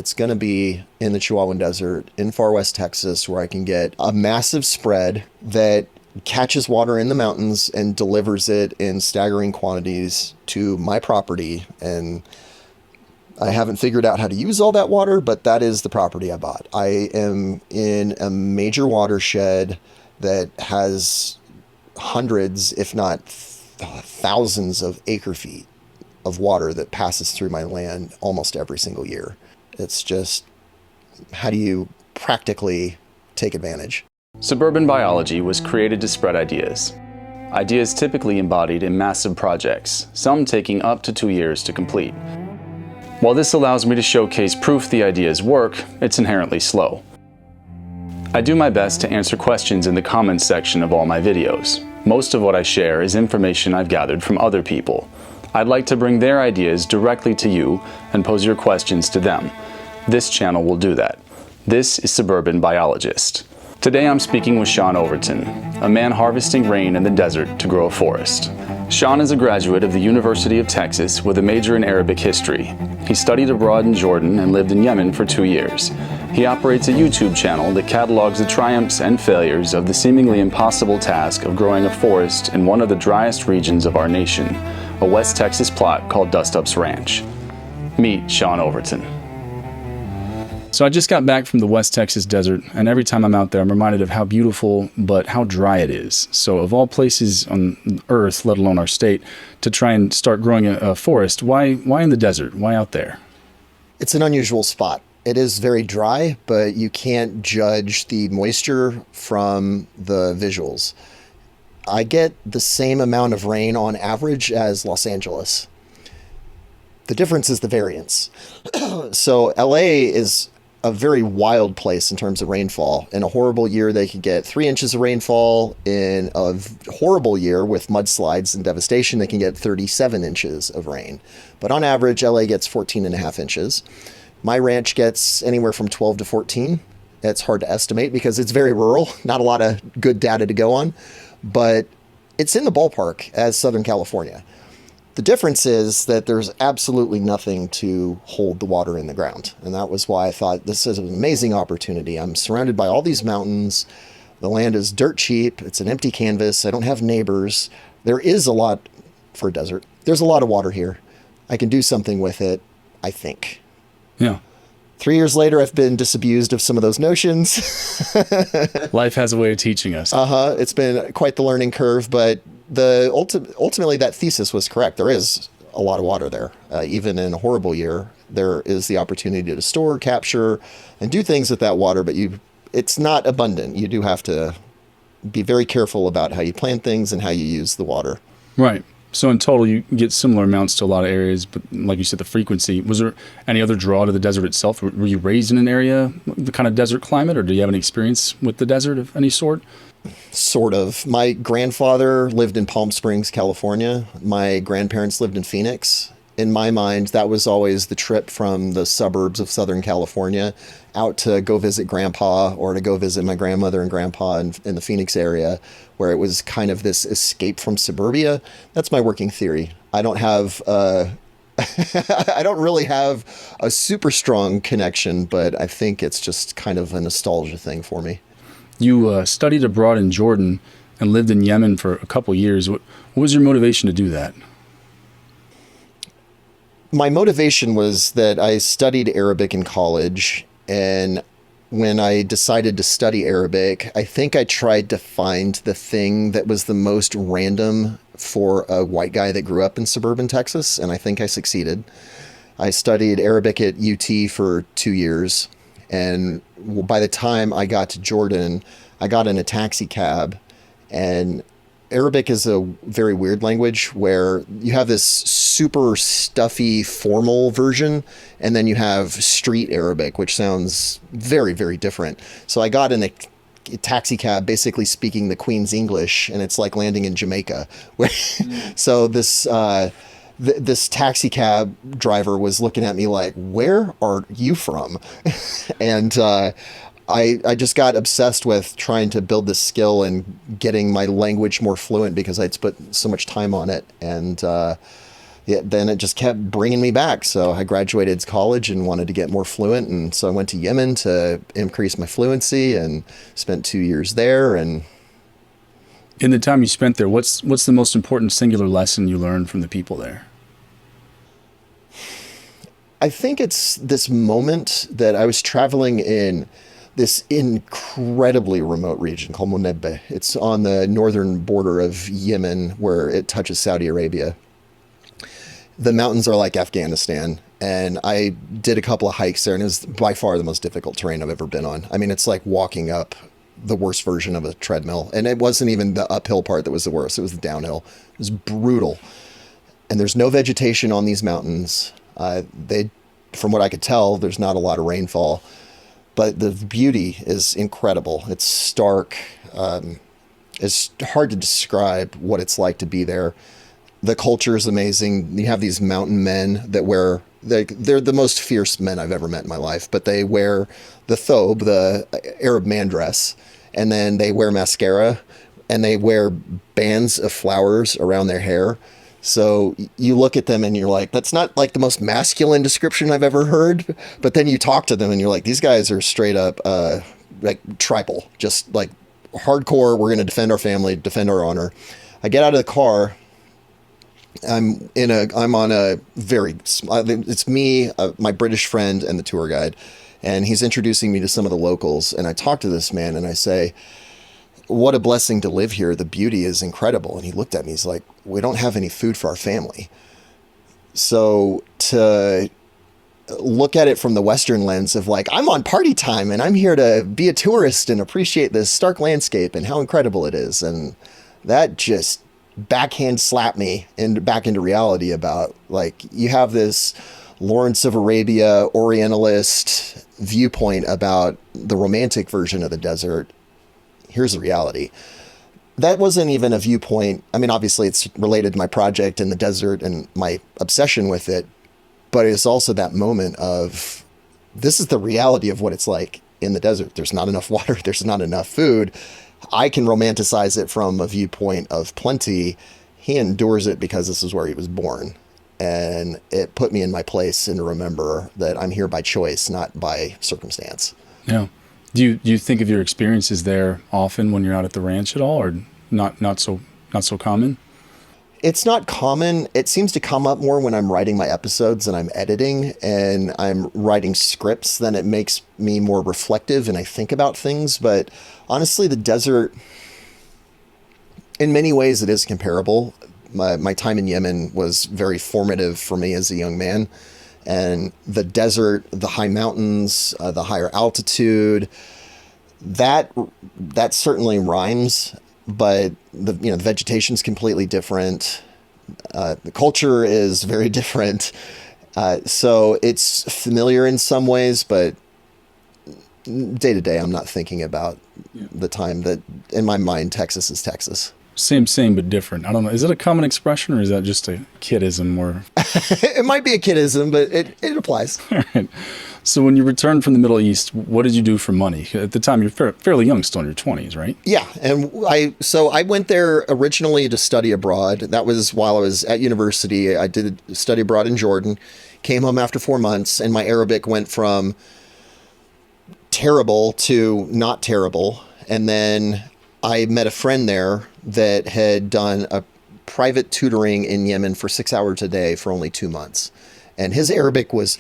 it's going to be in the Chihuahuan Desert in far west Texas, where I can get a massive spread that catches water in the mountains and delivers it in staggering quantities to my property. And I haven't figured out how to use all that water, but that is the property I bought. I am in a major watershed that has hundreds, if not thousands of acre feet of water that passes through my land almost every single year. It's just, how do you practically take advantage? Suburban biology was created to spread ideas. Ideas typically embodied in massive projects, some taking up to 2 years to complete. While this allows me to showcase proof the ideas work, it's inherently slow. I do my best to answer questions in the comments section of all my videos. Most of what I share is information I've gathered from other people. I'd like to bring their ideas directly to you and pose your questions to them. This channel will do that. This is Suburban Biologist. Today I'm speaking with Shaun Overton, a man harvesting rain in the desert to grow a forest. Shaun is a graduate of the University of Texas with a major in Arabic history. He studied abroad in Jordan and lived in Yemen for 2 years. He operates a YouTube channel that catalogs the triumphs and failures of the seemingly impossible task of growing a forest in one of the driest regions of our nation, a West Texas plot called DUSTUPS Ranch. Meet Shaun Overton. So I just got back from the West Texas desert, and every time I'm out there, I'm reminded of how beautiful, but how dry it is. So of all places on Earth, let alone our state, to try and start growing a forest, why in the desert? Why out there? It's an unusual spot. It is very dry, but you can't judge the moisture from the visuals. I get the same amount of rain on average as Los Angeles. The difference is the variance. So LA is a very wild place in terms of rainfall. In a horrible year, they could get 3 inches of rainfall. In a horrible year with mudslides and devastation, they can get 37 inches of rain. But on average, LA gets 14.5 inches. My ranch gets anywhere from 12 to 14. It's hard to estimate because it's very rural, not a lot of good data to go on, but it's in the ballpark as Southern California. The difference is that there's absolutely nothing to hold the water in the ground. And that was why I thought this is an amazing opportunity. I'm surrounded by all these mountains. The land is dirt cheap. It's an empty canvas. I don't have neighbors. There is a lot for a desert. There's a lot of water here. I can do something with it, I think. Yeah. 3 years later, I've been disabused of some of those notions. Life has a way of teaching us. It's been quite the learning curve, but ultimately that thesis was correct. There is a lot of water there. Even in a horrible year, there is the opportunity to store, capture, and do things with that water, but it's not abundant. You do have to be very careful about how you plant things and how you use the water. Right. So in total, you get similar amounts to a lot of areas, but like you said, the frequency. Was there any other draw to the desert itself? Were you raised in an area, the kind of desert climate, or do you have any experience with the desert of any sort? Sort of. My grandfather lived in Palm Springs, California. My grandparents lived in Phoenix. In my mind, that was always the trip from the suburbs of Southern California out to go visit grandpa or to go visit my grandmother and grandpa in the Phoenix area, where it was kind of this escape from suburbia. That's my working theory. I don't have I don't really have a super strong connection, but I think it's just kind of a nostalgia thing for me. You studied abroad in Jordan and lived in Yemen for a couple years. What was your motivation to do that? My motivation was that I studied Arabic in college, and when I decided to study Arabic, I think I tried to find the thing that was the most random for a white guy that grew up in suburban Texas, and I think I succeeded. I studied Arabic at UT for 2 years, and by the time I got to Jordan, I got in a taxi cab, and Arabic is a very weird language where you have this super stuffy formal version, and then you have street Arabic, which sounds very, very different. So I got in a taxi cab basically speaking the Queen's English, and it's like landing in Jamaica. So this taxi cab driver was looking at me like, "Where are you from?" And I just got obsessed with trying to build this skill and getting my language more fluent because I'd put so much time on it. And then it just kept bringing me back. So I graduated college and wanted to get more fluent. And so I went to Yemen to increase my fluency and spent 2 years there. And In the time you spent there, what's the most important singular lesson you learned from the people there? I think it's this moment that I was traveling in this incredibly remote region called Monebbe. It's on the northern border of Yemen where it touches Saudi Arabia. The mountains are like Afghanistan, and I did a couple of hikes there, and it was by far the most difficult terrain I've ever been on. I mean, it's like walking up the worst version of a treadmill, and it wasn't even the uphill part that was the worst. It was the downhill. It was brutal, and there's no vegetation on these mountains. From what I could tell, there's not a lot of rainfall, but the beauty is incredible. It's stark. It's hard to describe what it's like to be there. The culture is amazing. You have these mountain men that they're the most fierce men I've ever met in my life, but they wear the thobe, the Arab man dress, and then they wear mascara, and they wear bands of flowers around their hair. So you look at them and you're like, that's not like the most masculine description I've ever heard. But then you talk to them and you're like, these guys are straight up like tribal, just like hardcore. We're going to defend our family, defend our honor. I get out of the car. I'm on a it's me, my British friend, and the tour guide. And he's introducing me to some of the locals. And I talk to this man and I say, what a blessing to live here. The beauty is incredible. And he looked at me. He's like, we don't have any food for our family. So to look at it from the Western lens of like, I'm on party time and I'm here to be a tourist and appreciate this stark landscape and how incredible it is. And that just backhand slapped me back into reality about like, you have this Lawrence of Arabia Orientalist viewpoint about the romantic version of the desert. Here's the reality. That wasn't even a viewpoint. I mean, obviously it's related to my project in the desert and my obsession with it, but it's also that moment of this is the reality of what it's like in the desert. There's not enough water. There's not enough food. I can romanticize it from a viewpoint of plenty. He endures it because this is where he was born. And it put me in my place and to remember that I'm here by choice, not by circumstance. Yeah. Do you think of your experiences there often when you're out at the ranch at all, or not so common? It's not common. It seems to come up more when I'm writing my episodes and I'm editing and I'm writing scripts. Then it makes me more reflective and I think about things. But honestly, the desert, in many ways, it is comparable. My time in Yemen was very formative for me as a young man. And the desert, the high mountains, the higher altitude, that certainly rhymes. But the vegetation is completely different. The culture is very different. So it's familiar in some ways, but day to day, I'm not thinking about the time that in my mind, Texas is Texas. Same, but different. I don't know. Is it a common expression or is that just a kidism? Or it might be a kidism, but it applies. All right. So when you returned from the Middle East, what did you do for money? At the time, you're fairly young, still in your 20s, right? Yeah. And I went there originally to study abroad. That was while I was at university. I did study abroad in Jordan, came home after 4 months, and my Arabic went from terrible to not terrible. And then I met a friend there that had done a private tutoring in Yemen for 6 hours a day for only 2 months. And his Arabic was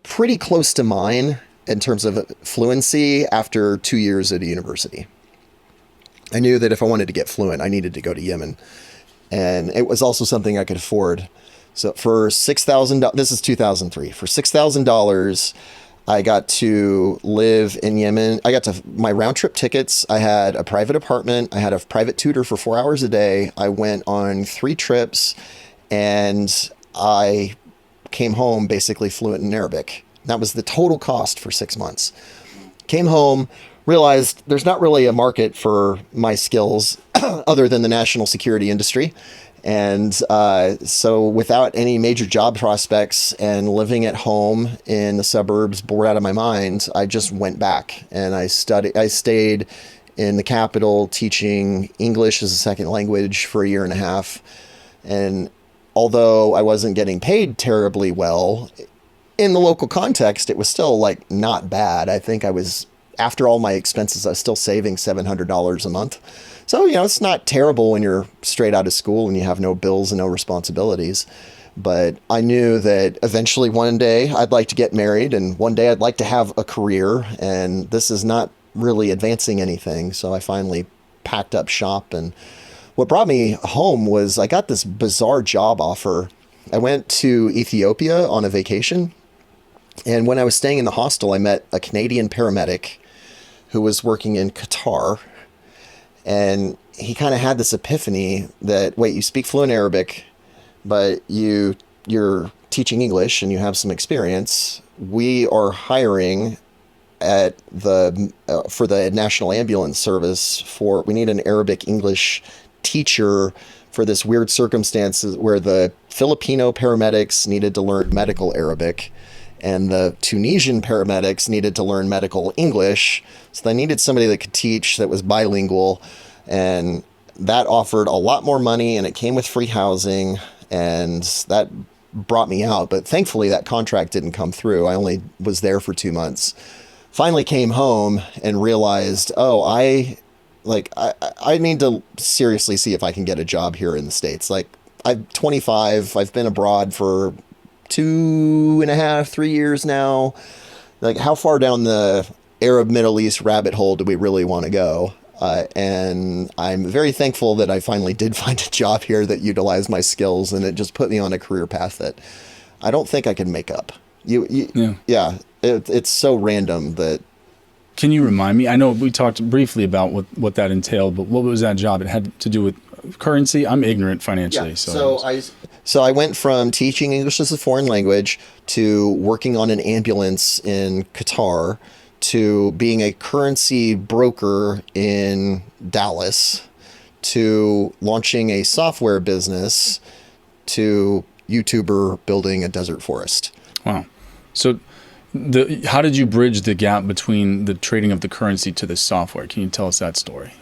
pretty close to mine in terms of fluency after 2 years at a university. I knew that if I wanted to get fluent, I needed to go to Yemen. And it was also something I could afford. So for $6,000, this is 2003, for $6,000, I got to live in Yemen. I got my round trip tickets. I had a private apartment. I had a private tutor for 4 hours a day. I went on 3 trips and I came home basically fluent in Arabic. That was the total cost for 6 months. Came home, realized there's not really a market for my skills other than the national security industry. And so without any major job prospects and living at home in the suburbs, bored out of my mind, I just went back and I stayed in the capital teaching English as a second language for 1.5 years. And although I wasn't getting paid terribly well, in the local context, it was still like not bad. I think I was, after all my expenses, I was still saving $700 a month. So, it's not terrible when you're straight out of school and you have no bills and no responsibilities. But I knew that eventually one day I'd like to get married, and one day I'd like to have a career, and this is not really advancing anything. So I finally packed up shop, and what brought me home was I got this bizarre job offer. I went to Ethiopia on a vacation, and when I was staying in the hostel, I met a Canadian paramedic who was working in Qatar, and he kind of had this epiphany that, wait, you speak fluent Arabic, but you're teaching English and you have some experience. We are hiring at for the National Ambulance Service we need an Arabic English teacher for this weird circumstances where the Filipino paramedics needed to learn medical Arabic and the Tunisian paramedics needed to learn medical English. So they needed somebody that could teach that was bilingual, and that offered a lot more money, and it came with free housing, and that brought me out. But thankfully that contract didn't come through. I only was there for 2 months. Finally came home and realized, I need to seriously see if I can get a job here in the States. Like, I'm 25. I've been abroad for 2.5, 3 years now. Like, how far down the Arab Middle East rabbit hole do we really want to go? And I'm very thankful that I finally did find a job here that utilized my skills, and it just put me on a career path that I don't think I can make up. It's so random that. Can you remind me? I know we talked briefly about what that entailed, but what was that job? It had to do with currency. I'm ignorant financially. Yeah, so I went from teaching English as a foreign language to working on an ambulance in Qatar to being a currency broker in Dallas to launching a software business to YouTuber building a desert forest. Wow. So how did you bridge the gap between the trading of the currency to the software? Can you tell us that story?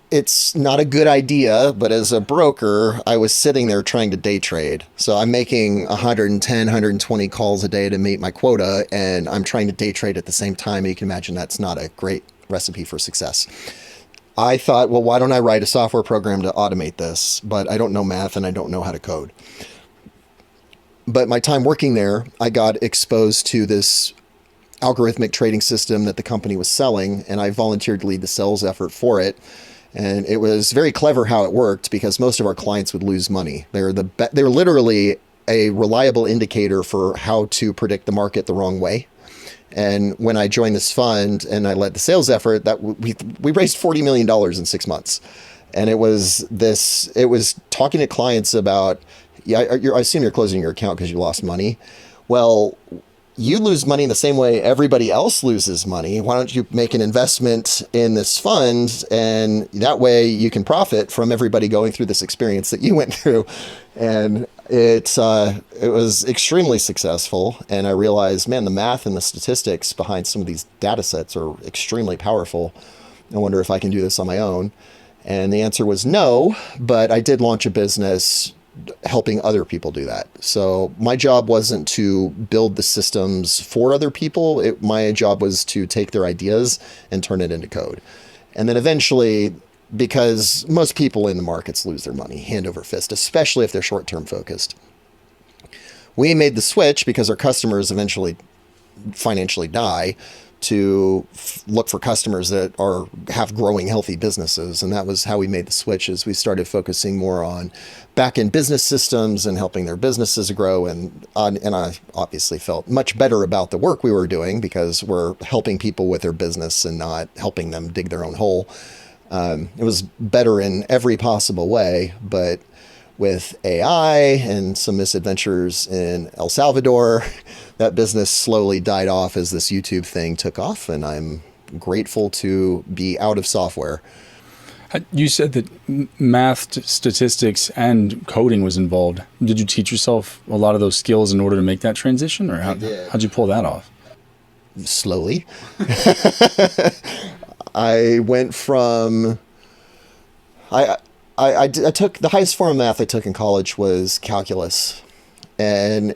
It's not a good idea, but as a broker, I was sitting there trying to day trade. So I'm making 110, 120 calls a day to meet my quota, and I'm trying to day trade at the same time. You can imagine that's not a great recipe for success. I thought, well, why don't I write a software program to automate this? But I don't know math and I don't know how to code. But my time working there, I got exposed to this algorithmic trading system that the company was selling, and I volunteered to lead the sales effort for it. And it was very clever how it worked, because most of our clients would lose money. They're literally a reliable indicator for how to predict the market the wrong way. And when I joined this fund and I led the sales effort, that we raised $40 million in 6 months. And it was talking to clients about, I assume you're closing your account because you lost money. Well, you lose money in the same way everybody else loses money. Why don't you make an investment in this fund, and that way you can profit from everybody going through this experience that you went through. And it was extremely successful. And I realized, man, the math and the statistics behind some of these data sets are extremely powerful. I wonder if I can do this on my own. And the answer was no, but I did launch a business helping other people do that. So my job wasn't to build the systems for other people. My job was to take their ideas and turn it into code. And then eventually, because most people in the markets lose their money hand over fist, especially if they're short-term focused, we made the switch because our customers eventually financially die to look for customers that have growing healthy businesses. And that was how we made the switch, is we started focusing more on back-end business systems and helping their businesses grow. And I obviously felt much better about the work we were doing, because we're helping people with their business and not helping them dig their own hole. It was better in every possible way, but with AI and some misadventures in El Salvador, that business slowly died off as this YouTube thing took off, and I'm grateful to be out of software. You said that math, statistics, and coding was involved. Did you teach yourself a lot of those skills in order to make that transition, or how'd you pull that off? Slowly. I went from... I took the highest form of math I took in college was calculus, and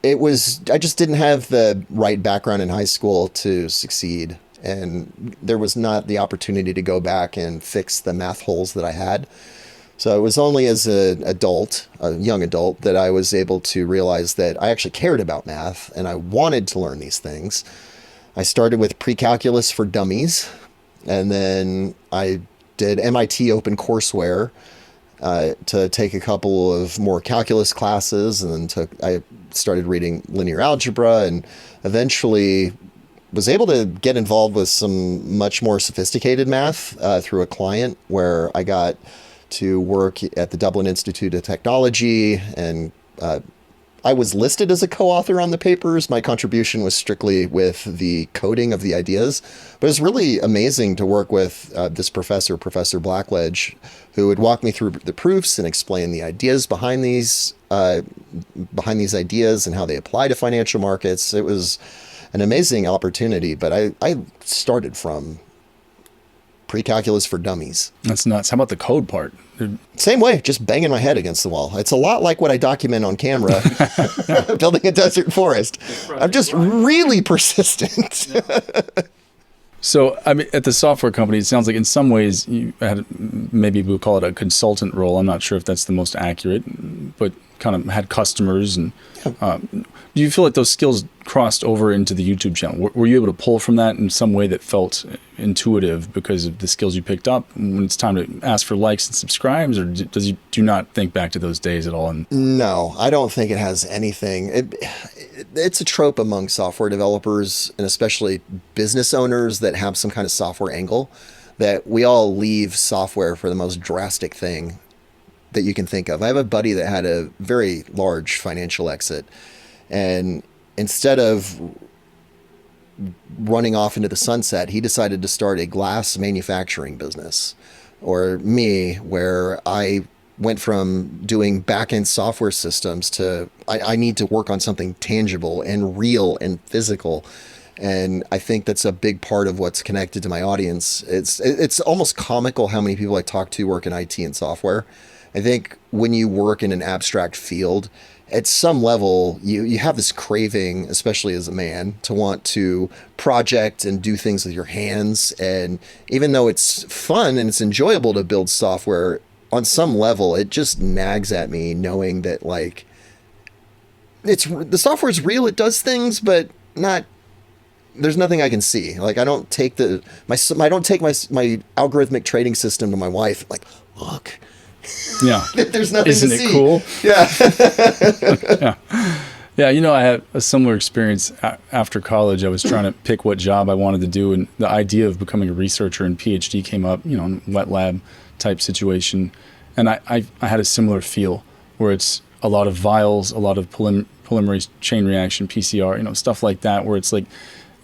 I just didn't have the right background in high school to succeed, and there was not the opportunity to go back and fix the math holes that I had. So it was only as a young adult, that I was able to realize that I actually cared about math and I wanted to learn these things. I started with pre-calculus for dummies, and then I did MIT OpenCourseWare to take a couple of more calculus classes, and then I started reading linear algebra, and eventually was able to get involved with some much more sophisticated math through a client, where I got to work at the Dublin Institute of Technology, and I was listed as a co-author on the papers. My contribution was strictly with the coding of the ideas, but it was really amazing to work with this professor, Professor Blackledge, who would walk me through the proofs and explain the ideas behind these ideas and how they apply to financial markets. It was an amazing opportunity, but I started from pre-calculus for dummies. That's nuts. How about the code part? Same way, just banging my head against the wall. It's a lot like what I document on camera, building a desert forest. I'm just really persistent. So, I mean, at the software company, it sounds like in some ways you had, maybe we'll call it a consultant role. I'm not sure if that's the most accurate, but kind of had customers. And do you feel like those skills crossed over into the YouTube channel? Were you able to pull from that in some way that felt intuitive because of the skills you picked up when it's time to ask for likes and subscribes, or do you not think back to those days at all? No, I don't think it has anything. It's a trope among software developers, and especially business owners that have some kind of software angle, that we all leave software for the most drastic thing that you can think of. I have a buddy that had a very large financial exit, and instead of running off into the sunset, he decided to start a glass manufacturing business. Or me, where I went from doing back-end software systems to I need to work on something tangible and real and physical. And I think that's a big part of what's connected to my audience. It's almost comical how many people I talk to work in IT and software. I think when you work in an abstract field, at some level, you have this craving, especially as a man, to want to project and do things with your hands. And even though it's fun and it's enjoyable to build software, on some level, it just nags at me knowing that, like, the software is real, it does things, but not. There's nothing I can see. Like, I don't take my algorithmic trading system to my wife. Like, look. Yeah. There's nothing Isn't to it see. cool? Yeah. Yeah. Yeah, I had a similar experience after college. I was trying to pick what job I wanted to do, and the idea of becoming a researcher and PhD came up, in wet lab type situation. And I had a similar feel, where it's a lot of vials, a lot of polymerase chain reaction, PCR, stuff like that, where it's like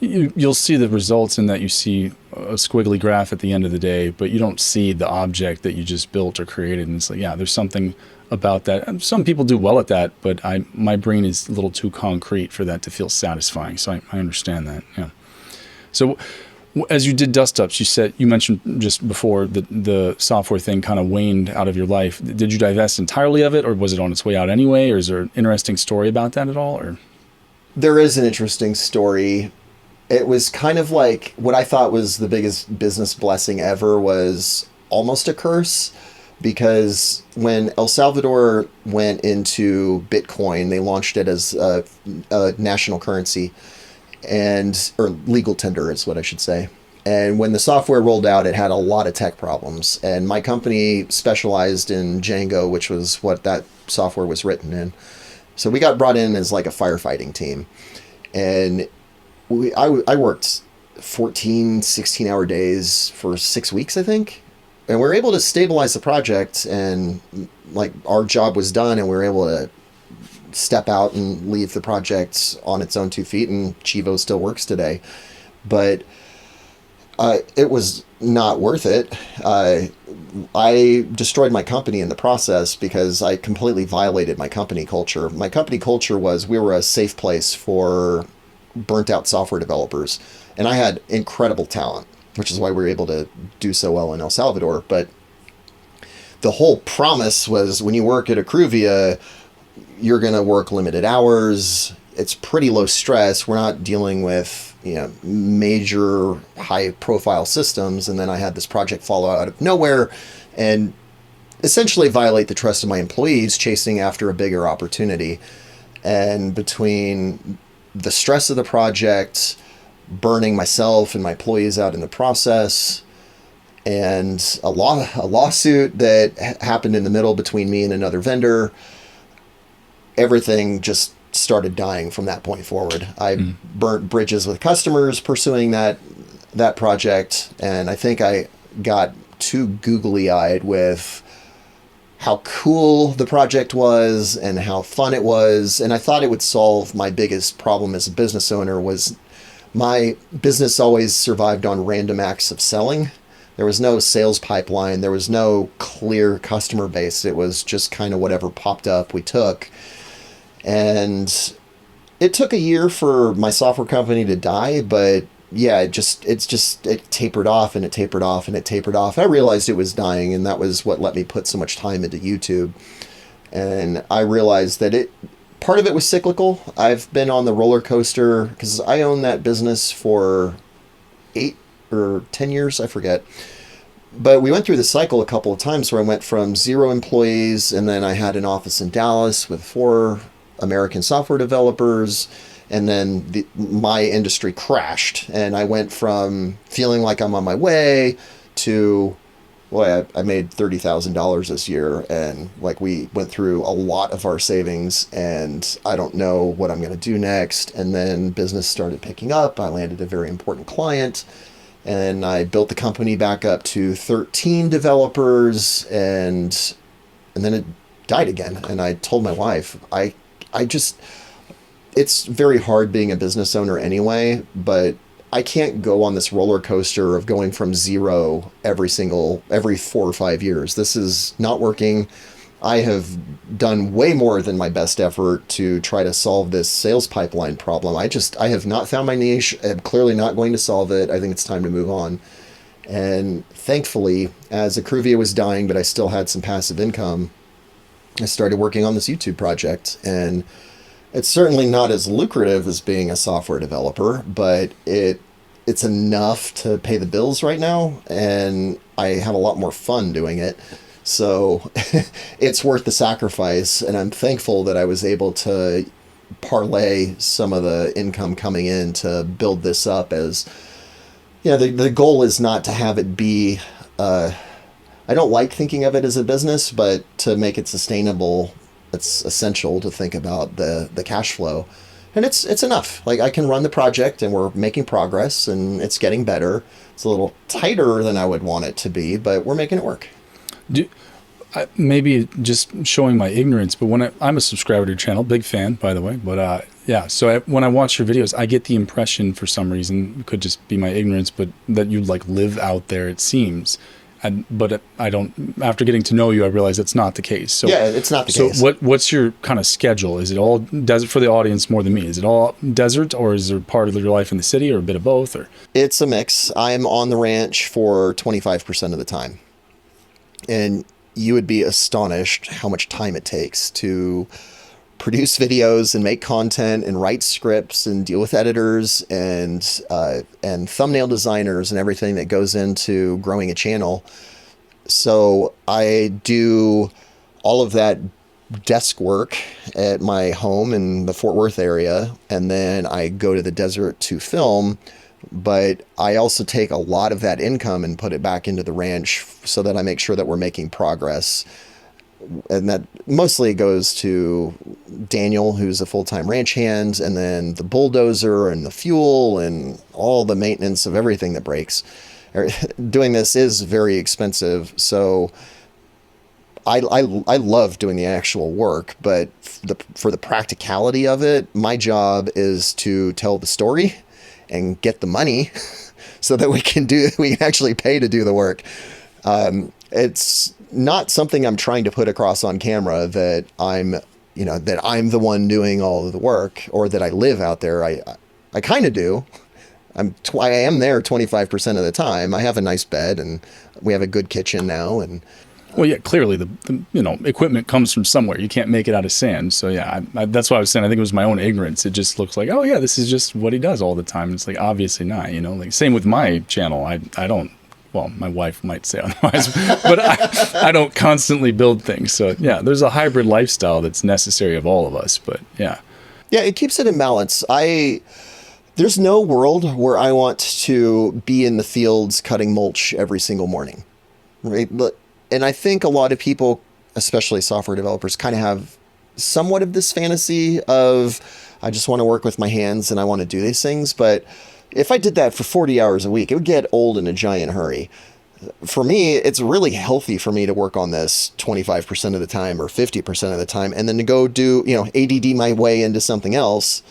you'll see the results in that you see a squiggly graph at the end of the day, but you don't see the object that you just built or created. And it's like, yeah, there's something about that. And some people do well at that, but my brain is a little too concrete for that to feel satisfying. So I understand that. Yeah. So as you did DUSTUPS, you mentioned just before that the software thing kind of waned out of your life. Did you divest entirely of it, or was it on its way out anyway? Or is there an interesting story about that at all? Or there is an interesting story. It was kind of like what I thought was the biggest business blessing ever was almost a curse, because when El Salvador went into Bitcoin, they launched it as a national currency, or legal tender is what I should say. And when the software rolled out, it had a lot of tech problems. And my company specialized in Django, which was what that software was written in. So we got brought in as like a firefighting team. And I worked 14, 16-hour days for 6 weeks, I think. And we were able to stabilize the project, and like our job was done, and we were able to step out and leave the project on its own 2 feet, and Chivo still works today. But it was not worth it. I destroyed my company in the process because I completely violated my company culture. My company culture was we were a safe place for burnt out software developers, and I had incredible talent, which is why we were able to do so well in El Salvador. But the whole promise was when you work at Accruvia, you're going to work limited hours. It's pretty low stress. We're not dealing with, major high profile systems. And then I had this project fall out of nowhere and essentially violate the trust of my employees, chasing after a bigger opportunity. And between the stress of the project, burning myself and my employees out in the process, and a lawsuit that happened in the middle between me and another vendor, everything just started dying from that point forward. I burnt bridges with customers pursuing that project, and I think I got too googly-eyed with how cool the project was and how fun it was, and I thought it would solve my biggest problem as a business owner. Was my business always survived on random acts of selling. There was no sales pipeline. There was no clear customer base. It was just kind of whatever popped up, we took. And it took a year for my software company to die, but yeah, it tapered off and it tapered off and it tapered off. I realized it was dying, and that was what let me put so much time into YouTube. And I realized that part of it was cyclical. I've been on the roller coaster because I owned that business for 8 or 10 years, I forget. But we went through the cycle a couple of times where I went from 0 employees, and then I had an office in Dallas with 4 American software developers, and then my industry crashed, and I went from feeling like I'm on my way to, boy, I made $30,000 this year, and like we went through a lot of our savings, and I don't know what I'm going to do next. And then business started picking up. I landed a very important client, and I built the company back up to 13 developers, and then it died again. And I told my wife, it's very hard being a business owner anyway, but I can't go on this roller coaster of going from 0 every 4 or 5 years. This is not working. I have done way more than my best effort to try to solve this sales pipeline problem. I have not found my niche. I'm clearly not going to solve it. I think it's time to move on. And thankfully, as Accruvia was dying, but I still had some passive income, I started working on this YouTube project. And it's certainly not as lucrative as being a software developer, but it's enough to pay the bills right now, and I have a lot more fun doing it. So it's worth the sacrifice, and I'm thankful that I was able to parlay some of the income coming in to build this up. As the goal is not to have it be, I don't like thinking of it as a business, but to make it sustainable, it's essential to think about the cash flow. And it's enough. Like, I can run the project, and we're making progress, and it's getting better. It's a little tighter than I would want it to be, but we're making it work. Maybe just showing my ignorance, but when I'm a subscriber to your channel, big fan, by the way. But so when I watch your videos, I get the impression, for some reason, it could just be my ignorance, but that you live out there, it seems. But I don't. After getting to know you, I realize that's not the case. So yeah, it's not the case. So what's your kind of schedule? Is it all desert for the audience more than me? Is it all desert, or is there part of your life in the city, or a bit of both? Or it's a mix. I'm on the ranch for 25% of the time, and you would be astonished how much time it takes to produce videos and make content and write scripts and deal with editors and thumbnail designers and everything that goes into growing a channel. So I do all of that desk work at my home in the Fort Worth area, and then I go to the desert to film. But I also take a lot of that income and put it back into the ranch so that I make sure that we're making progress. And that mostly goes to Daniel, who's a full-time ranch hand, and then the bulldozer and the fuel and all the maintenance of everything that breaks. Doing this is very expensive, so I love doing the actual work, but for the practicality of it, my job is to tell the story and get the money so that we can actually pay to do the work. It's not something I'm trying to put across on camera that I'm the one doing all of the work, or that I live out there. I kind of do. I am there 25% of the time. I have a nice bed, and we have a good kitchen now. And Well, yeah, clearly the equipment comes from somewhere. You can't make it out of sand. So yeah, that's why I was saying I think it was my own ignorance. It just looks like, oh yeah, this is just what he does all the time. It's like obviously not. Like same with my channel. I don't. Well, my wife might say otherwise, but I don't constantly build things. So yeah, there's a hybrid lifestyle that's necessary of all of us. But yeah, it keeps it in balance. There's no world where I want to be in the fields cutting mulch every single morning, right? And I think a lot of people, especially software developers, kind of have somewhat of this fantasy of, I just want to work with my hands and I want to do these things. But if I did that for 40 hours a week, it would get old in a giant hurry. For me, it's really healthy for me to work on this 25% of the time or 50% of the time, and then to go do, ADD my way into something else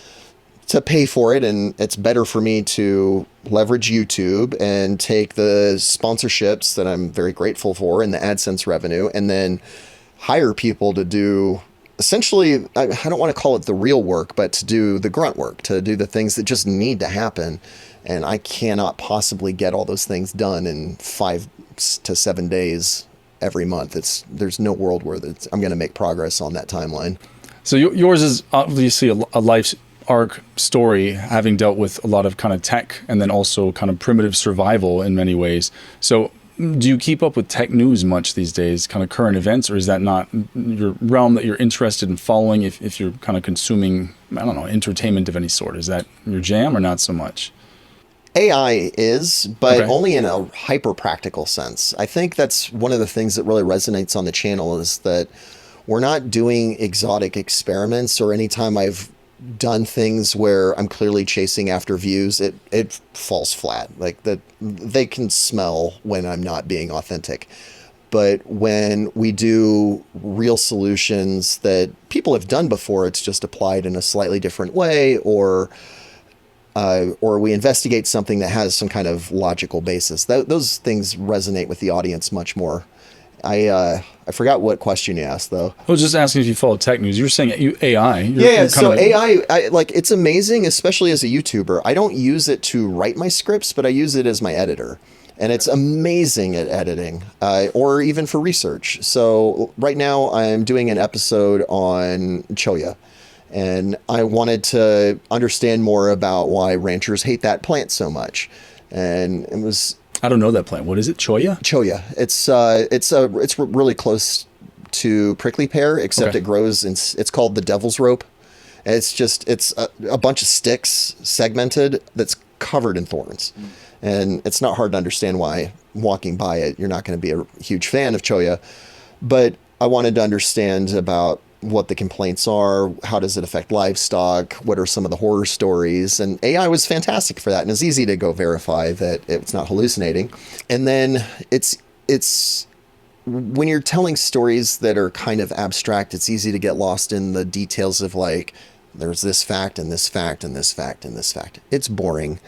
to pay for it. And it's better for me to leverage YouTube and take the sponsorships that I'm very grateful for and the AdSense revenue, and then hire people to do essentially, I don't want to call it the real work, but to do the grunt work, to do the things that just need to happen. And I cannot possibly get all those things done in 5 to 7 days every month. There's no world where I'm going to make progress on that timeline. So yours is obviously a life arc story, having dealt with a lot of kind of tech and then also kind of primitive survival in many ways. So do you keep up with tech news much these days, kind of current events, or is that not your realm that you're interested in following if you're kind of consuming, I don't know, entertainment of any sort? Is that your jam or not so much? AI is, but Okay. only in a hyper practical sense. I think that's one of the things that really resonates on the channel is that we're not doing exotic experiments, or anytime I've done things where I'm clearly chasing after views, it falls flat. Like that, they can smell when I'm not being authentic. But when we do real solutions that people have done before, it's just applied in a slightly different way, or we investigate something that has some kind of logical basis. Those things resonate with the audience much more. I forgot what question you asked, though. I was just asking if you follow tech news. You were saying AI. So AI, it's amazing, especially as a YouTuber. I don't use it to write my scripts, but I use it as my editor. And it's amazing at editing, or even for research. So right now I'm doing an episode on cholla. And I wanted to understand more about why ranchers hate that plant so much. And it was... I don't know that plant. What is it? Cholla? Cholla. It's really close to prickly pear, except Okay. it grows in... It's called the devil's rope. And it's a bunch of sticks segmented that's covered in thorns. And it's not hard to understand why, walking by it, you're not going to be a huge fan of cholla. But I wanted to understand about what the complaints are, how does it affect livestock, what are some of the horror stories, and AI was fantastic for that, and it's easy to go verify that it's not hallucinating. And then it's when you're telling stories that are kind of abstract, it's easy to get lost in the details of like, there's this fact and this fact and this fact and this fact. It's boring.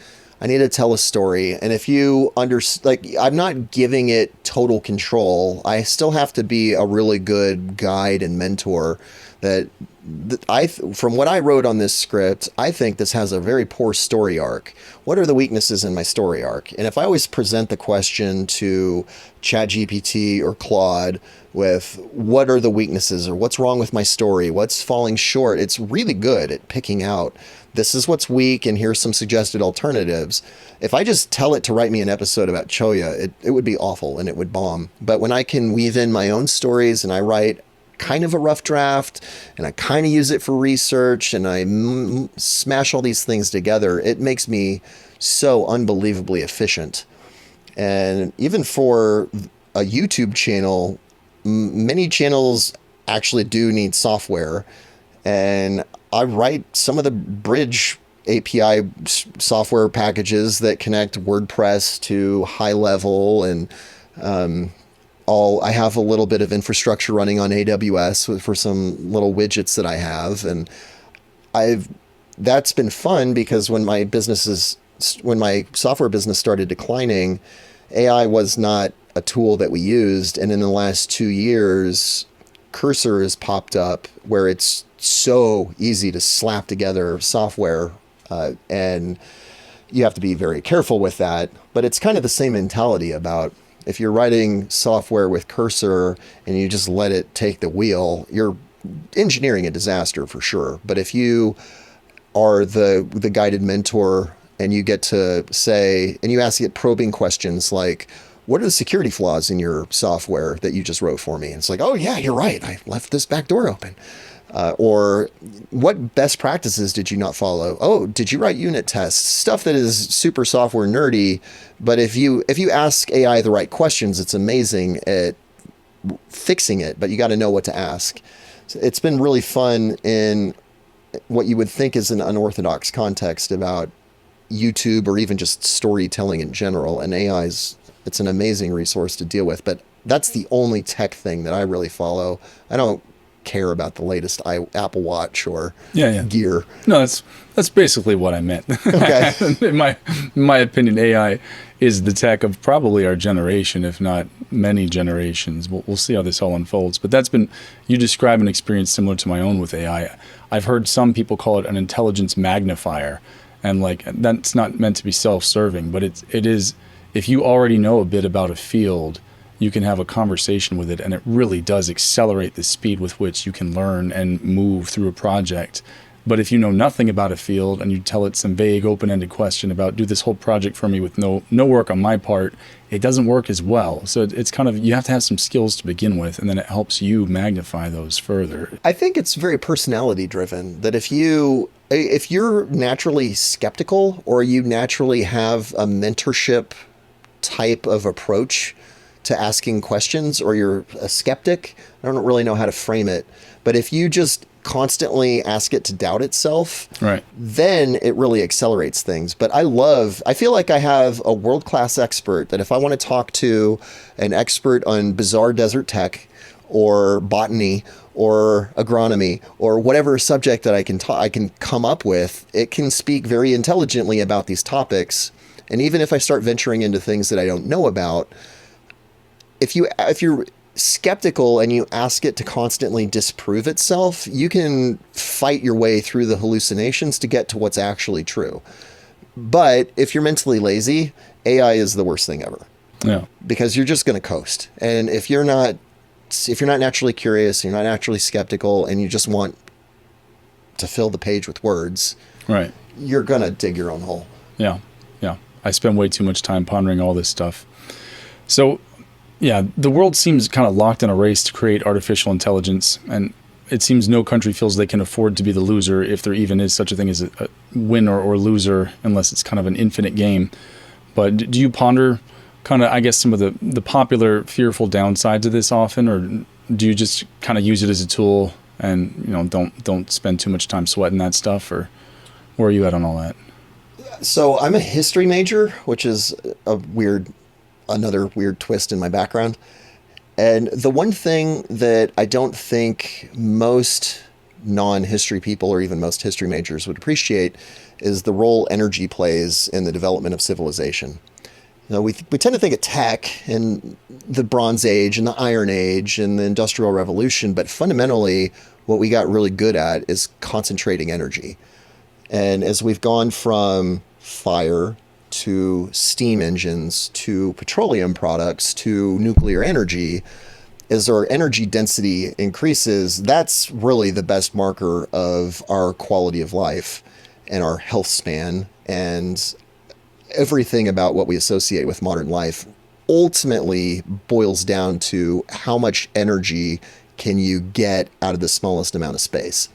I need to tell a story. And if you I'm not giving it total control. I still have to be a really good guide and mentor. From what I wrote on this script, I think this has a very poor story arc. What are the weaknesses in my story arc? And if I always present the question to ChatGPT or Claude with what are the weaknesses or what's wrong with my story, what's falling short, it's really good at picking out this is what's weak and here's some suggested alternatives. If I just tell it to write me an episode about cholla, it would be awful and it would bomb. But when I can weave in my own stories and I write kind of a rough draft and I kind of use it for research and I smash all these things together, it makes me so unbelievably efficient. And even for a YouTube channel, many channels actually do need software. And I write some of the bridge API software packages that connect WordPress to high level, and I have a little bit of infrastructure running on AWS for some little widgets that I have. And that's been fun because when my software business started declining, AI was not a tool that we used. And in the last 2 years, Cursor has popped up where it's so easy to slap together software, and you have to be very careful with that. But it's kind of the same mentality about If you're writing software with cursor and you just let it take the wheel, you're engineering a disaster for sure. But if you are the guided mentor and you get to say, and you ask it probing questions like, what are the security flaws in your software that you just wrote for me? And it's like, oh yeah, you're right. I left this back door open. Or what best practices did you not follow? Oh, did you write unit tests? Stuff that is super software nerdy. But if you ask AI the right questions, it's amazing at fixing it, but you got to know what to ask. So it's been really fun in what you would think is an unorthodox context about YouTube or even just storytelling in general. And it's an amazing resource to deal with, but that's the only tech thing that I really follow. I don't care about the latest Apple Watch or gear. No, that's basically what I meant. Okay. in my opinion, AI is the tech of probably our generation, if not many generations. We'll see how this all unfolds. But you describe an experience similar to my own with AI. I've heard some people call it an intelligence magnifier, and like that's not meant to be self-serving, but it is. If you already know a bit about a field, you can have a conversation with it, and it really does accelerate the speed with which you can learn and move through a project. But if you know nothing about a field and you tell it some vague open-ended question about do this whole project for me with no work on my part, it doesn't work as well. So it's kind of, you have to have some skills to begin with, and then it helps you magnify those further. I think it's very personality driven, that if you're naturally skeptical or you naturally have a mentorship type of approach to asking questions, or you're a skeptic, I don't really know how to frame it, but if you just constantly ask it to doubt itself, right, then it really accelerates things. But I feel like I have a world-class expert that if I want to talk to an expert on bizarre desert tech or botany or agronomy or whatever subject that I can come up with, it can speak very intelligently about these topics. And even if I start venturing into things that I don't know about, if you're skeptical and you ask it to constantly disprove itself, you can fight your way through the hallucinations to get to what's actually true. But if you're mentally lazy, AI is the worst thing ever. Yeah. Because you're just going to coast. And if you're not naturally curious, you're not naturally skeptical, and you just want to fill the page with words, right, you're going to dig your own hole. Yeah. Yeah. I spend way too much time pondering all this stuff. So, yeah, the world seems kind of locked in a race to create artificial intelligence, and it seems no country feels they can afford to be the loser, if there even is such a thing as a winner or loser, unless it's kind of an infinite game. But do you ponder kind of, I guess, some of the popular fearful downsides of this often, or do you just kind of use it as a tool and don't spend too much time sweating that stuff, or where are you at on all that? So I'm a history major, which is another weird twist in my background. And the one thing that I don't think most non-history people or even most history majors would appreciate is the role energy plays in the development of civilization. We tend to think of tech and the Bronze Age and the Iron Age and the Industrial Revolution, but fundamentally what we got really good at is concentrating energy. And as we've gone from fire to steam engines to petroleum products to nuclear energy, as our energy density increases, that's really the best marker of our quality of life and our health span, and everything about what we associate with modern life ultimately boils down to how much energy can you get out of the smallest amount of space.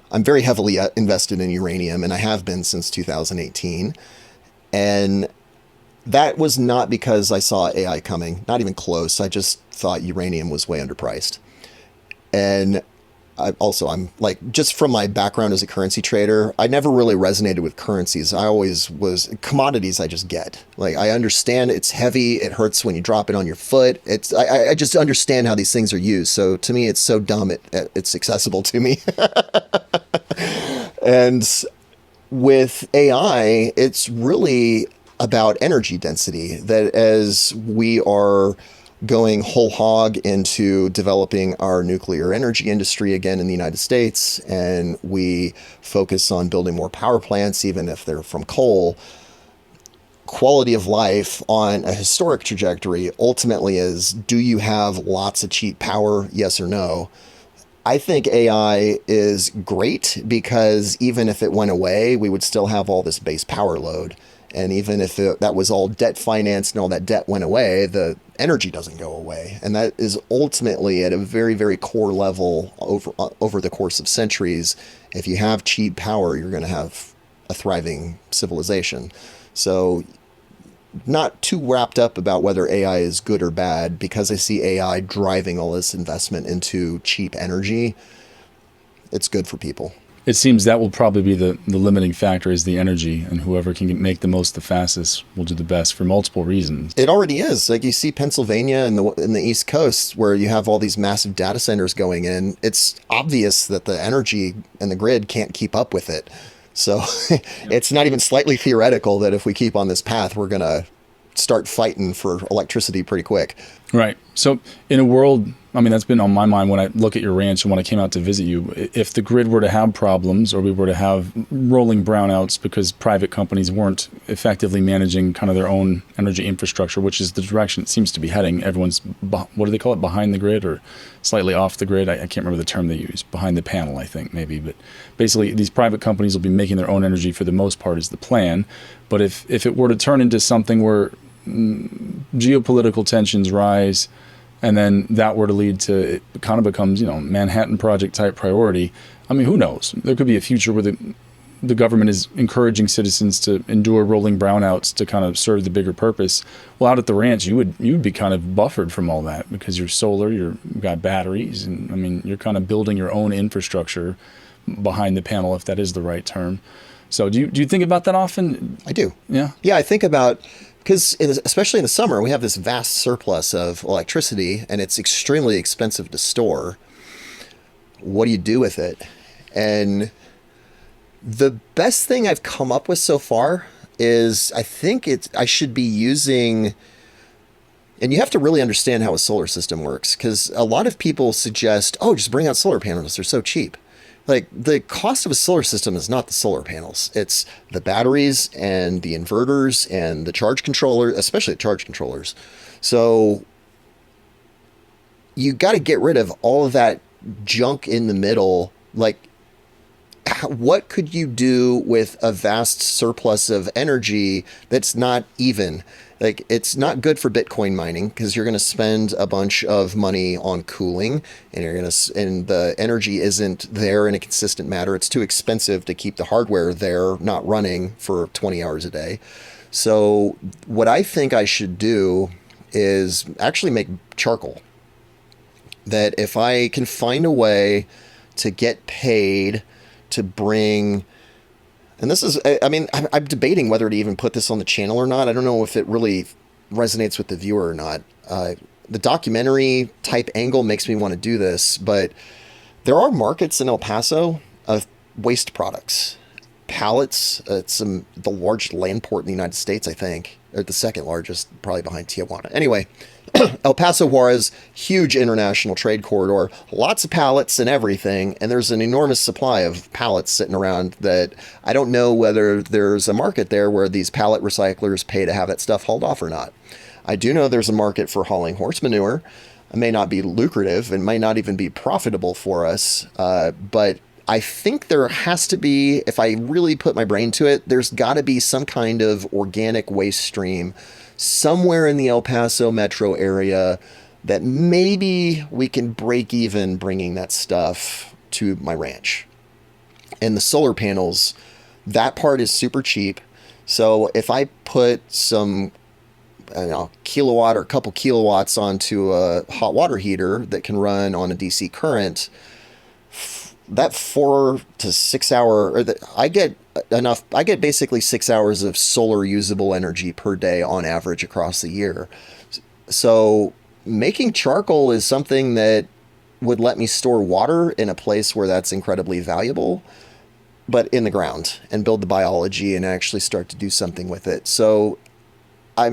I'm very heavily invested in uranium, and I have been since 2018. And that was not because I saw AI coming, not even close. I just thought uranium was way underpriced. And I'm like, just from my background as a currency trader, I never really resonated with currencies. I always was commodities. I just get, like, I understand it's heavy. It hurts when you drop it on your foot. I just understand how these things are used. So to me, it's so dumb. It's accessible to me. And with AI, it's really about energy density, that as we are going whole hog into developing our nuclear energy industry again in the United States, and we focus on building more power plants, even if they're from coal, quality of life on a historic trajectory ultimately is, do you have lots of cheap power? Yes or no? I think AI is great because even if it went away, we would still have all this base power load. And even if that was all debt financed and all that debt went away, the energy doesn't go away. And that is ultimately at a very, very core level over the course of centuries. If you have cheap power, you're going to have a thriving civilization. So not too wrapped up about whether AI is good or bad, because I see AI driving all this investment into cheap energy. It's good for people. It seems that will probably be the limiting factor, is the energy, and whoever can make the most the fastest will do the best for multiple reasons. It already is. Like, you see Pennsylvania and in the East Coast, where you have all these massive data centers going in. It's obvious that the energy and the grid can't keep up with it. So it's not even slightly theoretical that if we keep on this path, we're going to start fighting for electricity pretty quick. Right. So in a world, I mean, that's been on my mind when I look at your ranch and when I came out to visit you. If the grid were to have problems, or we were to have rolling brownouts because private companies weren't effectively managing kind of their own energy infrastructure, which is the direction it seems to be heading. Everyone's, what do they call it, behind the grid or slightly off the grid? I can't remember the term they use. Behind the panel, I think, maybe. But basically, these private companies will be making their own energy for the most part, is the plan. But if it were to turn into something where geopolitical tensions rise, and then that were to lead to, it kind of becomes, Manhattan Project type priority. I mean, who knows? There could be a future where the government is encouraging citizens to endure rolling brownouts to kind of serve the bigger purpose. Well, out at the ranch, you would be kind of buffered from all that because you're solar, you've got batteries, and I mean, you're kind of building your own infrastructure behind the panel, if that is the right term. So do you think about that often? I do. Yeah. Yeah, I think about, because especially in the summer, we have this vast surplus of electricity, and it's extremely expensive to store. What do you do with it? And the best thing I've come up with so far is, I should be using, and you have to really understand how a solar system works, because a lot of people suggest, just bring out solar panels, they're so cheap. Like, the cost of a solar system is not the solar panels. It's the batteries and the inverters and the charge controller, especially the charge controllers. So you got to get rid of all of that junk in the middle. Like, what could you do with a vast surplus of energy that's not even? Like, it's not good for Bitcoin mining, because you're going to spend a bunch of money on cooling, and and the energy isn't there in a consistent manner. It's too expensive to keep the hardware there, not running for 20 hours a day. So what I think I should do is actually make charcoal. That if I can find a way to get paid to bring, and this is, I mean, I'm debating whether to even put this on the channel or not. I don't know if it really resonates with the viewer or not. The documentary type angle makes me want to do this, but there are markets in El Paso of waste products. Pallets, it's the largest land port in the United States, I think, or the second largest, probably behind Tijuana. Anyway, El Paso, Juarez, huge international trade corridor, lots of pallets and everything, and there's an enormous supply of pallets sitting around that I don't know whether there's a market there where these pallet recyclers pay to have that stuff hauled off or not. I do know there's a market for hauling horse manure. It may not be lucrative and might not even be profitable for us, but I think there has to be, if I really put my brain to it, there's got to be some kind of organic waste stream somewhere in the El Paso metro area that maybe we can break even bringing that stuff to my ranch. And the solar panels, that part is super cheap. So if I put some, kilowatt or a couple kilowatts onto a hot water heater that can run on a DC current, that 4 to 6 hour, I get basically 6 hours of solar usable energy per day on average across the year. So making charcoal is something that would let me store water in a place where that's incredibly valuable, but in the ground, and build the biology and actually start to do something with it. So I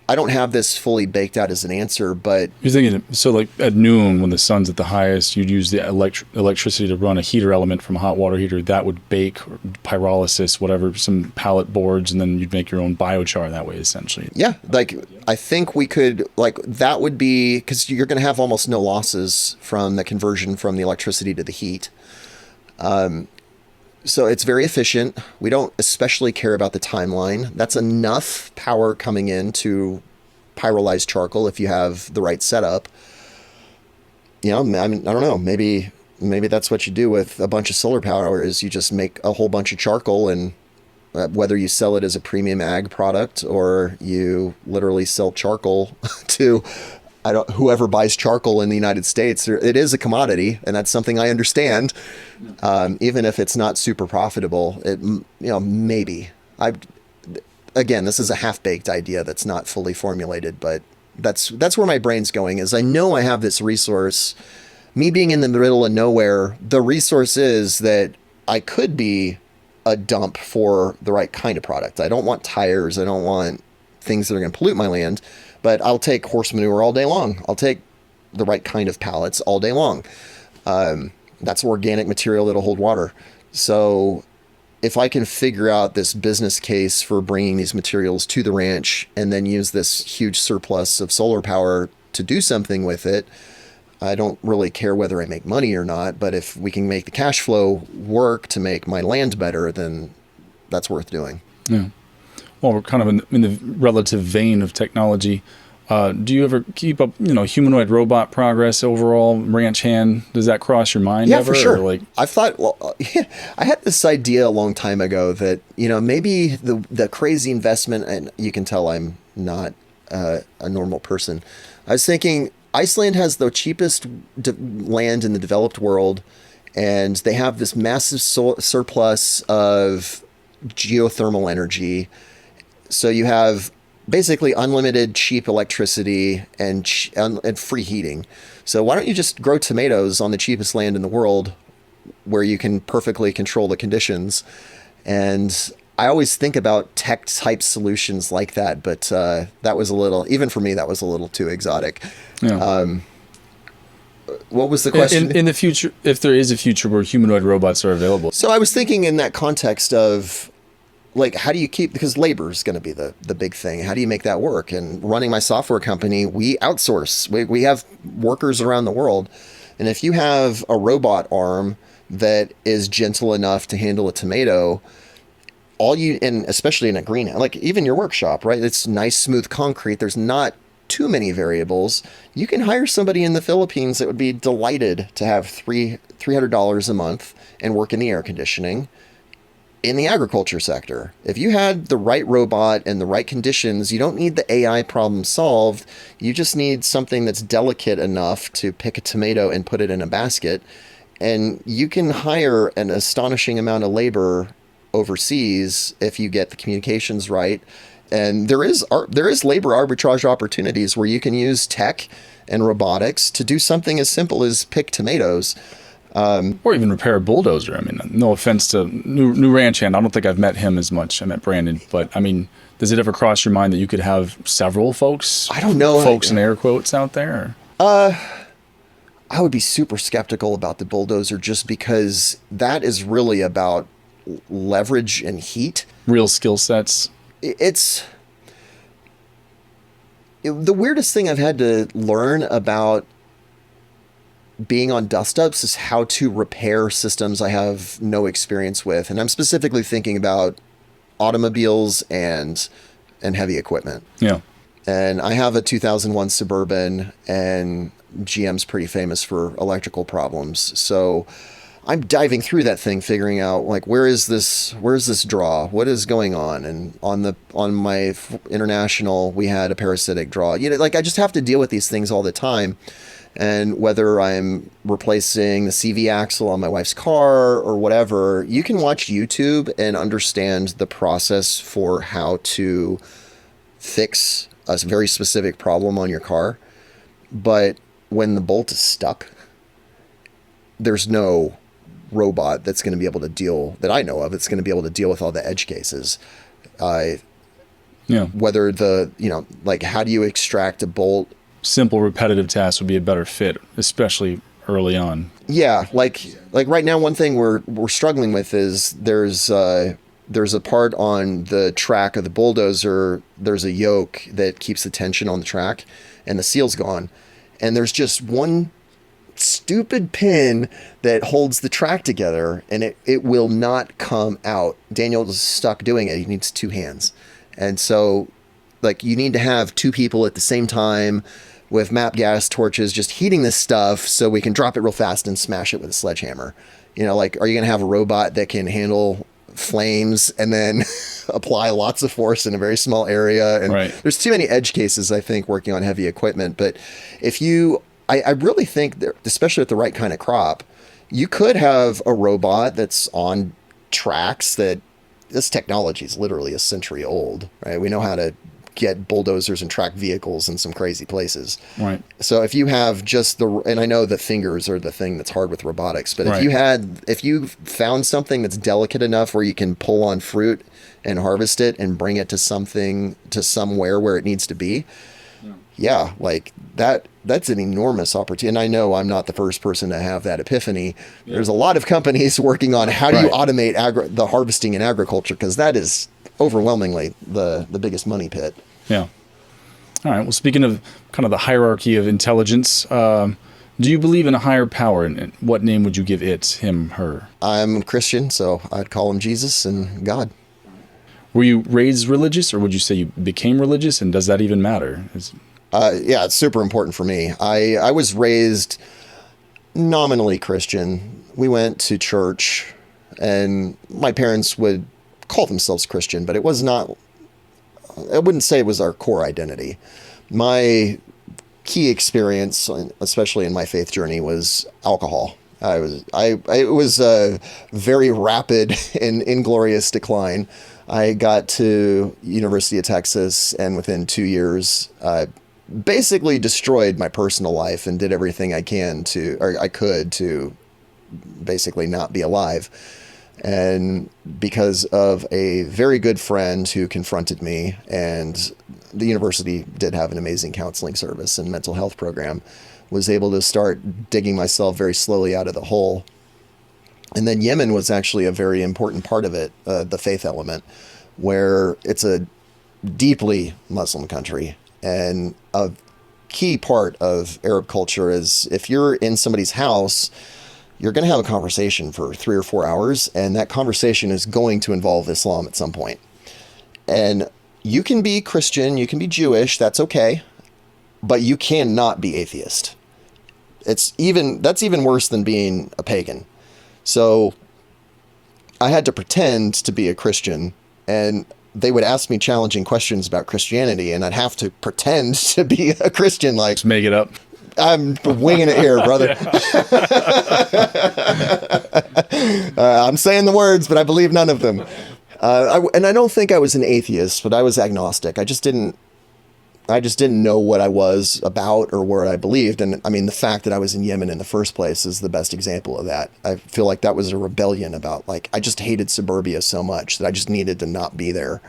don't have this fully baked out as an answer, but You're thinking, so like at noon when the sun's at the highest, you'd use the electricity to run a heater element from a hot water heater that would bake or pyrolysis, whatever, some pallet boards, and then you'd make your own biochar that way, essentially. yeah, like I think we could, like that would be, because you're going to have almost no losses from the conversion from the electricity to the heat. So it's very efficient. We don't especially care about the timeline. That's enough power coming in to pyrolyze charcoal if you have the right setup. You know, I mean, I don't know. Maybe that's what you do with a bunch of solar power is you just make a whole bunch of charcoal, and whether you sell it as a premium ag product or you literally sell charcoal to whoever buys charcoal in the United States, it is a commodity, and that's something I understand. Even if it's not super profitable, maybe again, this is a half-baked idea that's not fully formulated, but that's where my brain's going. Is I know I have this resource. Me being in the middle of nowhere, the resource is that I could be a dump for the right kind of product. I don't want tires. I don't want things that are going to pollute my land. But I'll take horse manure all day long. I'll take the right kind of pallets all day long. That's organic material that'll hold water. So if I can figure out this business case for bringing these materials to the ranch and then use this huge surplus of solar power to do something with it, I don't really care whether I make money or not. But if we can make the cash flow work to make my land better, then that's worth doing. Yeah. Well, we're kind of in the relative vein of technology. Do you ever keep up, humanoid robot progress overall, ranch hand? Does that cross your mind ever? Yeah, for sure. Or I've thought, I had this idea a long time ago that, maybe the crazy investment, and you can tell I'm not a normal person. I was thinking Iceland has the cheapest land in the developed world, and they have this massive surplus of geothermal energy. So you have basically unlimited cheap electricity and free heating. So why don't you just grow tomatoes on the cheapest land in the world where you can perfectly control the conditions? And I always think about tech type solutions like that, but that was even for me, that was a little too exotic. Yeah. What was the question? In the future, if there is a future where humanoid robots are available. So I was thinking in that context of, like, how do you because labor is going to be the big thing. How do you make that work? And running my software company, we outsource. We have workers around the world. And if you have a robot arm that is gentle enough to handle a tomato, and especially in a greenhouse, like even your workshop, right? It's nice, smooth concrete. There's not too many variables. You can hire somebody in the Philippines that would be delighted to have $300 a month and work in the air conditioning. In the agriculture sector, if you had the right robot and the right conditions, you don't need the AI problem solved. You just need something that's delicate enough to pick a tomato and put it in a basket. And you can hire an astonishing amount of labor overseas if you get the communications right. And there is labor arbitrage opportunities where you can use tech and robotics to do something as simple as pick tomatoes. Or even repair a bulldozer. I mean, no offense to new ranch hand. I don't think I've met him as much. I met Brandon. But, I mean, does it ever cross your mind that you could have several folks? I don't know. Folks in air quotes out there? I would be super skeptical about the bulldozer just because that is really about leverage and heat. Real skill sets. The weirdest thing I've had to learn about being on DUSTUPS is how to repair systems I have no experience with. And I'm specifically thinking about automobiles and heavy equipment. Yeah. And I have a 2001 Suburban, and GM's pretty famous for electrical problems. So I'm diving through that thing, figuring out, like, where's this draw? What is going on? And on my international, we had a parasitic draw. Like, I just have to deal with these things all the time. And whether I'm replacing the CV axle on my wife's car or whatever, you can watch YouTube and understand the process for how to fix a very specific problem on your car. But when the bolt is stuck, there's no robot that's going to be able to deal, that I know of, it's going to be able to deal with all the edge cases. Yeah. Whether like how do you extract a bolt? Simple repetitive tasks would be a better fit, especially early on. Yeah, like right now, one thing we're struggling with is there's a part on the track of the bulldozer. There's a yoke that keeps the tension on the track, and the seal's gone. And there's just one stupid pin that holds the track together, and it will not come out. Daniel is stuck doing it. He needs two hands, and so like you need to have two people at the same time with map gas torches just heating this stuff so we can drop it real fast and smash it with a sledgehammer. Like, are you going to have a robot that can handle flames and then apply lots of force in a very small area? And right. There's too many edge cases, I think, working on heavy equipment. But I really think that, especially with the right kind of crop, you could have a robot that's on tracks that this technology is literally a century old, right? We know how to get bulldozers and track vehicles in some crazy places. Right. So if you have just and I know the fingers are the thing that's hard with robotics, but right. if you found something that's delicate enough where you can pull on fruit and harvest it and bring it to somewhere where it needs to be, yeah, like that's an enormous opportunity. And I know I'm not the first person to have that epiphany. Yeah. There's a lot of companies working on how do you automate the harvesting in agriculture, because that is overwhelmingly the biggest money pit. Yeah. All right. Well, speaking of kind of the hierarchy of intelligence, do you believe in a higher power, and what name would you give it, him, her? I'm Christian, so I'd call him Jesus and God. Were you raised religious, or would you say you became religious, and does that even matter? Yeah, it's super important for me. I was raised nominally Christian. We went to church, and my parents would call themselves Christian, but it was not, I wouldn't say it was our core identity. My key experience, especially in my faith journey, was alcohol. It was a very rapid and inglorious decline. I got to University of Texas, and within 2 years, basically destroyed my personal life and did everything I could to basically not be alive. And because of a very good friend who confronted me, and the university did have an amazing counseling service and mental health program, was able to start digging myself very slowly out of the hole. And then Yemen was actually a very important part of it, the faith element, where it's a deeply Muslim country. And a key part of Arab culture is if you're in somebody's house, you're going to have a conversation for 3 or 4 hours, and that conversation is going to involve Islam at some point. And you can be Christian, you can be Jewish, that's okay, but you cannot be atheist. That's even worse than being a pagan. So I had to pretend to be a Christian, and they would ask me challenging questions about Christianity, and I'd have to pretend to be a Christian. Like, just make it up. I'm winging it here, brother. I'm saying the words, but I believe none of them. And I don't think I was an atheist, but I was agnostic. I just didn't know what I was about or what I believed. And I mean, the fact that I was in Yemen in the first place is the best example of that. I feel like that was a rebellion about, like, I just hated suburbia so much that I just needed to not be there.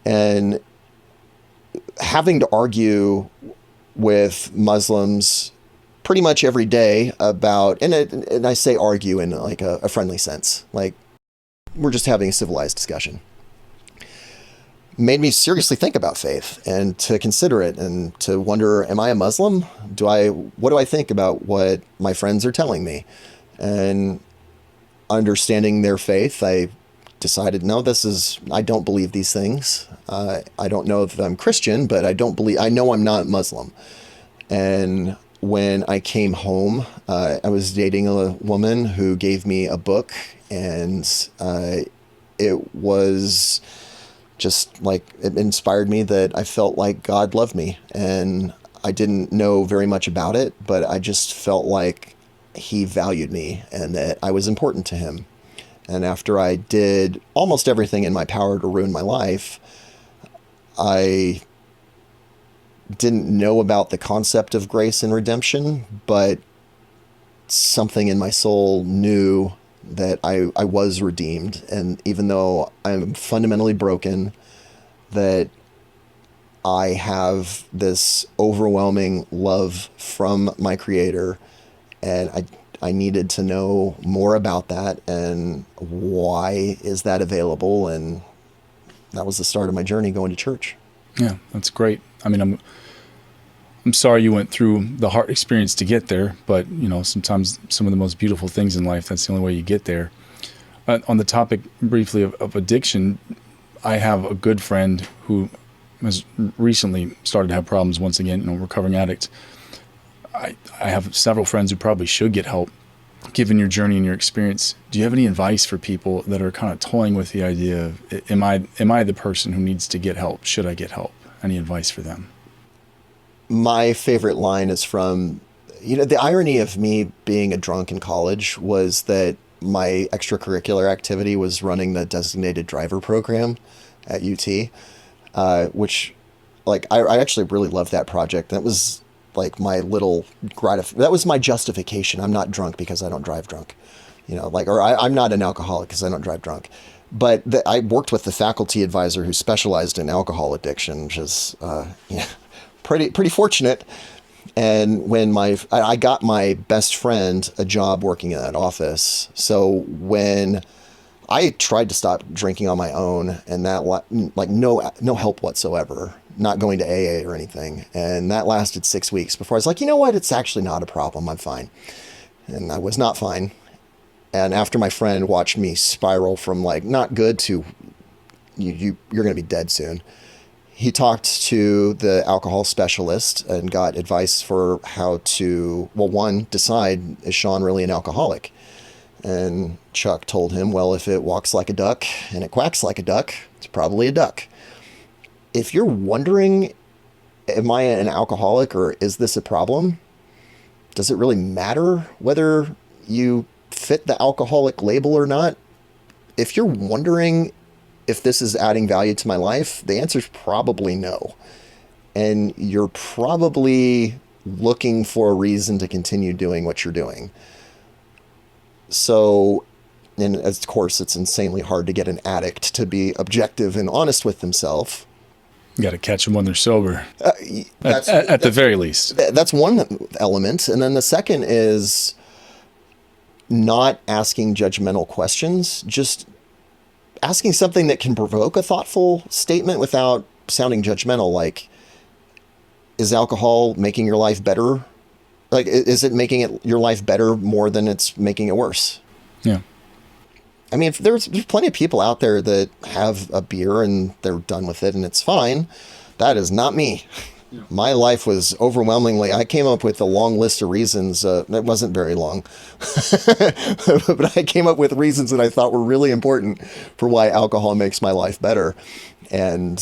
And having to argue with Muslims pretty much every day about, and I say argue in like a friendly sense, like we're just having a civilized discussion, made me seriously think about faith and to consider it and to wonder, am I a Muslim? What do I think about what my friends are telling me? And understanding their faith, I decided, no, I don't believe these things. I don't know if I'm Christian, but I know I'm not Muslim. And when I came home, I was dating a woman who gave me a book, and it was just like, it inspired me that I felt like God loved me. And I didn't know very much about it, but I just felt like he valued me and that I was important to him. And after I did almost everything in my power to ruin my life, I didn't know about the concept of grace and redemption, but something in my soul knew that I was redeemed. And even though I'm fundamentally broken, that I have this overwhelming love from my creator, and I needed to know more about that and why is that available, and that was the start of my journey going to church. Yeah, that's great. I mean, I'm sorry you went through the hard experience to get there, but sometimes some of the most beautiful things in life, that's the only way you get there. On the topic briefly of addiction, I have a good friend who has recently started to have problems once again, recovering addict. I have several friends who probably should get help. Given your journey and your experience, do you have any advice for people that are kind of toying with the idea of, am I the person who needs to get help? Should I get help? Any advice for them? My favorite line is from, the irony of me being a drunk in college was that my extracurricular activity was running the designated driver program at UT, which, like, I actually really loved that project. That was like my little that was my justification. I'm not drunk because I don't drive drunk, or I'm not an alcoholic because I don't drive drunk. But I worked with the faculty advisor who specialized in alcohol addiction, which is pretty fortunate. And when I got my best friend a job working in that office, so when I tried to stop drinking on my own, and that like no help whatsoever, not going to AA or anything, and that lasted 6 weeks before I was like, you know what, it's actually not a problem, I'm fine. And I was not fine. And after my friend watched me spiral from like not good to you're going to be dead soon, he talked to the alcohol specialist and got advice for how to, well, one, decide, is Shaun really an alcoholic? And Chuck told him, well, if it walks like a duck and it quacks like a duck, it's probably a duck. If you're wondering, am I an alcoholic or is this a problem? Does it really matter whether you fit the alcoholic label or not? If you're wondering if this is adding value to my life, the answer is probably no. And you're probably looking for a reason to continue doing what you're doing. So, and of course, it's insanely hard to get an addict to be objective and honest with themselves. You got to catch them when they're sober, at the very least. That's one element. And then the second is not asking judgmental questions, just asking something that can provoke a thoughtful statement without sounding judgmental. Like, is alcohol making your life better? Like, is it making your life better more than it's making it worse? Yeah. I mean, there's plenty of people out there that have a beer and they're done with it and it's fine. That is not me. Yeah. My life was overwhelmingly, I came up with a long list of reasons. It wasn't very long, but I came up with reasons that I thought were really important for why alcohol makes my life better. And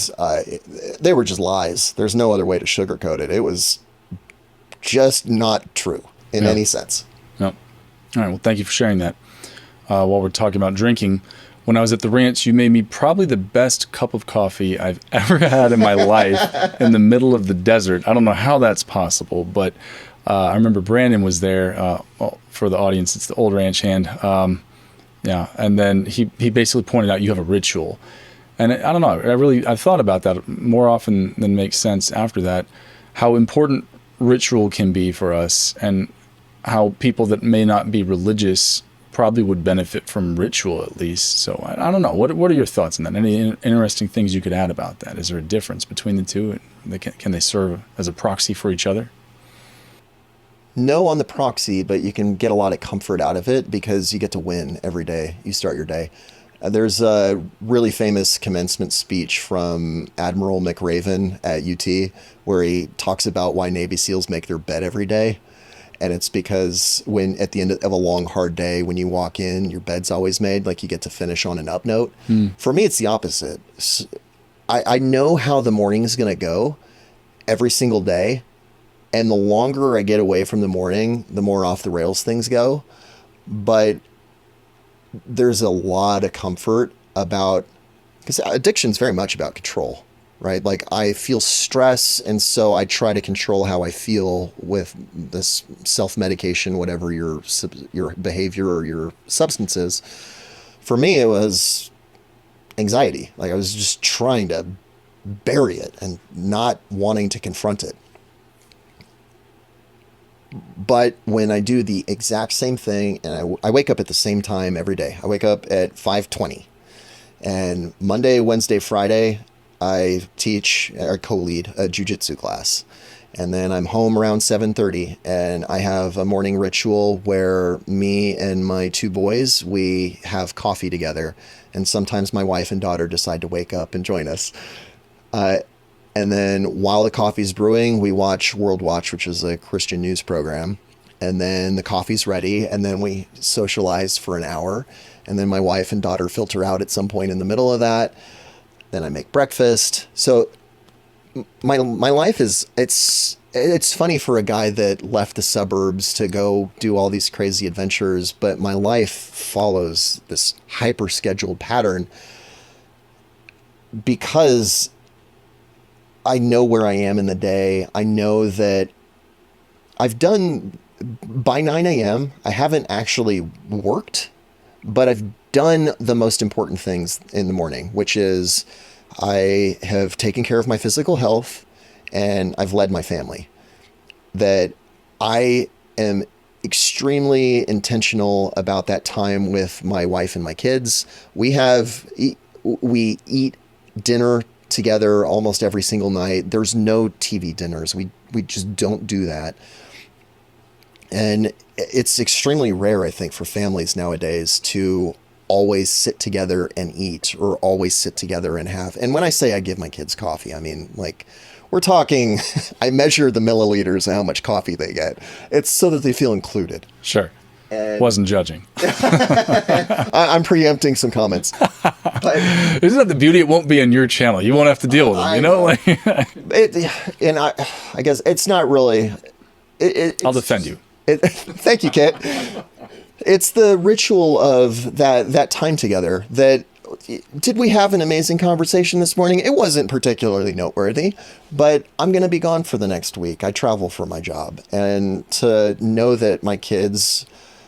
they were just lies. There's no other way to sugarcoat it. It was just not true in any sense. No. All right. Well, thank you for sharing that. While we're talking about drinking, when I was at the ranch, you made me probably the best cup of coffee I've ever had in my life in the middle of the desert. I don't know how that's possible, but I remember Brandon was there. For the audience, it's the old ranch hand. And then he basically pointed out you have a ritual. And I don't know, I've thought about that more often than makes sense after that, how important ritual can be for us and how people that may not be religious probably would benefit from ritual at least. So I don't know. What are your thoughts on that? Any interesting things you could add about that? Is there a difference between the two? Can they serve as a proxy for each other? No on the proxy, but you can get a lot of comfort out of it because you get to win every day you start your day. There's a really famous commencement speech from Admiral McRaven at UT where he talks about why Navy SEALs make their bed every day. And it's because when at the end of a long, hard day, when you walk in, your bed's always made, like you get to finish on an up note. For me, it's the opposite. I know how the morning is going to go every single day. And the longer I get away from the morning, the more off the rails things go. But there's a lot of comfort about, because addiction is very much about control. Right? Like I feel stress. And so I try to control how I feel with this self-medication, whatever your behavior or your substance is. For me, it was anxiety. Like I was just trying to bury it and not wanting to confront it. But when I do the exact same thing, and I wake up at the same time every day. I wake up at 5:20, and Monday, Wednesday, Friday, I teach or co-lead a jiu-jitsu class. And then I'm home around 7:30, and I have a morning ritual where me and my two boys, we have coffee together. And sometimes my wife and daughter decide to wake up and join us. And then while the coffee's brewing, we watch World Watch, which is a Christian news program. And then the coffee's ready, and then we socialize for an hour. And then my wife and daughter filter out at some point in the middle of that. Then I make breakfast. So my life is, it's funny for a guy that left the suburbs to go do all these crazy adventures, but my life follows this hyper scheduled pattern because I know where I am in the day. I know that I've done by 9 a.m. I haven't actually worked, but I've done the most important things in the morning, which is I have taken care of my physical health and I've led my family. That I am extremely intentional about that time with my wife and my kids. We eat dinner together almost every single night. There's no TV dinners. We just don't do that. And it's extremely rare, I think, for families nowadays to always sit together and eat or always sit together and have. And when I say I give my kids coffee, I mean, like, we're talking, I measure the milliliters and how much coffee they get. It's so that they feel included. Sure. And wasn't judging. I'm preempting some comments. But isn't that the beauty? It won't be on your channel. You won't have to deal with them, you know? And I guess it's not really... I'll defend you. Thank you, Kit. It's the ritual of that time together. That did we have an amazing conversation this morning? It wasn't particularly noteworthy, but I'm going to be gone for the next week. I travel for my job, and to know that my kids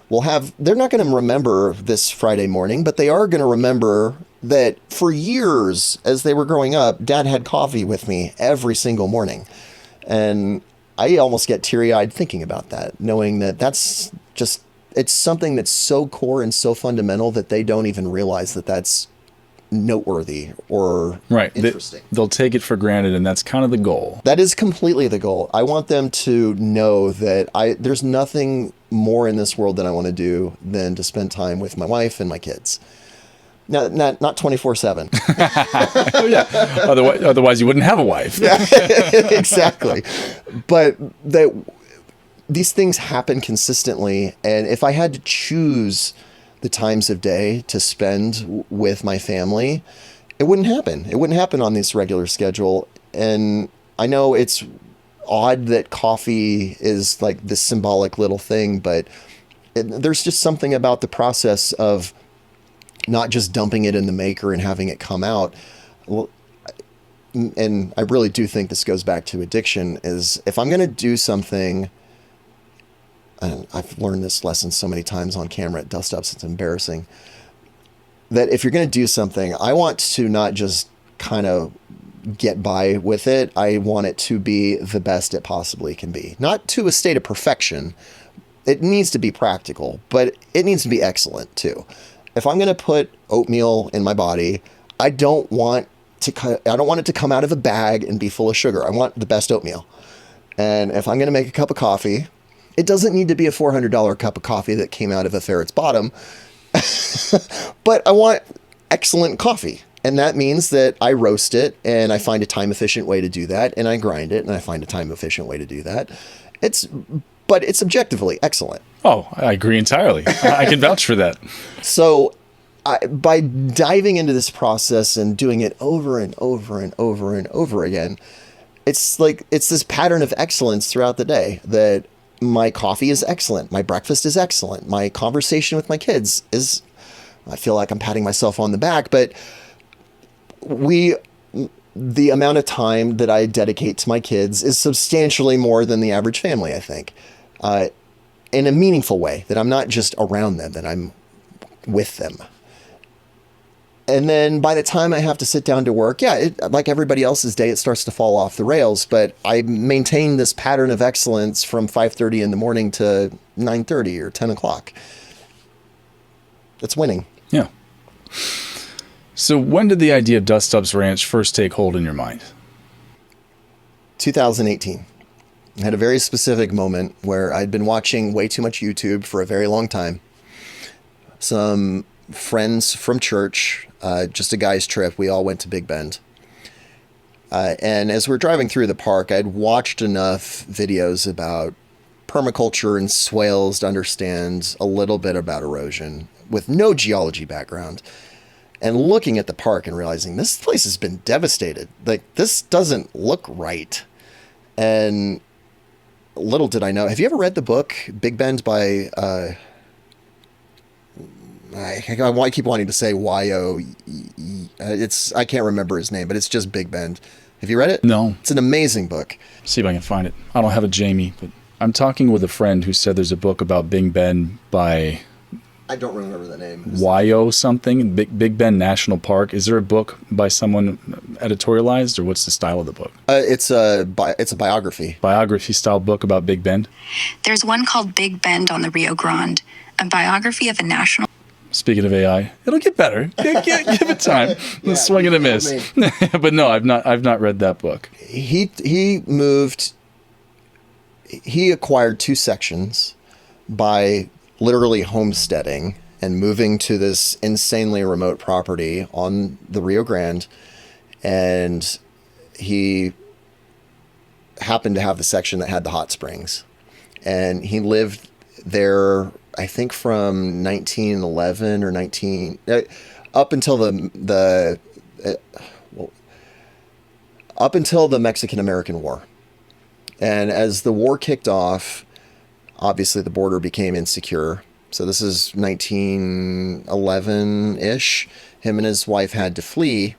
will have, they're not going to remember this Friday morning, but they are going to remember that for years as they were growing up, Dad had coffee with me every single morning. And I almost get teary-eyed thinking about that, knowing that that's just, it's something that's so core and so fundamental that they don't even realize that that's noteworthy or interesting. They'll take it for granted, and that's kind of the goal. That is completely the goal. I want them to know that there's nothing more in this world that I want to do than to spend time with my wife and my kids. No, not 24/7. Oh, yeah. Otherwise, you wouldn't have a wife. Yeah, exactly. But these things happen consistently. And if I had to choose the times of day to spend with my family, it wouldn't happen. It wouldn't happen on this regular schedule. And I know it's odd that coffee is like this symbolic little thing, but there's just something about the process of not just dumping it in the maker and having it come out. Well, and I really do think this goes back to addiction, is if I'm going to do something, and I've learned this lesson so many times on camera at DUSTUPS, it's embarrassing, that if you're going to do something, I want to not just kind of get by with it. I want it to be the best it possibly can be. Not to a state of perfection. It needs to be practical, but it needs to be excellent too. If I'm going to put oatmeal in my body, I don't want it to come out of a bag and be full of sugar. I want the best oatmeal. And if I'm going to make a cup of coffee, it doesn't need to be a $400 cup of coffee that came out of a ferret's bottom, but I want excellent coffee. And that means that I roast it, and I find a time-efficient way to do that, and I grind it, and I find a time-efficient way to do that. But it's objectively excellent. Oh, I agree entirely. I can vouch for that. So by diving into this process and doing it over and over and over and over again, it's this pattern of excellence throughout the day, that my coffee is excellent. My breakfast is excellent. My conversation with my kids is, I feel like I'm patting myself on the back, but the amount of time that I dedicate to my kids is substantially more than the average family, I think. In a meaningful way, that I'm not just around them, that I'm with them. And then by the time I have to sit down to work, like everybody else's day, it starts to fall off the rails. But I maintain this pattern of excellence from 5:30 in the morning to 9:30 or 10 o'clock. It's winning. Yeah. So when did the idea of DUSTUPS Ranch first take hold in your mind? 2018. I had a very specific moment where I'd been watching way too much YouTube for a very long time. Some friends from church, just a guy's trip, we all went to Big Bend. And as we're driving through the park, I'd watched enough videos about permaculture and swales to understand a little bit about erosion with no geology background. And looking at the park and realizing this place has been devastated. Like, this doesn't look right. And little did I know. Have you ever read the book Big Bend by, I keep wanting to say Y-O. I can't remember his name, but it's just Big Bend. Have you read it? No. It's an amazing book. See if I can find it. I don't have a Jamie, but I'm talking with a friend who said there's a book about Big Bend by... I don't remember the name. Y-O something, Big Bend National Park. Is there a book by someone editorialized, or what's the style of the book? It's a biography. Biography style book about Big Bend? There's one called Big Bend on the Rio Grande, a biography of a national... Speaking of AI, it'll get better. Give it time. Swing and a miss. But no, I've not read that book. He acquired 2 sections by literally homesteading and moving to this insanely remote property on the Rio Grande. And he happened to have the section that had the hot springs. And he lived there, I think, from 1911 or up until the Mexican-American War. And as the war kicked off, obviously the border became insecure. So this is 1911-ish. Him and his wife had to flee.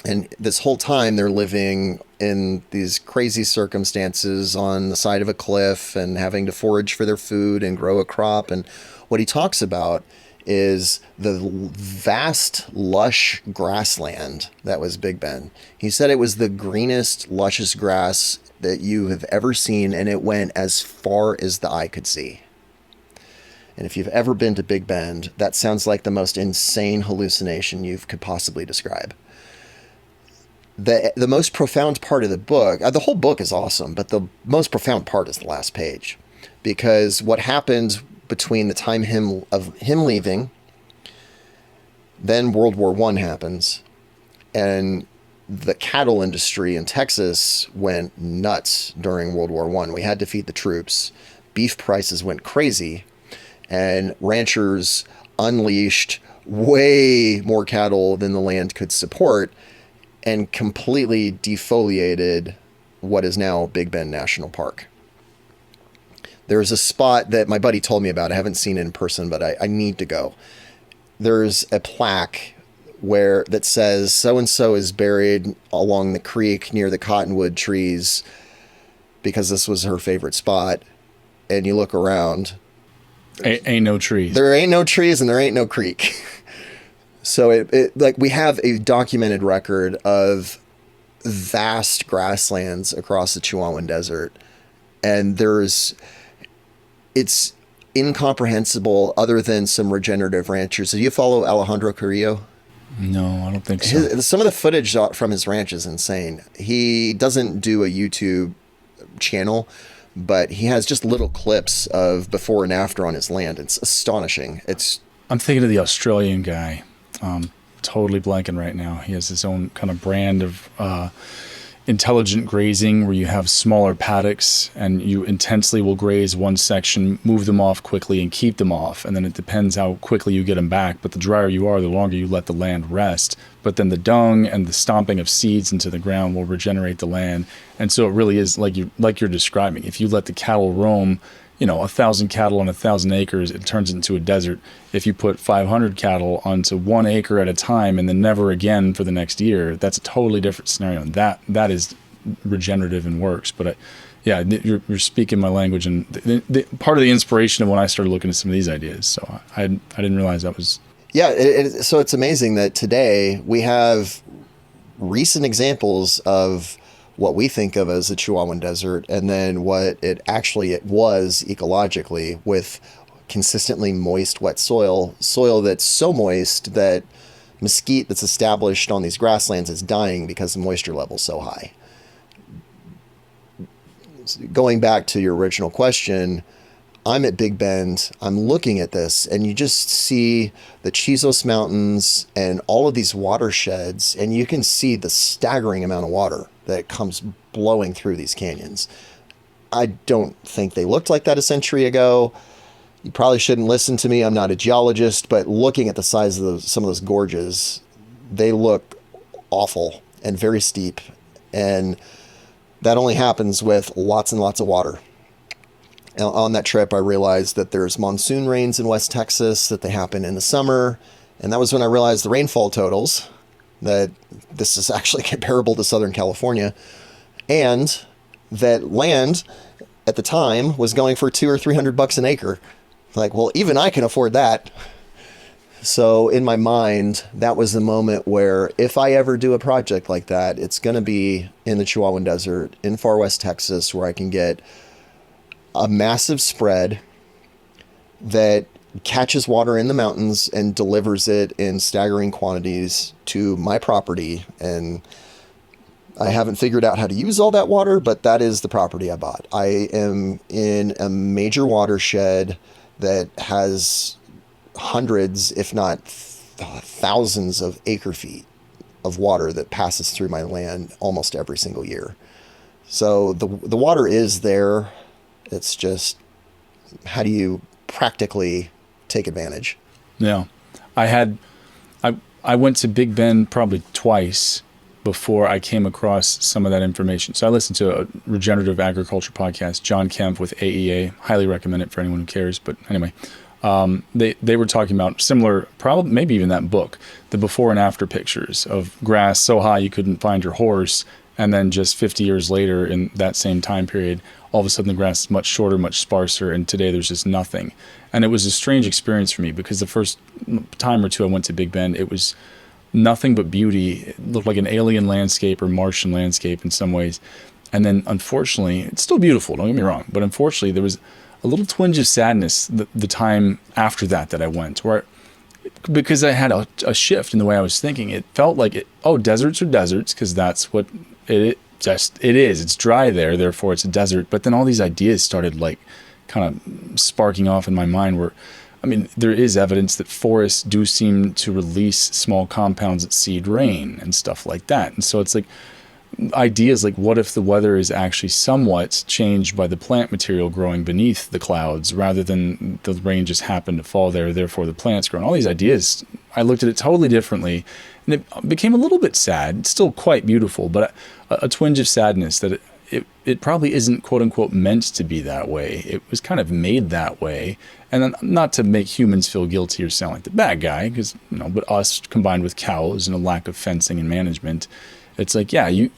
And this whole time they're living in these crazy circumstances on the side of a cliff and having to forage for their food and grow a crop. And what he talks about is the vast, lush grassland that was Big Bend. He said it was the greenest, luscious grass that you have ever seen, and it went as far as the eye could see. And if you've ever been to Big Bend, that sounds like the most insane hallucination you could possibly describe. The most profound part of the book, the whole book is awesome, but the most profound part is the last page. Because what happened between the time of him leaving, then World War I happens, and the cattle industry in Texas went nuts during World War I. We had to feed the troops. Beef prices went crazy, and ranchers unleashed way more cattle than the land could support and completely defoliated what is now Big Bend National Park. There's a spot that my buddy told me about. I haven't seen it in person, but I need to go. There's a plaque that says so-and-so is buried along the creek near the cottonwood trees because this was her favorite spot. And you look around. Ain't no trees. There ain't no trees and there ain't no creek. So it like we have a documented record of vast grasslands across the Chihuahuan Desert. And it's incomprehensible other than some regenerative ranchers. Do you follow Alejandro Carrillo? No, I don't think so. Some of the footage from his ranch is insane. He doesn't do a YouTube channel, but he has just little clips of before and after on his land. It's astonishing. I'm thinking of the Australian guy. Totally blanking right now. He has his own kind of brand of intelligent grazing where you have smaller paddocks and you intensely will graze one section, move them off quickly and keep them off. And then it depends how quickly you get them back. But the drier you are, the longer you let the land rest. But then the dung and the stomping of seeds into the ground will regenerate the land. And so it really is like you're describing. If you let the cattle roam, 1,000 cattle on 1,000 acres, it turns into a desert. If you put 500 cattle onto 1 acre at a time and then never again for the next year, that's a totally different scenario. And that is regenerative and works. But you're speaking my language, and part of the inspiration of when I started looking at some of these ideas. So I didn't realize that was. Yeah, so it's amazing that today we have recent examples of what we think of as the Chihuahuan Desert, and then what it was ecologically, with consistently moist, wet soil that's so moist that mesquite that's established on these grasslands is dying because the moisture level is so high. Going back to your original question, I'm at Big Bend, I'm looking at this, and you just see the Chisos Mountains and all of these watersheds, and you can see the staggering amount of water that comes blowing through these canyons. I don't think they looked like that a century ago. You probably shouldn't listen to me, I'm not a geologist, but looking at the size of some of those gorges, they look awful and very steep, and that only happens with lots and lots of water. On that trip, I realized that there's monsoon rains in West Texas, that they happen in the summer. And that was when I realized the rainfall totals, that this is actually comparable to Southern California. And that land at the time was going for $200 or $300 an acre. Like, well, even I can afford that. So in my mind, that was the moment where if I ever do a project like that, it's going to be in the Chihuahuan Desert in far West Texas, where I can get a massive spread that catches water in the mountains and delivers it in staggering quantities to my property. And I haven't figured out how to use all that water, but that is the property I bought. I am in a major watershed that has hundreds, if not thousands of acre feet of water that passes through my land almost every single year. So the water is there. It's just, how do you practically take advantage? Yeah. I went to Big Bend probably twice before I came across some of that information. So I listened to a regenerative agriculture podcast, John Kemp with AEA. Highly recommend it for anyone who cares. But anyway, they were talking about similar, probably maybe even that book, the before and after pictures of grass so high you couldn't find your horse. And then just 50 years later, in that same time period, all of a sudden the grass is much shorter, much sparser, and today there's just nothing. And it was a strange experience for me, because the first time or two I went to Big Bend, it was nothing but beauty. It looked like an alien landscape or Martian landscape in some ways. And then, unfortunately, it's still beautiful, don't get me wrong, but unfortunately there was a little twinge of sadness the time after that I went, where because I had a shift in the way I was thinking. It felt like, deserts are deserts, because that's what it is. It's dry there, therefore it's a desert. But then all these ideas started like kind of sparking off in my mind, where, I mean, there is evidence that forests do seem to release small compounds that seed rain and stuff like that. And so it's like ideas like, what if the weather is actually somewhat changed by the plant material growing beneath the clouds, rather than the rain just happened to fall there, therefore the plants grow. And all these ideas, I looked at it totally differently, and it became a little bit sad. It's still quite beautiful, but a twinge of sadness that it probably isn't, quote unquote, meant to be that way. It was kind of made that way. And then, not to make humans feel guilty or sound like the bad guy, because, but us combined with cows and a lack of fencing and management, it's like,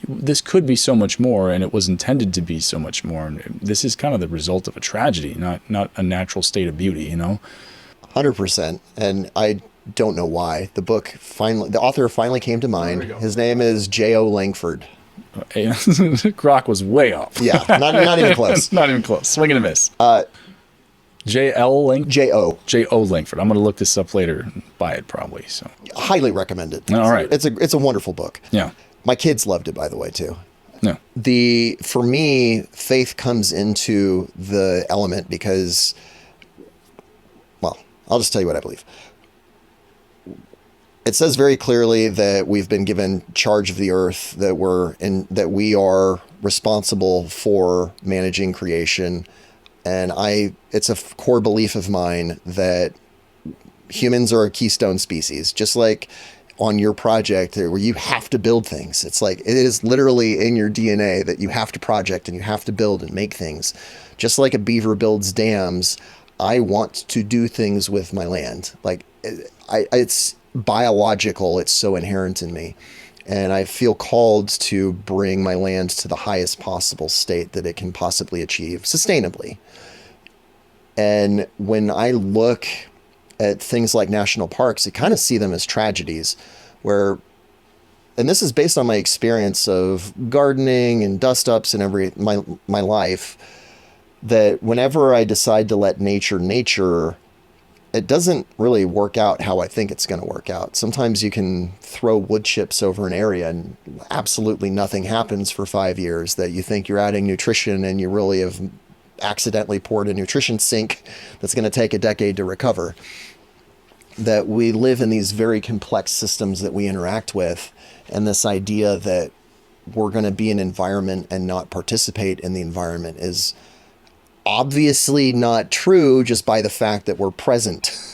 this could be so much more, and it was intended to be so much more. And this is kind of the result of a tragedy, not a natural state of beauty, 100%. And I don't know why. The author finally came to mind. His name is J.O. Langford. Grok was way off. Yeah, not even close. Not even close. Swing and a miss. J.L. Langford? J.O. Langford. I'm going to look this up later and buy it probably. So highly recommend it. All right. It's a wonderful book. Yeah. My kids loved it, by the way, too. Yeah. For me, faith comes into the element because, well, I'll just tell you what I believe. It says very clearly that we've been given charge of the earth, that we are responsible for managing creation. And it's a core belief of mine that humans are a keystone species, just like on your project where you have to build things. It's like, it is literally in your DNA that you have to project and you have to build and make things. Just like a beaver builds dams, I want to do things with my land. Like, it's biological. It's so inherent in me. And I feel called to bring my land to the highest possible state that it can possibly achieve sustainably. And when I look at things like national parks, you kind of see them as tragedies where, and this is based on my experience of gardening and dust-ups and my life, that whenever I decide to let nature, it doesn't really work out how I think it's going to work out. Sometimes you can throw wood chips over an area and absolutely nothing happens for 5 years, that you think you're adding nutrition and you really have accidentally poured a nutrition sink that's going to take a decade to recover. That we live in these very complex systems that we interact with, and this idea that we're going to be an environment and not participate in the environment is obviously not true just by the fact that we're present.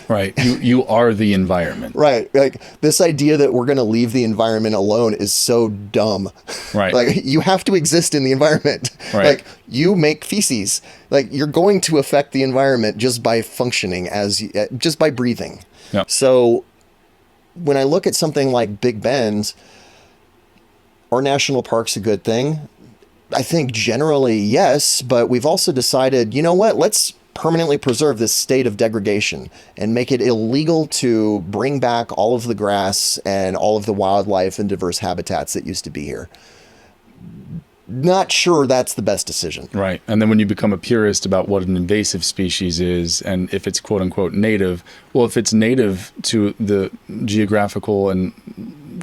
Right. You are the environment. Right. Like this idea that we're going to leave the environment alone is so dumb. Right. Like you have to exist in the environment. Right. Like you make feces. Like you're going to affect the environment just by functioning just by breathing. Yeah. So when I look at something like Big Bend, are national parks a good thing? I think generally yes, but we've also decided, you know what, let's permanently preserve this state of degradation and make it illegal to bring back all of the grass and all of the wildlife and diverse habitats that used to be here. Not sure that's the best decision. Right. And then when you become a purist about what an invasive species is and if it's quote unquote native, well, if it's native to the geographical and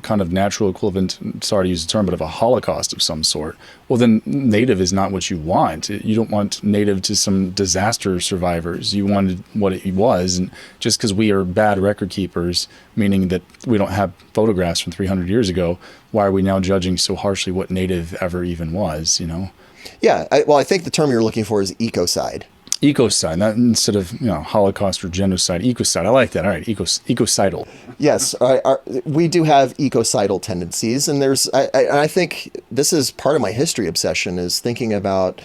kind of natural equivalent, sorry to use the term, but of a holocaust of some sort, well, then native is not what you want. You don't want native to some disaster survivors. You wanted what it was. And just because we are bad record keepers, meaning that we don't have photographs from 300 years ago, why are we now judging so harshly what native ever even was, you know? Yeah. I think the term you're looking for is ecocide. Ecocide, not instead of Holocaust or genocide. Ecocide, I like that. All right, ecocidal. Yes, we do have ecocidal tendencies, and I think this is part of my history obsession is thinking about.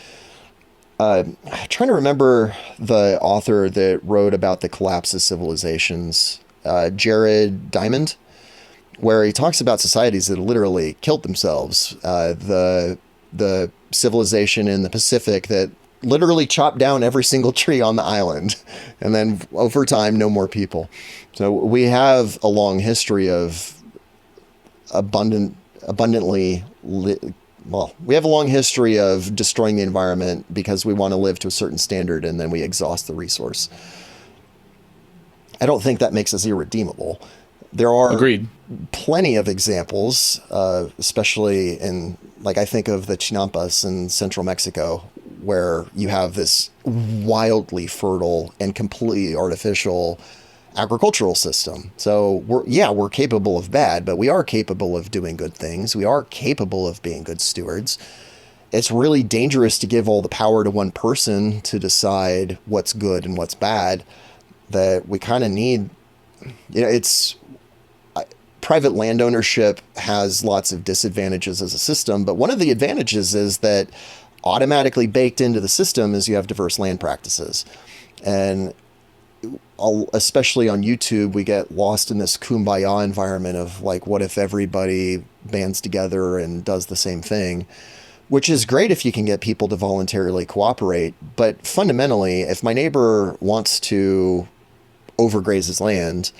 Trying to remember the author that wrote about the collapse of civilizations, Jared Diamond, where he talks about societies that literally killed themselves. The civilization in the Pacific that literally chopped down every single tree on the island. And then over time, no more people. So we have a long history of we have a long history of destroying the environment because we want to live to a certain standard and then we exhaust the resource. I don't think that makes us irredeemable. There are Agreed. Plenty of examples, especially in, like, I think of the Chinampas in central Mexico, where you have this wildly fertile and completely artificial agricultural system. So we're capable of bad, but we are capable of doing good things. We are capable of being good stewards. It's really dangerous to give all the power to one person to decide what's good and what's bad. That we kind of need, private land ownership has lots of disadvantages as a system, but one of the advantages is that automatically baked into the system is you have diverse land practices. And especially on YouTube, we get lost in this kumbaya environment of like, what if everybody bands together and does the same thing, which is great if you can get people to voluntarily cooperate. But fundamentally, if my neighbor wants to overgraze his land,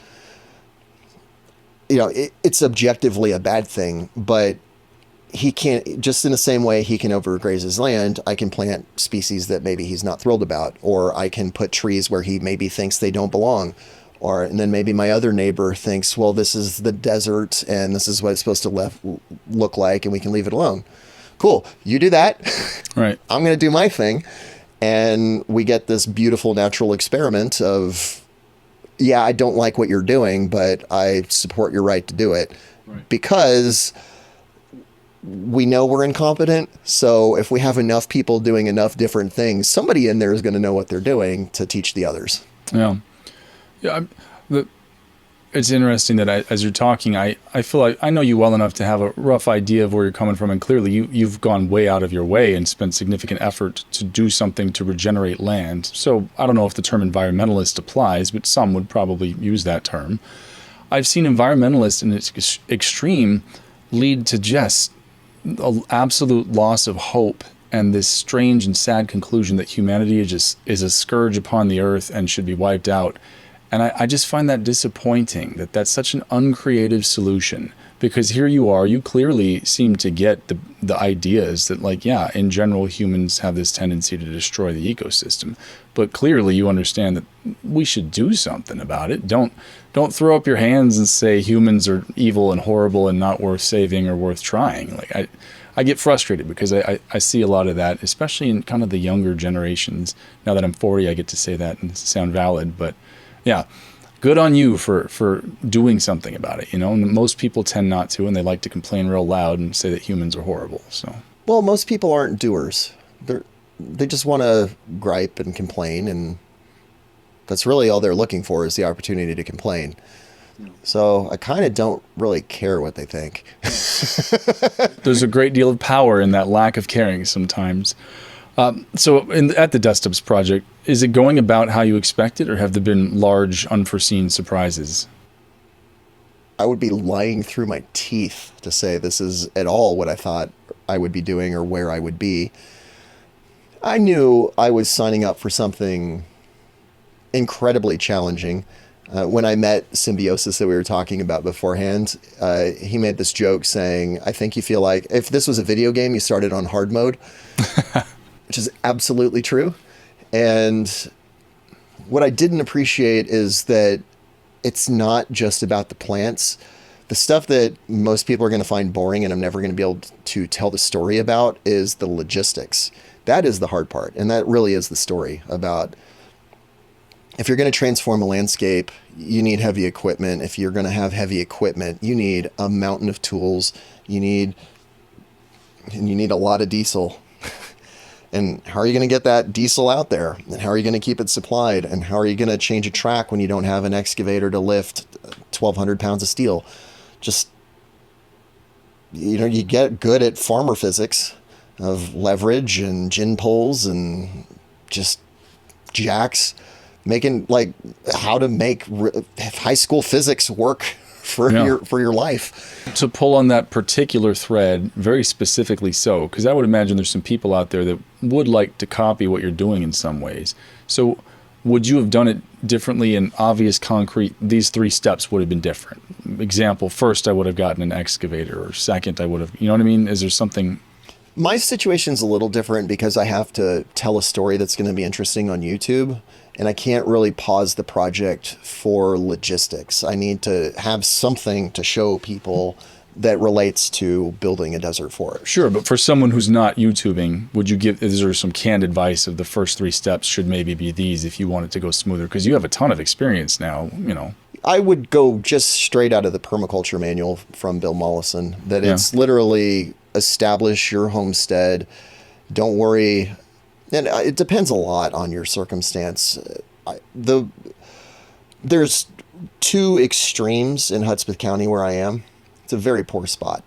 it's objectively a bad thing, but he can't, just in the same way he can overgraze his land, I can plant species that maybe he's not thrilled about, or I can put trees where he maybe thinks they don't belong. And then maybe my other neighbor thinks, well, this is the desert and this is what it's supposed to look like and we can leave it alone. Cool. You do that. Right. I'm going to do my thing. And we get this beautiful natural experiment of, yeah, I don't like what you're doing, but I support your right to do it. Right. Because we know we're incompetent. So if we have enough people doing enough different things, somebody in there is going to know what they're doing to teach the others. Yeah. Yeah. It's interesting that as you're talking, I feel like I know you well enough to have a rough idea of where you're coming from. And clearly you've gone way out of your way and spent significant effort to do something to regenerate land. So I don't know if the term environmentalist applies, but some would probably use that term. I've seen environmentalists in its extreme lead to just an absolute loss of hope and this strange and sad conclusion that humanity is a scourge upon the earth and should be wiped out. And I just find that disappointing that that's such an uncreative solution, because here you are, you clearly seem to get the ideas that, like, yeah, in general, humans have this tendency to destroy the ecosystem, but clearly you understand that we should do something about it. Don't throw up your hands and say humans are evil and horrible and not worth saving or worth trying. Like, I get frustrated because I see a lot of that, especially in kind of the younger generations. Now that I'm 40, I get to say that and sound valid, but yeah, good on you for doing something about it, you know. And most people tend not to, and they like to complain real loud and say that humans are horrible. So, well, most people aren't doers. They just want to gripe and complain, and that's really all they're looking for, is the opportunity to complain. So I kind of don't really care what they think. There's a great deal of power in that lack of caring sometimes. So at the DUSTUPS project, is it going about how you expected, or have there been large, unforeseen surprises? I would be lying through my teeth to say this is at all what I thought I would be doing or where I would be. I knew I was signing up for something incredibly challenging. When I met Symbiosis that we were talking about beforehand, he made this joke saying, I think you feel like if this was a video game, you started on hard mode, which is absolutely true. And what I didn't appreciate is that it's not just about the plants. The stuff that most people are going to find boring and I'm never going to be able to tell the story about is the logistics. That is the hard part. And that really is the story about, if you're going to transform a landscape, you need heavy equipment. If you're going to have heavy equipment, you need a mountain of tools. You need a lot of diesel. And how are you going to get that diesel out there? And how are you going to keep it supplied? And how are you going to change a track when you don't have an excavator to lift 1,200 pounds of steel? Just, you know, you get good at farmer physics of leverage and gin poles and just jacks, making, like, how to make high school physics work for your life. To pull on that particular thread, very specifically so, because I would imagine there's some people out there that would like to copy what you're doing in some ways. So would you have done it differently in obvious concrete? These 3 steps would have been different. Example, first I would have gotten an excavator, or second I would have, you know what I mean? Is there something? My situation's a little different because I have to tell a story that's going to be interesting on YouTube. And I can't really pause the project for logistics. I need to have something to show people that relates to building a desert forest. Sure, but for someone who's not YouTubing, is there some canned advice of the first 3 steps should maybe be these if you want it to go smoother? Because you have a ton of experience now, you know. I would go just straight out of the permaculture manual from Bill Mollison, that it's literally establish your homestead. Don't worry. And it depends a lot on your circumstance. There's 2 extremes in Hudspeth County where I am. It's a very poor spot.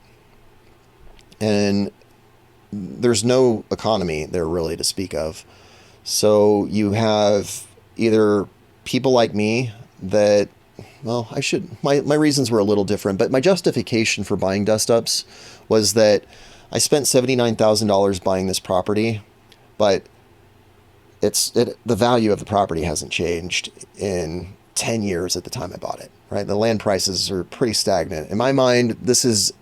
And there's no economy there really to speak of. So you have either people like me that, well, my reasons were a little different, but my justification for buying DUSTUPS was that I spent $79,000 buying this property, but the value of the property hasn't changed in 10 years at the time I bought it, right? The land prices are pretty stagnant. In my mind, this is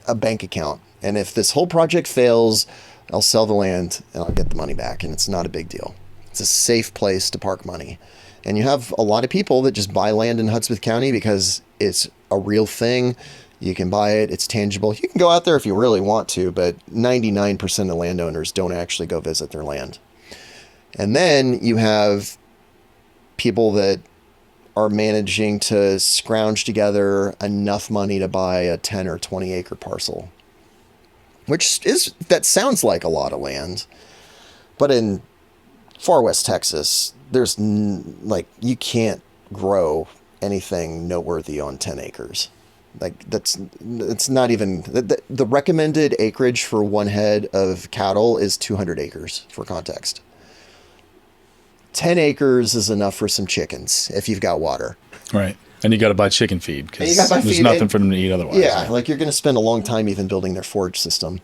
a bank account. And if this whole project fails, I'll sell the land and I'll get the money back. And it's not a big deal. It's a safe place to park money. And you have a lot of people that just buy land in Hudspeth County because it's a real thing. You can buy it. It's tangible. You can go out there if you really want to, but 99% of landowners don't actually go visit their land. And then you have people that are managing to scrounge together enough money to buy a 10 or 20 acre parcel, that sounds like a lot of land. But in far west Texas, there's you can't grow anything noteworthy on 10 acres. It's not even the recommended acreage for one head of cattle is 200 acres for context. 10 acres is enough for some chickens if you've got water. Right. And you got to buy chicken feed because there's nothing for them to eat otherwise. Yeah, right? You're going to spend a long time even building their forage system.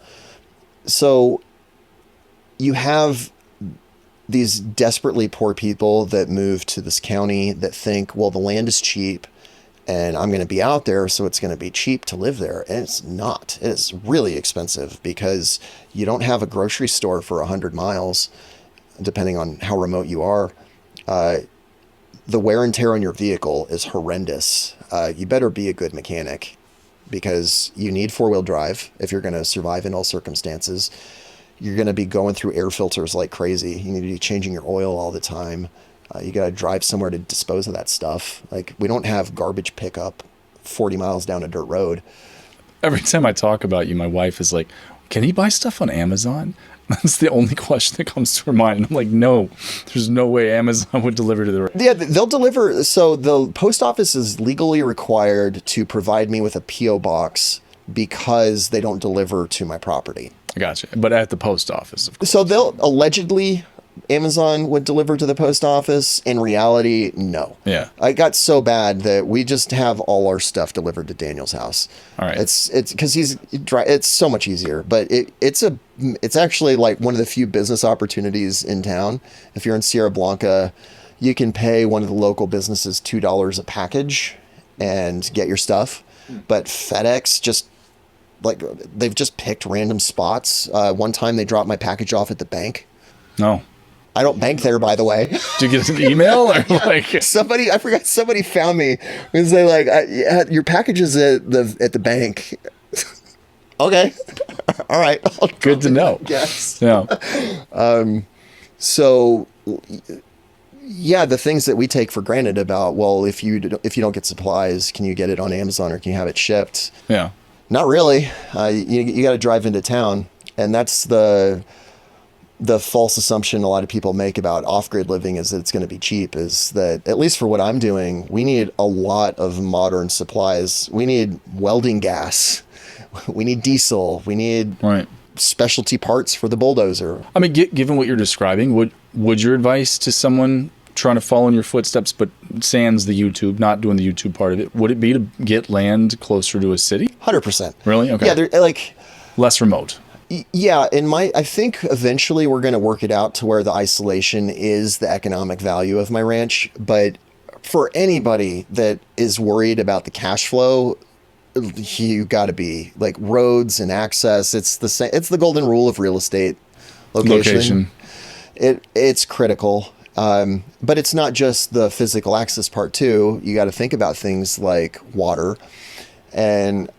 So you have these desperately poor people that move to this county that think, well, the land is cheap and I'm going to be out there, so it's going to be cheap to live there. And it's not. It's really expensive because you don't have a grocery store for 100 miles, depending on how remote you are. The wear and tear on your vehicle is horrendous. You better be a good mechanic because you need four-wheel drive if you're going to survive in all circumstances. You're going to be going through air filters like crazy. You need to be changing your oil all the time. You got to drive somewhere to dispose of that stuff. Like, we don't have garbage pickup 40 miles down a dirt road. Every time I talk about you, my wife is like, can he buy stuff on Amazon? That's the only question that comes to her mind. And I'm like, no, there's no way Amazon would deliver to the... Yeah, they'll deliver. So the post office is legally required to provide me with a P.O. box because they don't deliver to my property. I gotcha. But at the post office, of course. So they'll allegedly... Amazon would deliver to the post office. In reality, no. Yeah. I got so bad that we just have all our stuff delivered to Daniel's house. All right. It's because it's so much easier, but it's actually like one of the few business opportunities in town. If you're in Sierra Blanca, you can pay one of the local businesses $2 a package and get your stuff. But FedEx they've just picked random spots. One time they dropped my package off at the bank. No. I don't bank there, by the way. Did you get an email or like somebody found me and say like, your package is at the bank. Okay. All right. Good to know. Yes. Yeah. So yeah, the things that we take for granted about, well, if you don't get supplies, can you get it on Amazon or can you have it shipped? Yeah. Not really. You got to drive into town, and that's the false assumption a lot of people make about off-grid living is that it's going to be cheap, is that, at least for what I'm doing, we need a lot of modern supplies. We need welding gas. We need diesel. We need specialty parts for the bulldozer. I mean, given what you're describing, would your advice to someone trying to follow in your footsteps, but sans the YouTube, not doing the YouTube part of it, would it be to get land closer to a city? 100%. Really? Okay. Yeah, they're like... Less remote. Yeah, I think eventually we're going to work it out to where the isolation is the economic value of my ranch. But for anybody that is worried about the cash flow, you got to be like roads and access. It's the same. It's the golden rule of real estate. Location. It's critical. But it's not just the physical access part too. You got to think about things like water. And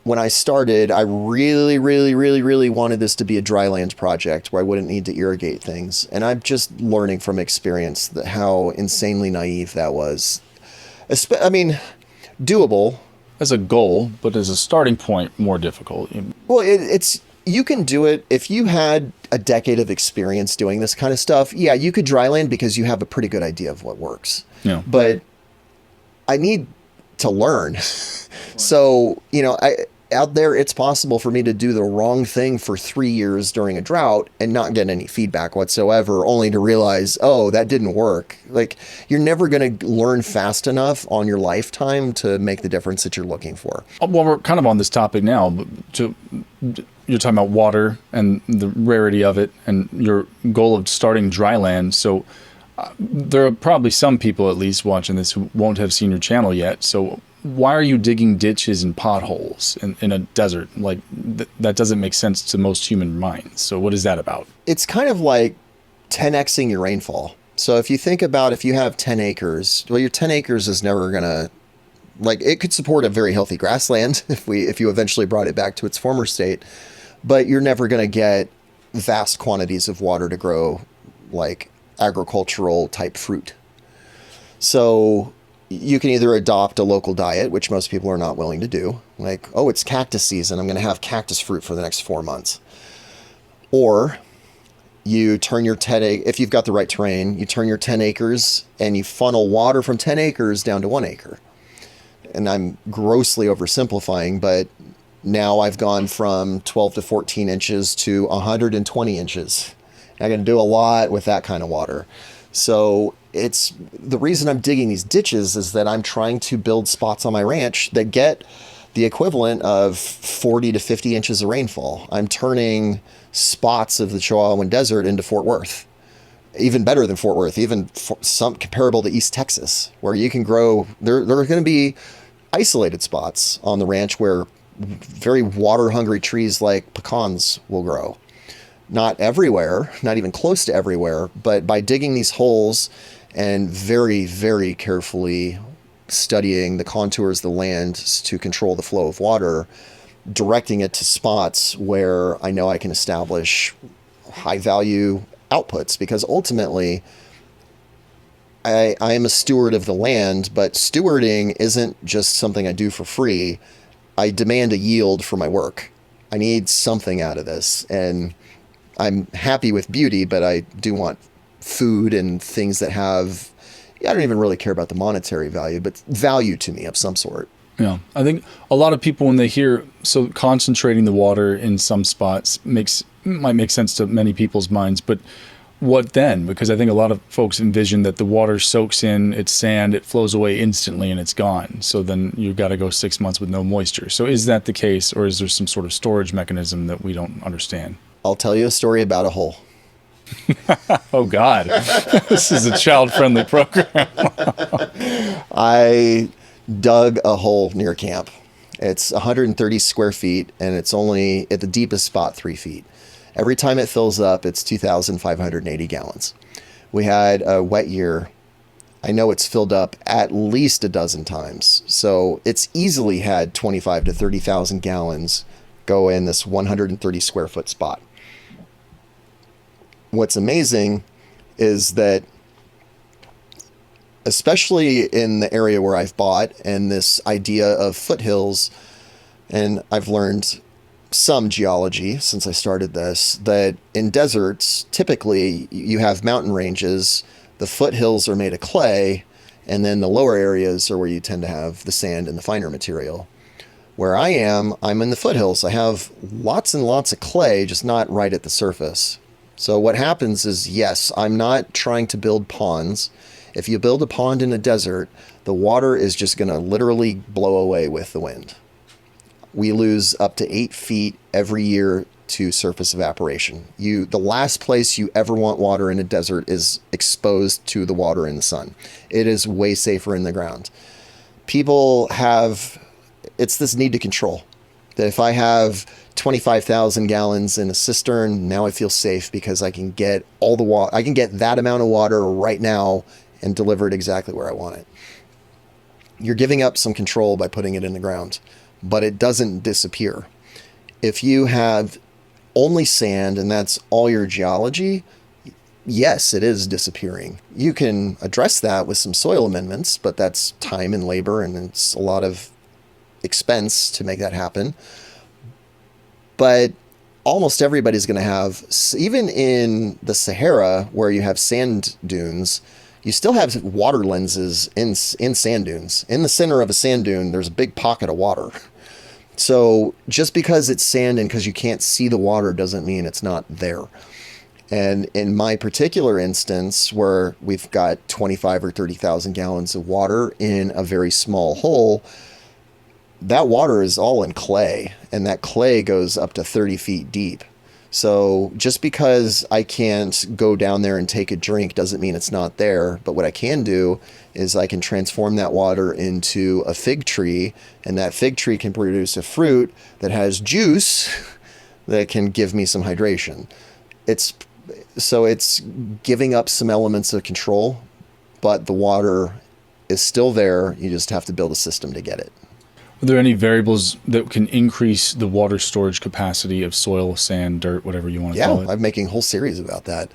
when I started, I really, really, really, really wanted this to be a dry land project where I wouldn't need to irrigate things. And I'm just learning from experience how insanely naive that was. I mean, doable. As a goal, but as a starting point, more difficult. Well, you can do it if you had a decade of experience doing this kind of stuff. Yeah, you could dry land because you have a pretty good idea of what works. Yeah. But I need to learn. So, out there, it's possible for me to do the wrong thing for 3 years during a drought and not get any feedback whatsoever, only to realize, oh, that didn't work. Like, you're never going to learn fast enough on your lifetime to make the difference that you're looking for. Well, we're kind of on this topic now, but you're talking about water and the rarity of it and your goal of starting dry land. So there are probably some people at least watching this who won't have seen your channel yet. So why are you digging ditches and potholes in a desert? Like, that doesn't make sense to most human minds. So what is that about? It's kind of like 10xing your rainfall. So if you think about, if you have 10 acres, well, your 10 acres is never going to, like, it could support a very healthy grassland if you eventually brought it back to its former state, but you're never going to get vast quantities of water to grow like agricultural type fruit. So you can either adopt a local diet, which most people are not willing to do. Like, oh, it's cactus season, I'm going to have cactus fruit for the next 4 months. Or you turn your 10 acres, if you've got the right terrain, you turn your 10 acres and you funnel water from 10 acres down to 1 acre. And I'm grossly oversimplifying, but now I've gone from 12 to 14 inches to 120 inches. I can do a lot with that kind of water. So it's the reason I'm digging these ditches is that I'm trying to build spots on my ranch that get the equivalent of 40 to 50 inches of rainfall. I'm turning spots of the Chihuahuan Desert into Fort Worth. even better than Fort Worth, even some comparable to East Texas, where you can grow. There are going to be isolated spots on the ranch where very water hungry trees like pecans will grow. Not everywhere, not even close to everywhere, but by digging these holes and very, very carefully studying the contours of the land to control the flow of water, directing it to spots where I know I can establish high value outputs, because ultimately I am a steward of the land, but stewarding isn't just something I do for free. I demand a yield for my work. I need something out of this, and I'm happy with beauty, but I do want food and things that have, I don't even really care about the monetary value, but value to me of some sort. Yeah, I think a lot of people, when they hear, so concentrating the water in some spots might make sense to many people's minds, but what then? Because I think a lot of folks envision that the water soaks in, it's sand, it flows away instantly and it's gone. So then you've got to go 6 months with no moisture. So is that the case, or is there some sort of storage mechanism that we don't understand? I'll tell you a story about a hole. Oh God, this is a child-friendly program. I dug a hole near camp. It's 130 square feet, and it's only at the deepest spot 3 feet. Every time it fills up, it's 2,580 gallons. We had a wet year. I know it's filled up at least a dozen times. So it's easily had 25 to 30,000 gallons go in this 130 square foot spot. What's amazing is that, especially in the area where I've bought, and this idea of foothills, and I've learned some geology since I started this, that in deserts, typically you have mountain ranges, the foothills are made of clay, and then the lower areas are where you tend to have the sand and the finer material. Where I am, I'm in the foothills. I have lots and lots of clay, just not right at the surface. So what happens is, yes, I'm not trying to build ponds. If you build a pond in a desert, the water is just going to literally blow away with the wind. We lose up to 8 feet every year to surface evaporation. The last place you ever want water in a desert is exposed to the water in the sun. It is way safer in the ground. People have, it's this need to control. That if I have 25,000 gallons in a cistern, now I feel safe because I can get all the water. I can get that amount of water right now and deliver it exactly where I want it. You're giving up some control by putting it in the ground, but it doesn't disappear. If you have only sand and that's all your geology, yes, it is disappearing. You can address that with some soil amendments, but that's time and labor, and it's a lot of expense to make that happen. But almost everybody's going to have, even in the Sahara where you have sand dunes, you still have water lenses in sand dunes. In the center of a sand dune, there's a big pocket of water. So just because it's sand and because you can't see the water doesn't mean it's not there. And in my particular instance, where we've got 25 or 30,000 gallons of water in a very small hole, that water is all in clay, and that clay goes up to 30 feet deep. So just because I can't go down there and take a drink doesn't mean it's not there. But what I can do is I can transform that water into a fig tree, and that fig tree can produce a fruit that has juice that can give me some hydration. It's giving up some elements of control, but the water is still there. You just have to build a system to get it. Are there any variables that can increase the water storage capacity of soil, sand, dirt, whatever you want to call it? Yeah, I'm making a whole series about that.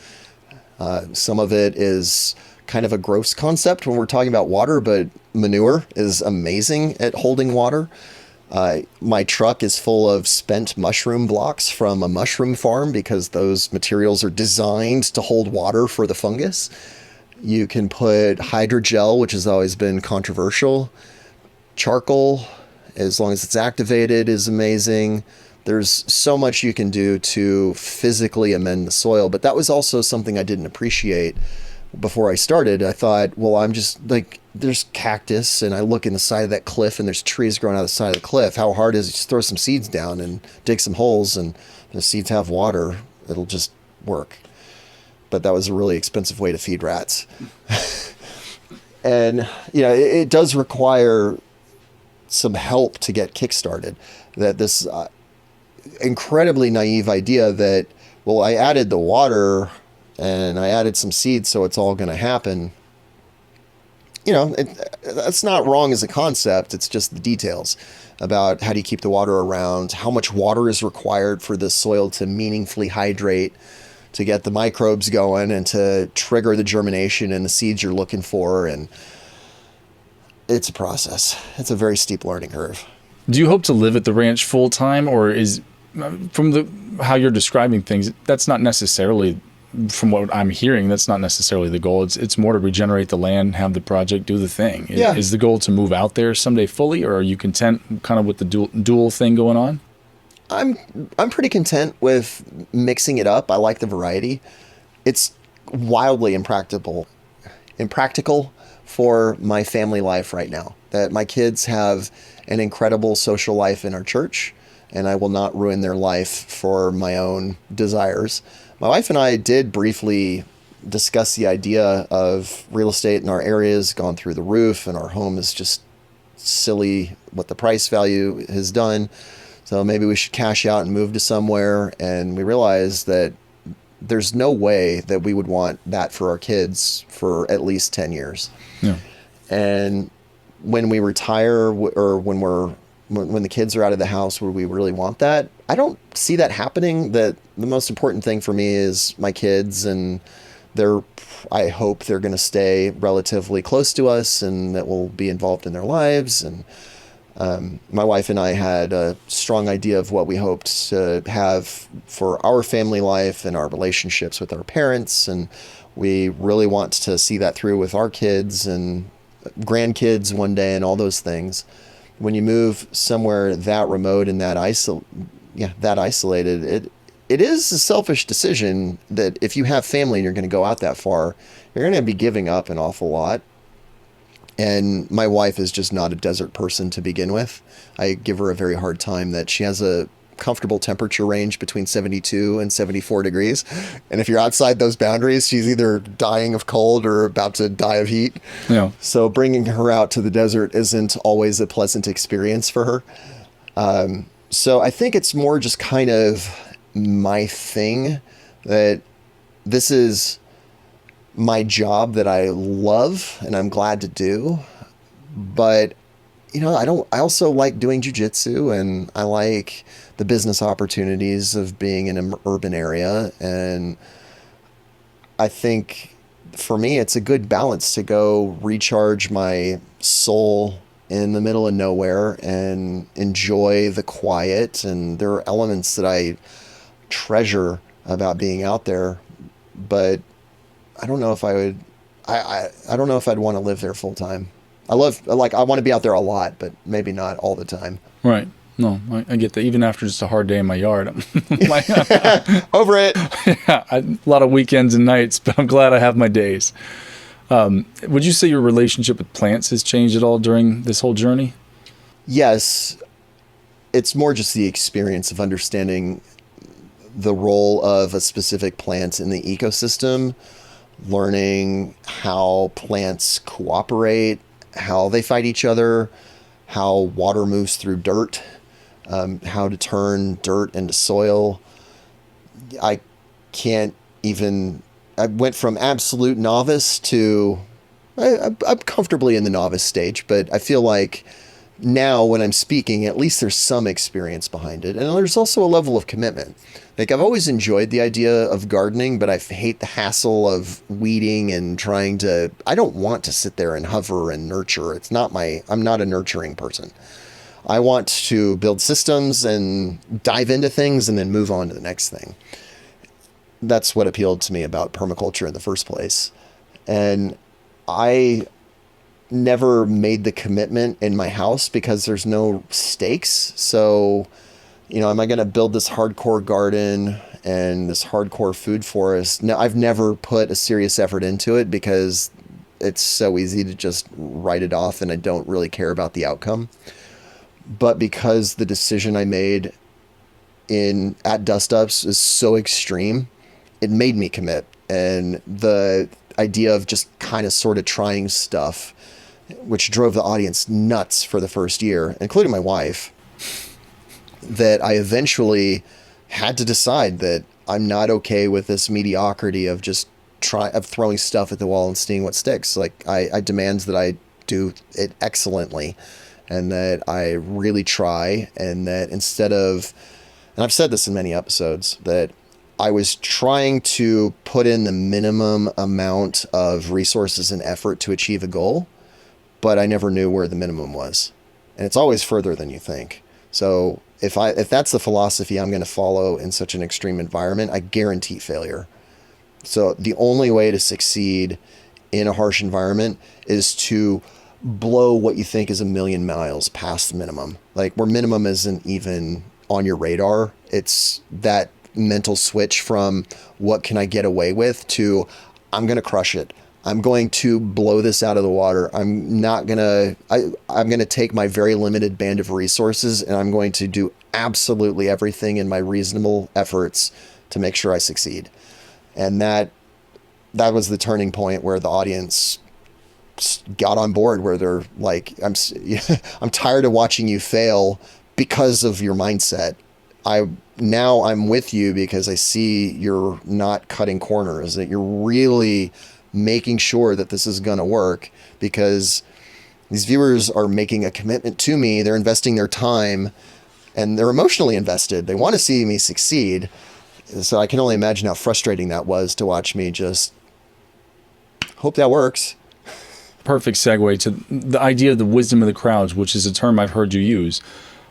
Some of it is kind of a gross concept when we're talking about water, but manure is amazing at holding water. My truck is full of spent mushroom blocks from a mushroom farm because those materials are designed to hold water for the fungus. You can put hydrogel, which has always been controversial. Charcoal, as long as it's activated, is amazing. There's so much you can do to physically amend the soil, but that was also something I didn't appreciate before I started. I thought, well, I'm just like, there's cactus, and I look in the side of that cliff and there's trees growing out of the side of the cliff. How hard is it? Just throw some seeds down and dig some holes, and the seeds have water. It'll just work. but that was a really expensive way to feed rats. And, it does require some help to get kickstarted. That this incredibly naive idea that, well, I added the water and I added some seeds, so it's all going to happen. That's not wrong as a concept. It's just the details about how do you keep the water around, how much water is required for the soil to meaningfully hydrate, to get the microbes going and to trigger the germination and the seeds you're looking for. And it's a process. It's a very steep learning curve. Do you hope to live at the ranch full time, or is, from how you're describing things, that's not necessarily, from what I'm hearing, that's not necessarily the goal. It's more to regenerate the land, have the project, do the thing. Yeah. Is the goal to move out there someday fully, or are you content kind of with the dual thing going on? I'm pretty content with mixing it up. I like the variety. It's wildly impractical for my family life right now. That my kids have an incredible social life in our church, and I will not ruin their life for my own desires. My wife and I did briefly discuss the idea of real estate in our areas gone through the roof, and our home is just silly what the price value has done. So maybe we should cash out and move to somewhere. And we realized that there's no way that we would want that for our kids for at least 10 years. Yeah. And when we retire, or when the kids are out of the house, would we really want that? I don't see that happening. That the most important thing for me is my kids, and I hope they're going to stay relatively close to us, and that we'll be involved in their lives. And my wife and I had a strong idea of what we hoped to have for our family life and our relationships with our parents. And we really want to see that through with our kids and grandkids one day and all those things. When you move somewhere that remote and that isolated, it is a selfish decision that if you have family and you're going to go out that far, you're going to be giving up an awful lot. And my wife is just not a desert person to begin with. I give her a very hard time that she has a comfortable temperature range between 72 and 74 degrees. And if you're outside those boundaries, she's either dying of cold or about to die of heat. Yeah. So bringing her out to the desert isn't always a pleasant experience for her. So I think it's more just kind of my thing, that this is my job that I love and I'm glad to do. But, I also like doing jujitsu, and I like the business opportunities of being in an urban area. And I think for me, it's a good balance to go recharge my soul in the middle of nowhere and enjoy the quiet. And there are elements that I treasure about being out there, but I don't know if I would, I don't know if I'd want to live there full time. I want to be out there a lot, but maybe not all the time. Right. No, I get that. Even after just a hard day in my yard, I'm like, over it. Yeah, a lot of weekends and nights, but I'm glad I have my days. Would you say your relationship with plants has changed at all during this whole journey? Yes. It's more just the experience of understanding the role of a specific plant in the ecosystem, learning how plants cooperate, how they fight each other, how water moves through dirt, how to turn dirt into soil. I went from absolute novice to, I'm comfortably in the novice stage, but I feel like now when I'm speaking, at least there's some experience behind it. And there's also a level of commitment. Like, I've always enjoyed the idea of gardening, but I hate the hassle of weeding and I don't want to sit there and hover and nurture. I'm not a nurturing person. I want to build systems and dive into things and then move on to the next thing. That's what appealed to me about permaculture in the first place. And I never made the commitment in my house because there's no stakes. So, am I going to build this hardcore garden and this hardcore food forest? No, I've never put a serious effort into it because it's so easy to just write it off and I don't really care about the outcome. But because the decision I made at DUSTUPS is so extreme, it made me commit. and the idea of just kind of sort of trying stuff, which drove the audience nuts for the first year, including my wife, that I eventually had to decide that I'm not okay with this mediocrity of just throwing stuff at the wall and seeing what sticks. Like I demand that I do it excellently, and that I really try, and that instead of, and I've said this in many episodes, that I was trying to put in the minimum amount of resources and effort to achieve a goal, but I never knew where the minimum was. And it's always further than you think. So if that's the philosophy I'm going to follow in such an extreme environment, I guarantee failure. So the only way to succeed in a harsh environment is to blow what you think is a million miles past the minimum. Like where minimum isn't even on your radar. It's that mental switch from what can I get away with to I'm going to crush it. I'm going to blow this out of the water. I'm going to take my very limited band of resources and I'm going to do absolutely everything in my reasonable efforts to make sure I succeed. And that was the turning point where the audience got on board, where they're like, I'm tired of watching you fail because of your mindset. Now I'm with you because I see you're not cutting corners, that you're really making sure that this is going to work, because these viewers are making a commitment to me. They're investing their time and they're emotionally invested. They want to see me succeed. So I can only imagine how frustrating that was to watch me just hope that works. Perfect segue to the idea of the wisdom of the crowds, which is a term I've heard you use.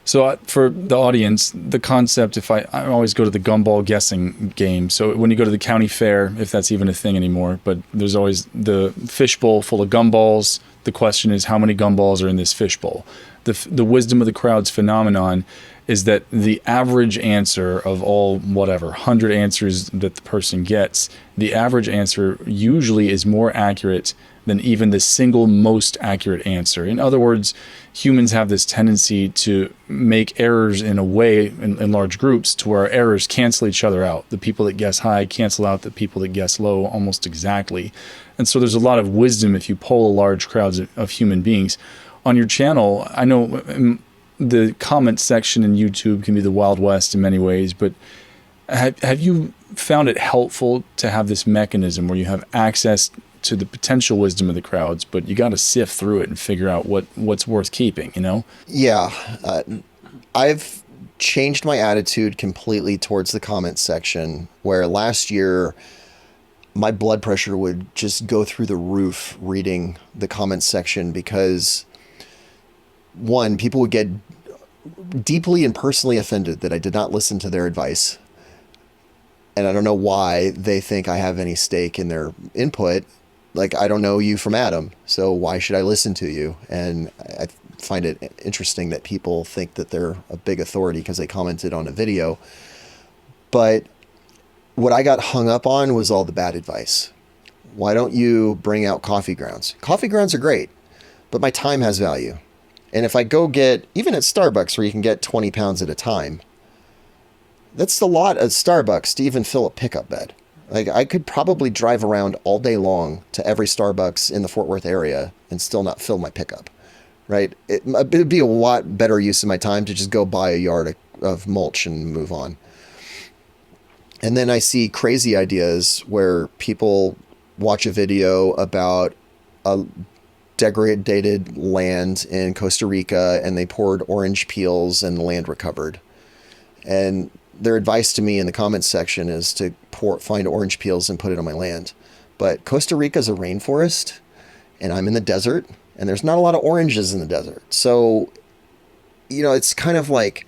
So for the audience, the concept, I always go to the gumball guessing game. So when you go to the county fair, if that's even a thing anymore, but there's always the fishbowl full of gumballs. The question is, how many gumballs are in this fishbowl? The wisdom of the crowds phenomenon is that the average answer of all, 100 answers that the person gets, the average answer usually is more accurate than even the single most accurate answer. In other words, humans have this tendency to make errors in a way in large groups to where errors cancel each other out. The people that guess high cancel out the people that guess low almost exactly. And so there's a lot of wisdom if you poll large crowds of human beings. On your channel, I know the comment section in YouTube can be the Wild West in many ways, but have you found it helpful to have this mechanism where you have access to the potential wisdom of the crowds, but you got to sift through it and figure out what's worth keeping, you know? Yeah. I've changed my attitude completely towards the comment section, where last year my blood pressure would just go through the roof reading the comment section, because one, people would get deeply and personally offended that I did not listen to their advice. And I don't know why they think I have any stake in their input. Like, I don't know you from Adam, so why should I listen to you? And I find it interesting that people think that they're a big authority because they commented on a video. But what I got hung up on was all the bad advice. Why don't you bring out coffee grounds? Coffee grounds are great, but my time has value. And if I go get, even at Starbucks where you can get 20 pounds at a time, that's a lot at Starbucks to even fill a pickup bed. Like, I could probably drive around all day long to every Starbucks in the Fort Worth area and still not fill my pickup, right? It'd be a lot better use of my time to just go buy a yard of mulch and move on. And then I see crazy ideas where people watch a video about a degraded land in Costa Rica and they poured orange peels and the land recovered. And their advice to me in the comments section is to find orange peels and put it on my land. But Costa Rica is a rainforest and I'm in the desert and there's not a lot of oranges in the desert. So, you know, it's kind of like,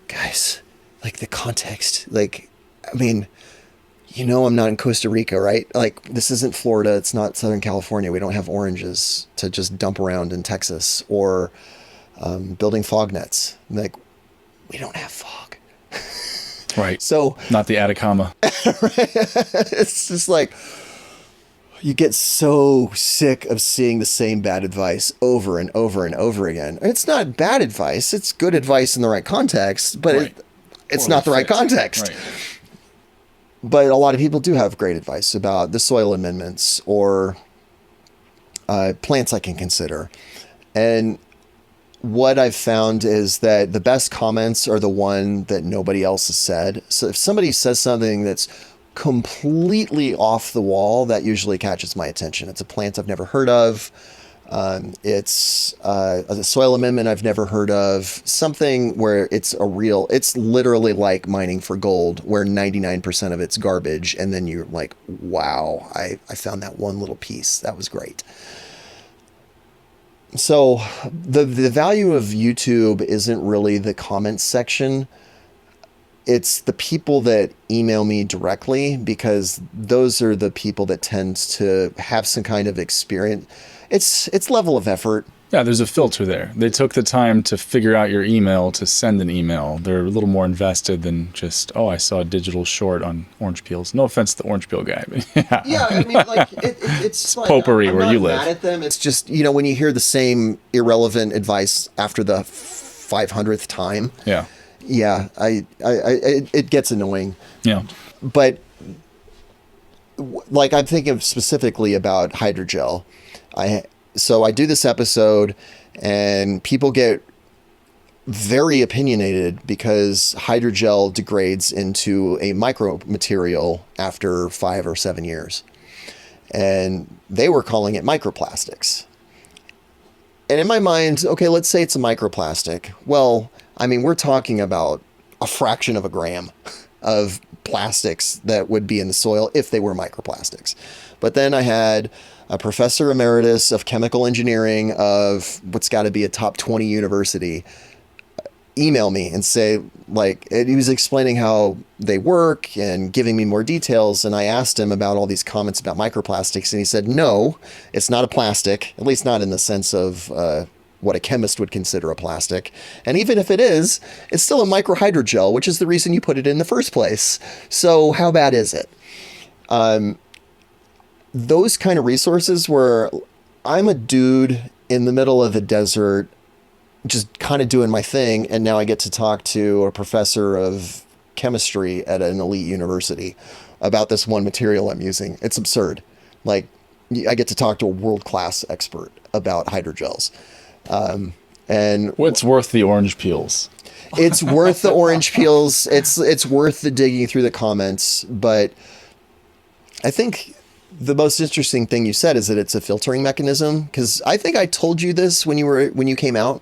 guys, like the context, like, I mean, you know, I'm not in Costa Rica, right? Like, this isn't Florida. It's not Southern California. We don't have oranges to just dump around in Texas or building fog nets. Like, we don't have fog. Right. So not the Atacama. It's just like, you get so sick of seeing the same bad advice over and over and over again. It's not bad advice. It's good advice in the right context, but right. it's not the right context. Right. But a lot of people do have great advice about the soil amendments or plants I can consider. And what I've found is that the best comments are the one that nobody else has said. So if somebody says something that's completely off the wall, that usually catches my attention. It's a plant I've never heard of. It's a soil amendment I've never heard of. Something where it's literally like mining for gold, where 99% of it's garbage. And then you're like, wow, I found that one little piece. That was great. So the value of YouTube isn't really the comments section. It's the people that email me directly, because those are the people that tend to have some kind of experience. It's level of effort. Yeah, there's a filter there. They took the time to figure out your email to send an email. They're a little more invested than just, oh, I saw a digital short on orange peels. No offense to the orange peel guy. But yeah, I mean, like it's potpourri where you live. I'm not mad at them. It's just, you know, when you hear the same irrelevant advice after the 500th time. Yeah. Yeah, it gets annoying. Yeah. But like I'm thinking specifically about hydrogel. So I do this episode and people get very opinionated because hydrogel degrades into a micromaterial after 5 or 7 years. And they were calling it microplastics. And in my mind, okay, let's say it's a microplastic. Well, I mean, we're talking about a fraction of a gram of plastics that would be in the soil if they were microplastics. But then I had a professor emeritus of chemical engineering of what's got to be a top 20 university email me and say, like, he was explaining how they work and giving me more details. And I asked him about all these comments about microplastics. And he said, no, it's not a plastic, at least not in the sense of what a chemist would consider a plastic. And even if it is, it's still a microhydrogel, which is the reason you put it in the first place. So how bad is it? Those kind of resources where I'm a dude in the middle of the desert, just kind of doing my thing. And now I get to talk to a professor of chemistry at an elite university about this one material I'm using. It's absurd. Like, I get to talk to a world-class expert about hydrogels. And what's worth the orange peels? It's worth the orange peels. It's worth the digging through the comments. But I think the most interesting thing you said is that it's a filtering mechanism. Because I think I told you this when you came out,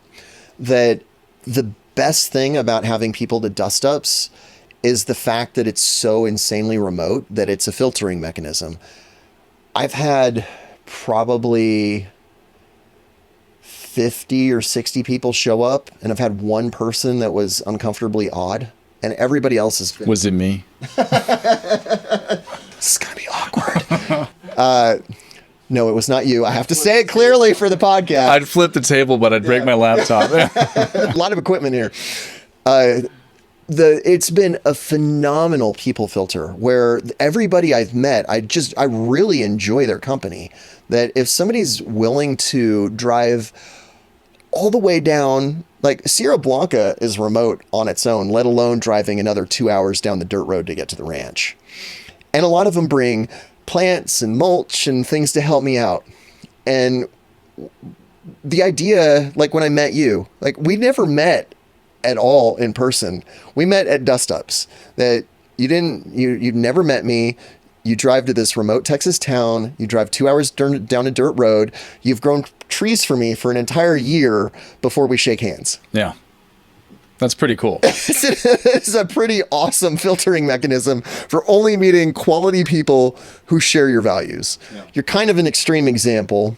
that the best thing about having people to DUSTUPS is the fact that it's so insanely remote that it's a filtering mechanism. I've had probably 50 or 60 people show up, and I've had one person that was uncomfortably odd, and everybody else has been... Was it me? This is going to be awkward. No, it was not you. I have to say it clearly for the podcast. I'd flip the table, but I'd break my laptop. A lot of equipment here. It's been a phenomenal people filter where everybody I've met, I really enjoy their company. That if somebody's willing to drive all the way down, like Sierra Blanca is remote on its own, let alone driving another 2 hours down the dirt road to get to the ranch. And a lot of them bring plants and mulch and things to help me out. And the idea, like when I met you, like we never met at all in person. We met at DUSTUPS. That you've never met me. You drive to this remote Texas town. You drive 2 hours down a dirt road. You've grown trees for me for an entire year before we shake hands. Yeah. That's pretty cool. It's a pretty awesome filtering mechanism for only meeting quality people who share your values. Yeah. You're kind of an extreme example,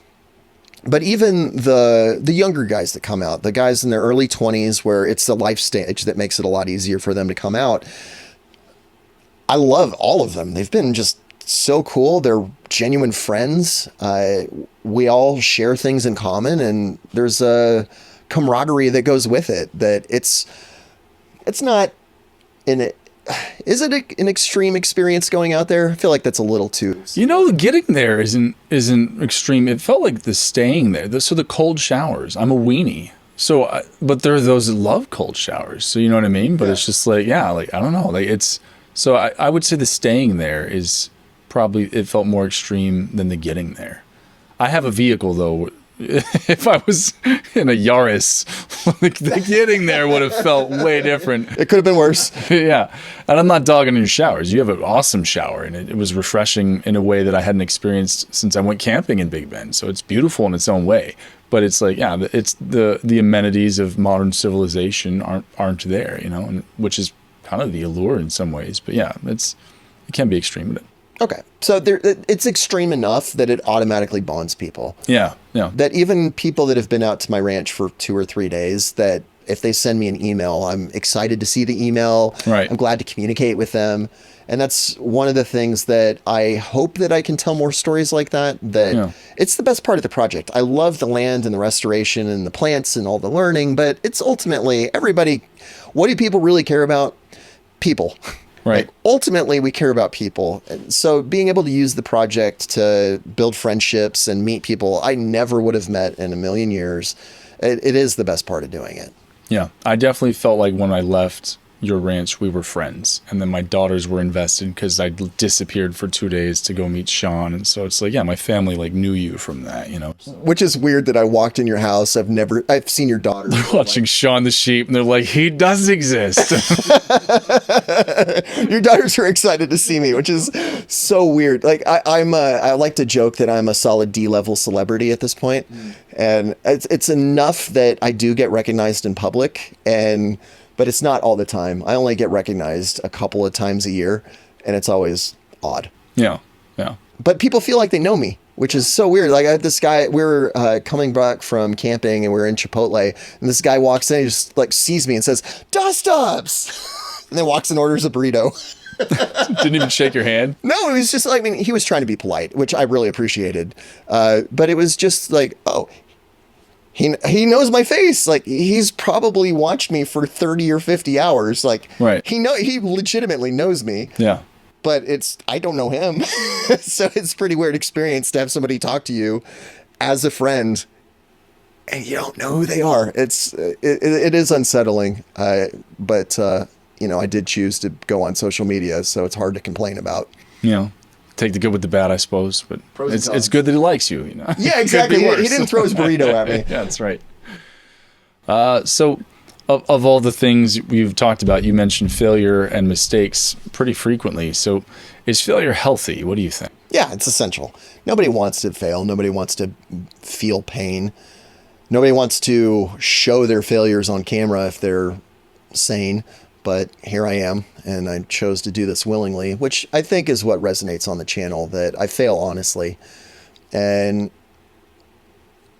but even the younger guys that come out, the guys in their early 20s where it's the life stage that makes it a lot easier for them to come out. I love all of them. They've been just so cool. They're genuine friends. We all share things in common, and there's a camaraderie that goes with it. That it's not is it an extreme experience going out there? I feel like that's a little too. Getting there isn't extreme. It felt like the staying there. So the cold showers. I'm a weenie. But there are those that love cold showers. So you know what I mean. But yeah. It's just like, yeah, like I don't know, like it's So I would say the staying there is probably, it felt more extreme than the getting there. I have a vehicle though. If I was in a Yaris, the getting there would have felt way different. It could have been worse. Yeah. And I'm not dogging on your showers. You have an awesome shower, and it was refreshing in a way that I hadn't experienced since I went camping in Big Bend. So it's beautiful in its own way. But it's like, yeah, it's the amenities of modern civilization aren't there, you know, and which is kind of the allure in some ways. But yeah, it can be extreme with it. Okay. So it's extreme enough that it automatically bonds people. Yeah. Yeah. That even people that have been out to my ranch for 2 or 3 days, that if they send me an email, I'm excited to see the email. Right. I'm glad to communicate with them. And that's one of the things that I hope that I can tell more stories like that, it's the best part of the project. I love the land and the restoration and the plants and all the learning, but it's ultimately what do people really care about? People. Right. Like, ultimately, we care about people. So being able to use the project to build friendships and meet people I never would have met in a million years, it is the best part of doing it. Yeah. I definitely felt like when I left your ranch, we were friends. And then my daughters were invested because I disappeared for 2 days to go meet Shaun. And so it's like, yeah, my family like knew you from that, you know. Which is weird that I walked in your house. I've seen your daughter. Watching Shaun the sheep, and they're like, he does exist. Your daughters are excited to see me, which is so weird. Like I like to joke that I'm a solid D-level celebrity at this point. And it's enough that I do get recognized in public, but it's not all the time. I only get recognized a couple of times a year, and it's always odd. Yeah. Yeah. But people feel like they know me, which is so weird. Like I had this guy, we were coming back from camping, and we were in Chipotle, and this guy walks in, he just like sees me and says, "DUSTUPS!" And then walks and orders a burrito. Didn't even shake your hand? No, it was just like, I mean, he was trying to be polite, which I really appreciated. But it was just like, oh, he knows my face. Like, he's probably watched me for 30 or 50 hours. Like, right. He legitimately knows me. Yeah. But I don't know him. So it's a pretty weird experience to have somebody talk to you as a friend and you don't know who they are. It is unsettling. But I did choose to go on social media, so it's hard to complain about. Yeah. Take the good with the bad, I suppose, but it's good that he likes you, you know. Yeah, exactly. He didn't throw his burrito at me. Yeah, that's right. So of all the things you've talked about, you mentioned failure and mistakes pretty frequently. So is failure healthy? What do you think? Yeah, it's essential. Nobody wants to fail. Nobody wants to feel pain. Nobody wants to show their failures on camera if they're sane. But here I am, and I chose to do this willingly, which I think is what resonates on the channel, that I fail honestly. And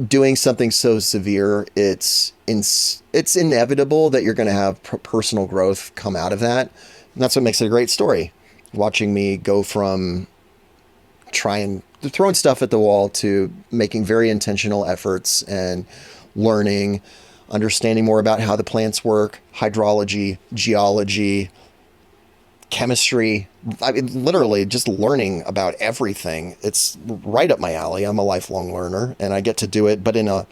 doing something so severe, it's inevitable that you're going to have personal growth come out of that. And that's what makes it a great story. Watching me go from throwing stuff at the wall to making very intentional efforts and learning, understanding more about how the plants work, hydrology, geology, chemistry. I mean, literally just learning about everything. It's right up my alley. I'm a lifelong learner, and I get to do it, but in a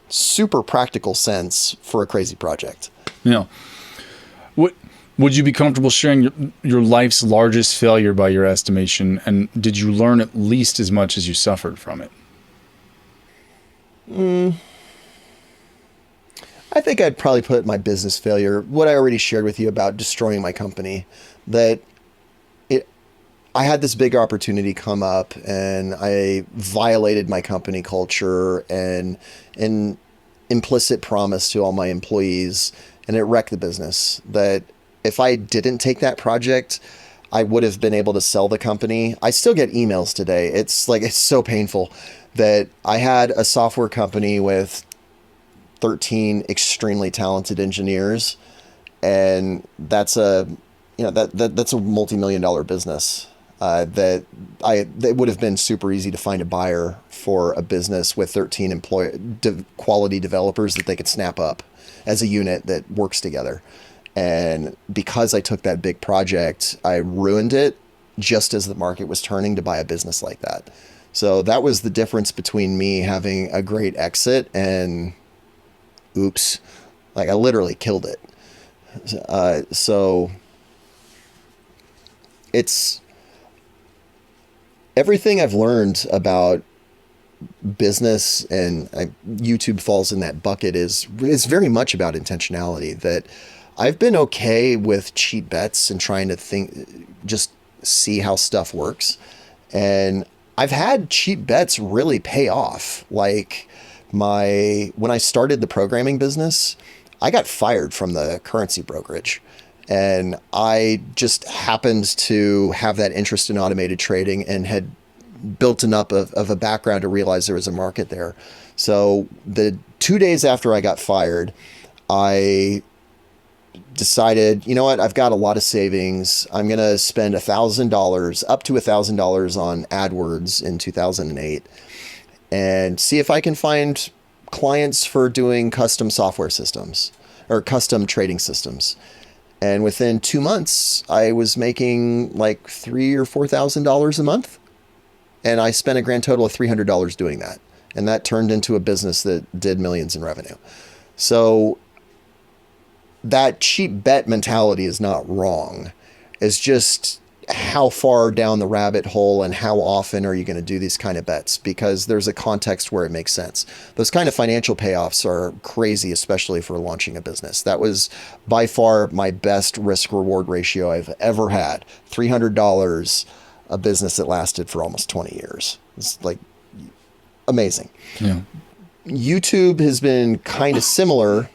super practical sense for a crazy project. Yeah. Would you be comfortable sharing your life's largest failure by your estimation, and did you learn at least as much as you suffered from it? I think I'd probably put my business failure, what I already shared with you about destroying my company, that I had this big opportunity come up and I violated my company culture and an implicit promise to all my employees, and it wrecked the business. That if I didn't take that project, I would have been able to sell the company. I still get emails today. It's so painful that I had a software company with 13 extremely talented engineers, and that's a multi-million-dollar business. That would have been super easy to find a buyer for a business with 13 quality developers that they could snap up as a unit that works together. And because I took that big project, I ruined it just as the market was turning to buy a business like that. So that was the difference between me having a great exit and oops, like I literally killed it. So it's everything I've learned about business, and YouTube falls in that bucket, is very much about intentionality. That I've been okay with cheap bets and trying to just see how stuff works. And I've had cheap bets really pay off. Like when I started the programming business, I got fired from the currency brokerage. And I just happened to have that interest in automated trading and had built enough of a background to realize there was a market there. So the 2 days after I got fired, I decided, you know what, I've got a lot of savings. I'm going to spend $1,000, up to $1,000 on AdWords in 2008 and see if I can find clients for doing custom software systems or custom trading systems. And within 2 months, I was making like $3,000 or $4,000 a month. And I spent a grand total of $300 doing that. And that turned into a business that did millions in revenue. So that cheap bet mentality is not wrong. It's just how far down the rabbit hole and how often are you going to do these kind of bets, because there's a context where it makes sense. Those kind of financial payoffs are crazy, especially for launching a business. That was by far my best risk reward ratio I've ever had. $300, a business that lasted for almost 20 years. It's like amazing. Yeah. YouTube has been kind of similar,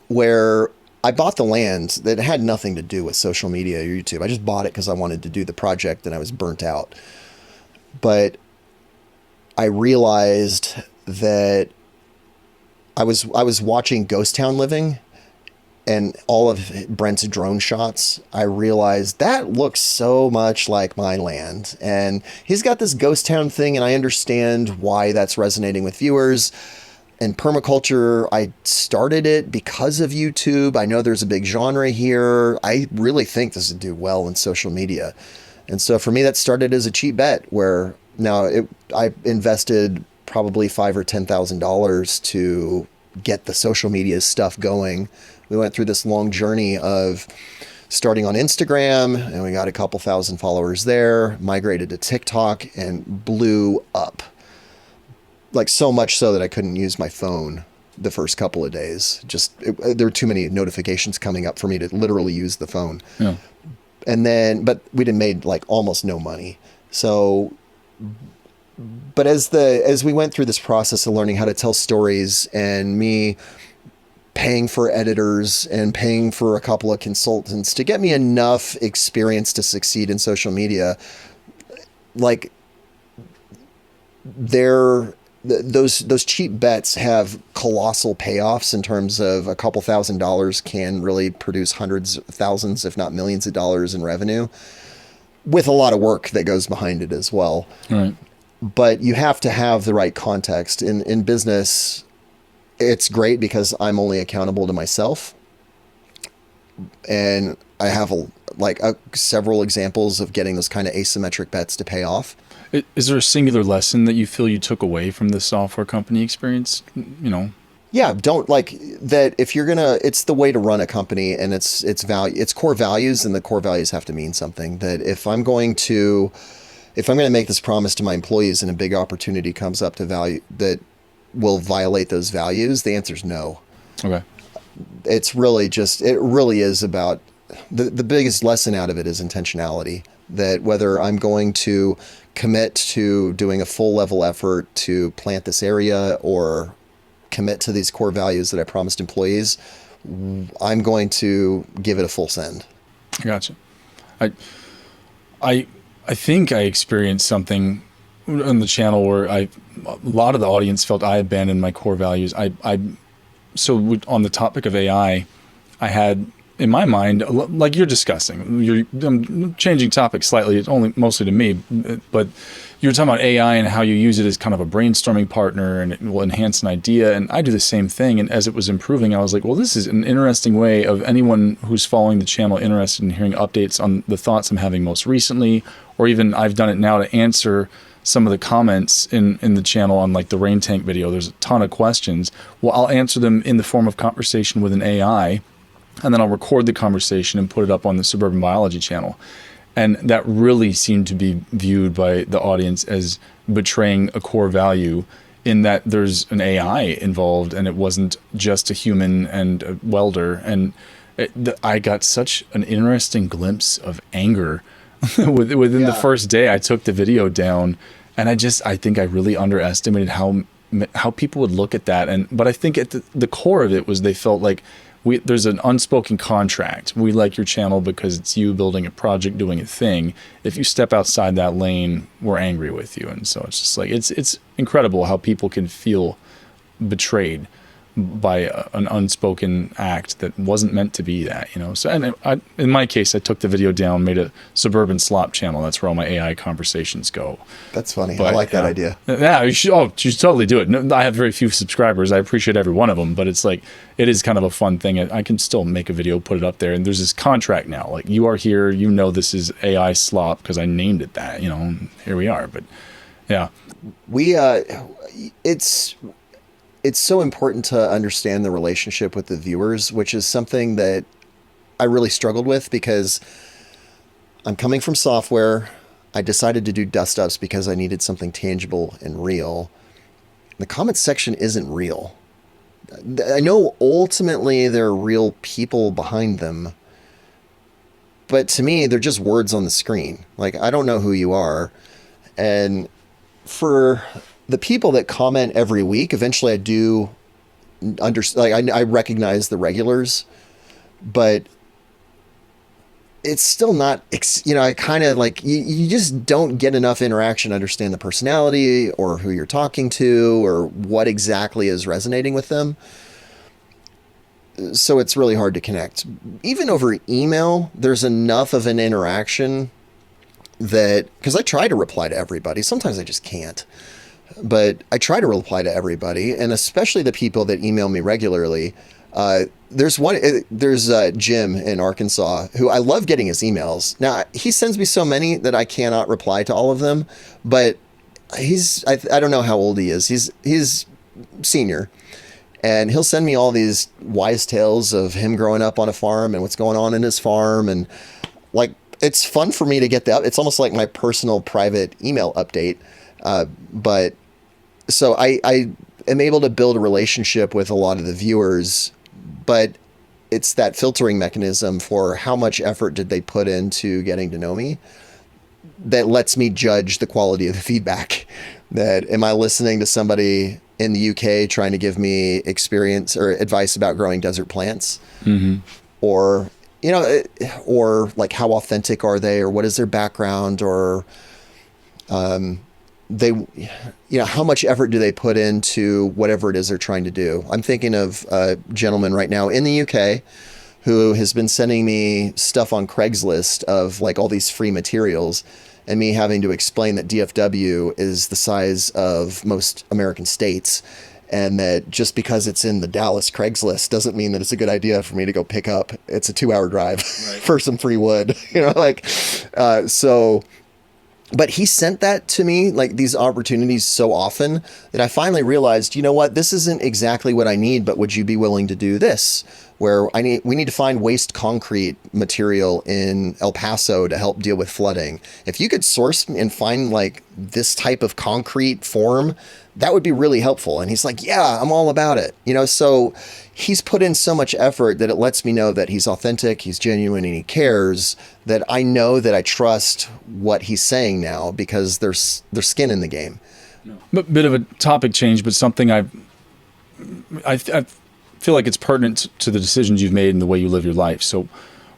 where I bought the land that had nothing to do with social media or YouTube. I just bought it because I wanted to do the project and I was burnt out. But I realized that I was watching Ghost Town Living and all of Brent's drone shots. I realized that looks so much like my land. And he's got this Ghost Town thing, and I understand why that's resonating with viewers. And permaculture, I started it because of YouTube. I know there's a big genre here. I really think this would do well in social media. And so for me, that started as a cheap bet, where now I invested probably $5,000 or $10,000 to get the social media stuff going. We went through this long journey of starting on Instagram, and we got a couple thousand followers there, migrated to TikTok, and blew up. Like so much so that I couldn't use my phone the first couple of days. There were too many notifications coming up for me to literally use the phone. Yeah. And then, but we made like almost no money. So, but as we went through this process of learning how to tell stories, and me paying for editors and paying for a couple of consultants to get me enough experience to succeed in social media, like those cheap bets have colossal payoffs in terms of a couple $1,000s can really produce hundreds of thousands, if not millions of dollars in revenue, with a lot of work that goes behind it as well. Right. But you have to have the right context. In business, it's great because I'm only accountable to myself. And I have several examples of getting those kind of asymmetric bets to pay off. Is there a singular lesson that you feel you took away from the software company experience? Yeah, don't like that. If you're it's the way to run a company, and it's core values, and the core values have to mean something. That if I'm going to make this promise to my employees, and a big opportunity comes up that will violate those values, the answer is no. Okay. It's really it really is about the biggest lesson out of it is intentionality. That whether I'm going to commit to doing a full level effort to plant this area or commit to these core values that I promised employees, I'm going to give it a full send. I gotcha. I think I experienced something on the channel where a lot of the audience felt I abandoned my core values. So on the topic of AI, I had in my mind, like you're discussing, I'm changing topics slightly. It's only mostly to me, but you're talking about AI and how you use it as kind of a brainstorming partner, and it will enhance an idea. And I do the same thing. And as it was improving, I was like, well, this is an interesting way of anyone who's following the channel interested in hearing updates on the thoughts I'm having most recently, or even I've done it now to answer some of the comments in the channel on like the rain tank video. There's a ton of questions. Well, I'll answer them in the form of conversation with an AI, and then I'll record the conversation and put it up on the Suburban Biology channel. And that really seemed to be viewed by the audience as betraying a core value, in that there's an AI involved and it wasn't just a human and a welder. And I got such an interesting glimpse of anger within the first day I took the video down. And I think I really underestimated how people would look at that. But I think at the core of it was they felt like there's an unspoken contract. We like your channel because it's you building a project, doing a thing. If you step outside that lane, we're angry with you. And so it's just like, it's incredible how people can feel betrayed by an unspoken act that wasn't meant to be that, So, and in my case, I took the video down, made a suburban slop channel. That's where all my AI conversations go. That's funny. I like that idea. Yeah, you should totally do it. No, I have very few subscribers. I appreciate every one of them, but it's like, it is kind of a fun thing. I can still make a video, put it up there, and there's this contract now. Like, you are here, this is AI slop because I named it that, and here we are. But yeah. It's so important to understand the relationship with the viewers, which is something that I really struggled with because I'm coming from software. I decided to do DUSTUPS because I needed something tangible and real. The comment section isn't real. I know ultimately there are real people behind them, but to me, they're just words on the screen. Like, I don't know who you are. And for the people that comment every week, eventually I do understand, I recognize the regulars, but it's still not, I kind of like, you just don't get enough interaction to understand the personality or who you're talking to or what exactly is resonating with them. So it's really hard to connect. Even over email, there's enough of an interaction that, because I try to reply to everybody, sometimes I just can't. But I try to reply to everybody, and especially the people that email me regularly. There's Jim in Arkansas who I love getting his emails. Now, he sends me so many that I cannot reply to all of them, but I don't know how old he is. He's senior, and he'll send me all these wise tales of him growing up on a farm and what's going on in his farm. And like, it's fun for me to get that. It's almost like my personal private email update. But so I am able to build a relationship with a lot of the viewers, but it's that filtering mechanism for how much effort did they put into getting to know me that lets me judge the quality of the feedback. That, am I listening to somebody in the UK trying to give me experience or advice about growing desert plants? Mm-hmm. Or, or like, how authentic are they, or what is their background, or, how much effort do they put into whatever it is they're trying to do? I'm thinking of a gentleman right now in the UK who has been sending me stuff on Craigslist of like all these free materials, and me having to explain that DFW is the size of most American states, and that just because it's in the Dallas Craigslist doesn't mean that it's a good idea for me to go pick up. It's a 2-hour drive for some free wood, But he sent that to me, like these opportunities, so often that I finally realized, you know what, this isn't exactly what I need, but would you be willing to do this? Where we need to find waste concrete material in El Paso to help deal with flooding. If you could source and find like this type of concrete form, that would be really helpful. And he's like, yeah, I'm all about it. So he's put in so much effort that it lets me know that he's authentic, he's genuine, and he cares, that I know that I trust what he's saying now because there's skin in the game. But bit of a topic change, but something I feel like it's pertinent to the decisions you've made and the way you live your life. So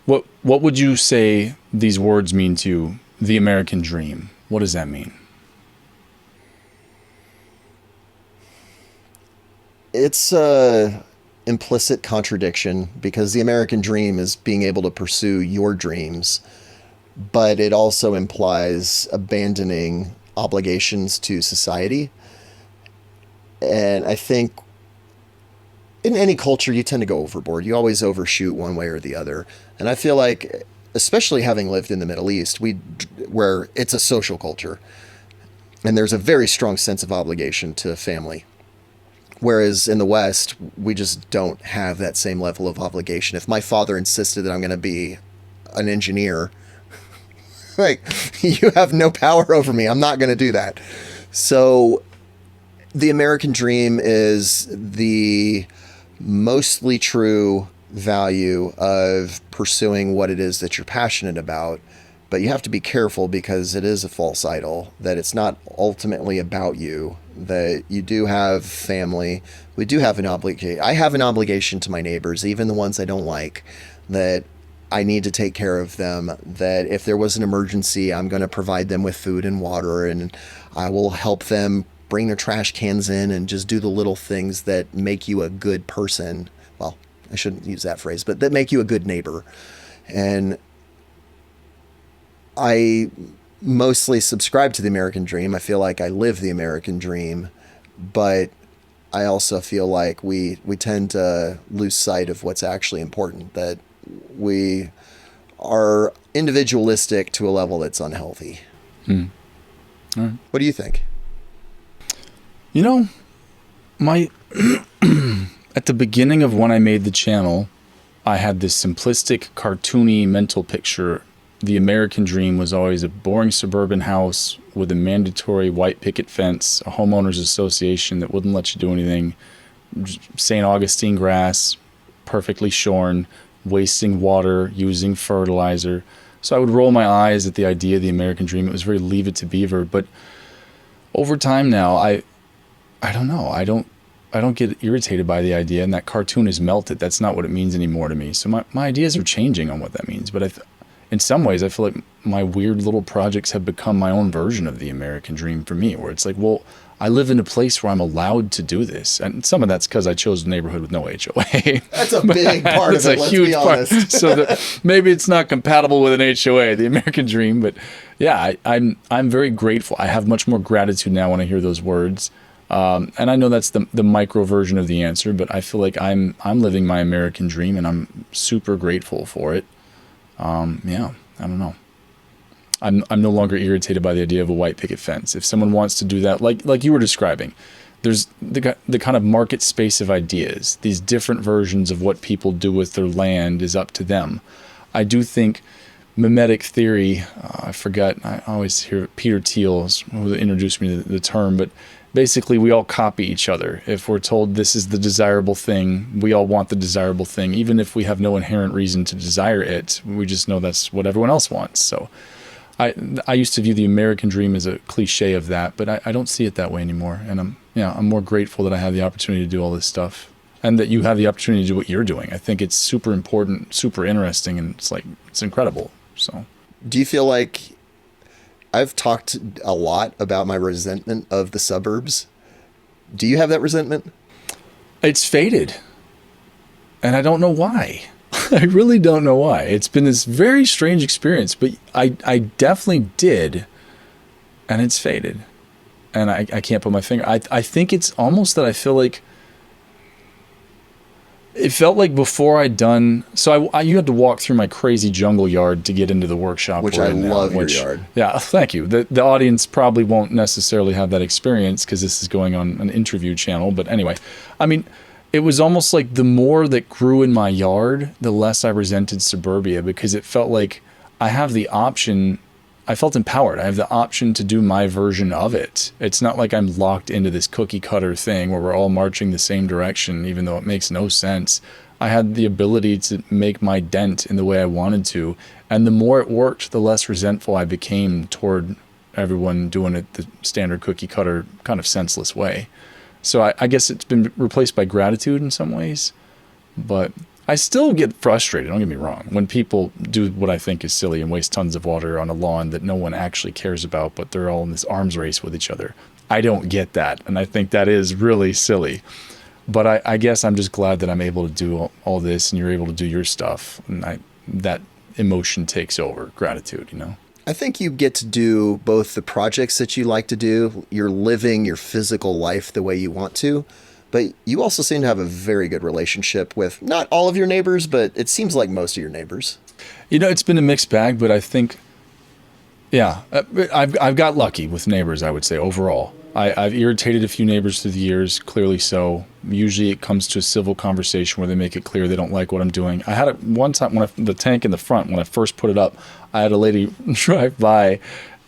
what would you say these words mean to you? The American dream. What does that mean? It's a implicit contradiction, because the American dream is being able to pursue your dreams, but it also implies abandoning obligations to society. And I think in any culture, you tend to go overboard. You always overshoot one way or the other. And I feel like, especially having lived in the Middle East, where it's a social culture, and there's a very strong sense of obligation to family. Whereas in the West, we just don't have that same level of obligation. If my father insisted that I'm going to be an engineer, Like, you have no power over me. I'm not going to do that. So the American dream is the mostly true value of pursuing what it is that you're passionate about. But you have to be careful because it is a false idol, that it's not ultimately about you, that you do have family. We do have an obligation. I have an obligation to my neighbors, even the ones I don't like, that I need to take care of them, that if there was an emergency, I'm going to provide them with food and water, and I will help them bring their trash cans in and just do the little things that make you a good person. Well, I shouldn't use that phrase, but that make you a good neighbor. And I mostly subscribe to the American dream. I feel like I live the American dream, but I also feel like we tend to lose sight of what's actually important, that we are individualistic to a level that's unhealthy. All right. What do you think? You know, my at the beginning of when I made the channel, I had this simplistic, cartoony mental picture. The American dream was always a boring suburban house with a mandatory white picket fence, a homeowners association that wouldn't let you do anything, St. Augustine grass, perfectly shorn, wasting water, using fertilizer. So I would roll my eyes at the idea of the American dream. It was very Leave It to Beaver. But over time now, I don't know. I don't get irritated by the idea, and that cartoon is melted. That's not what it means anymore to me. So my ideas are changing on what that means. But in some ways, I feel like my weird little projects have become my own version of the American dream for me, where it's like, well, I live in a place where I'm allowed to do this. And some of that's because I chose a neighborhood with no HOA. That's a big part of it, let's be honest. So maybe it's not compatible with an HOA, the American dream. But yeah, I'm very grateful. I have much more gratitude now when I hear those words. And I know that's the micro version of the answer, but I feel like I'm living my American dream, and I'm super grateful for it. Yeah, I don't know. I'm no longer irritated by the idea of a white picket fence. If someone wants to do that, like you were describing, there's the kind of market space of ideas. These different versions of what people do with their land is up to them. I do think mimetic theory, I always hear Peter Thiel who introduced me to the term, but basically we all copy each other. If we're told this is the desirable thing, we all want the desirable thing, even if we have no inherent reason to desire it. We just know that's what everyone else wants. So I used to view the American dream as a cliche of that, but I don't see it that way anymore. And I'm more grateful that I have the opportunity to do all this stuff, and that you have the opportunity to do what you're doing. I think it's super important, super interesting, and it's incredible. So, do you feel like I've talked a lot about my resentment of the suburbs? Do you have that resentment? It's faded, and I don't know why. I really don't know why. It's been this very strange experience, but I definitely did, and it's faded. And I can't put my finger. I think it's almost that I feel like it felt like before I'd done. So you had to walk through my crazy jungle yard to get into the workshop. Which I love your yard. Yeah, thank you. The audience probably won't necessarily have that experience because this is going on an interview channel. But anyway, I mean, it was almost like the more that grew in my yard, the less I resented suburbia, because it felt like I have the option. I felt empowered. I have the option to do my version of it. It's not like I'm locked into this cookie cutter thing where we're all marching the same direction, even though it makes no sense. I had the ability to make my dent in the way I wanted to. And the more it worked, the less resentful I became toward everyone doing it the standard cookie cutter kind of senseless way. So I guess it's been replaced by gratitude in some ways, but I still get frustrated, don't get me wrong, when people do what I think is silly and waste tons of water on a lawn that no one actually cares about, but they're all in this arms race with each other. I don't get that, and I think that is really silly. But I guess I'm just glad that I'm able to do all this, and you're able to do your stuff, and that emotion takes over, gratitude, you know? I think you get to do both the projects that you like to do, you're living your physical life the way you want to, but you also seem to have a very good relationship with not all of your neighbors, but it seems like most of your neighbors. You know, it's been a mixed bag, but I think, yeah, I've got lucky with neighbors, I would say, overall. I've irritated a few neighbors through the years, clearly so. Usually it comes to a civil conversation where they make it clear they don't like what I'm doing. I had it one time when the tank in the front, when I first put it up, I had a lady drive by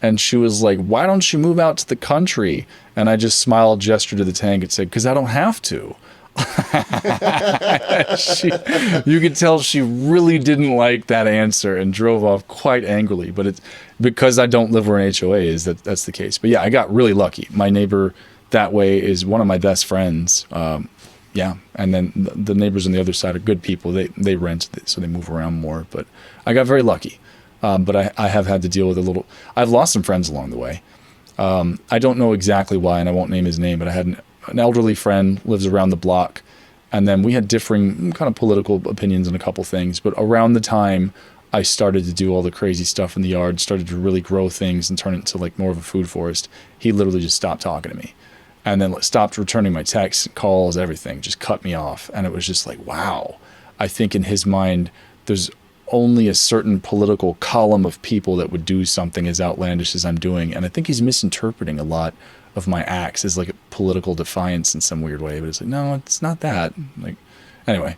and she was like, "Why don't you move out to the country?" And I just smiled, gestured to the tank and said, "Because I don't have to." You could tell she really didn't like that answer and drove off quite angrily. But it's because I don't live where an HOA is that's the case. But yeah, I got really lucky. My neighbor that way is one of my best friends. Yeah, and then the neighbors on the other side are good people. They rent, so they move around more. But I got very lucky. But I have had to deal with I've lost some friends along the way. I don't know exactly why, and I won't name his name, but I had an elderly friend, lives around the block, and then we had differing kind of political opinions on a couple things. But around the time I started to do all the crazy stuff in the yard, started to really grow things and turn it into like more of a food forest, he literally just stopped talking to me. And then stopped returning my texts, calls, everything, just cut me off. And it was just like, wow. I think in his mind, there's only a certain political column of people that would do something as outlandish as I'm doing. And I think he's misinterpreting a lot of my acts as like a political defiance in some weird way. But it's like, no, it's not that. Like, anyway.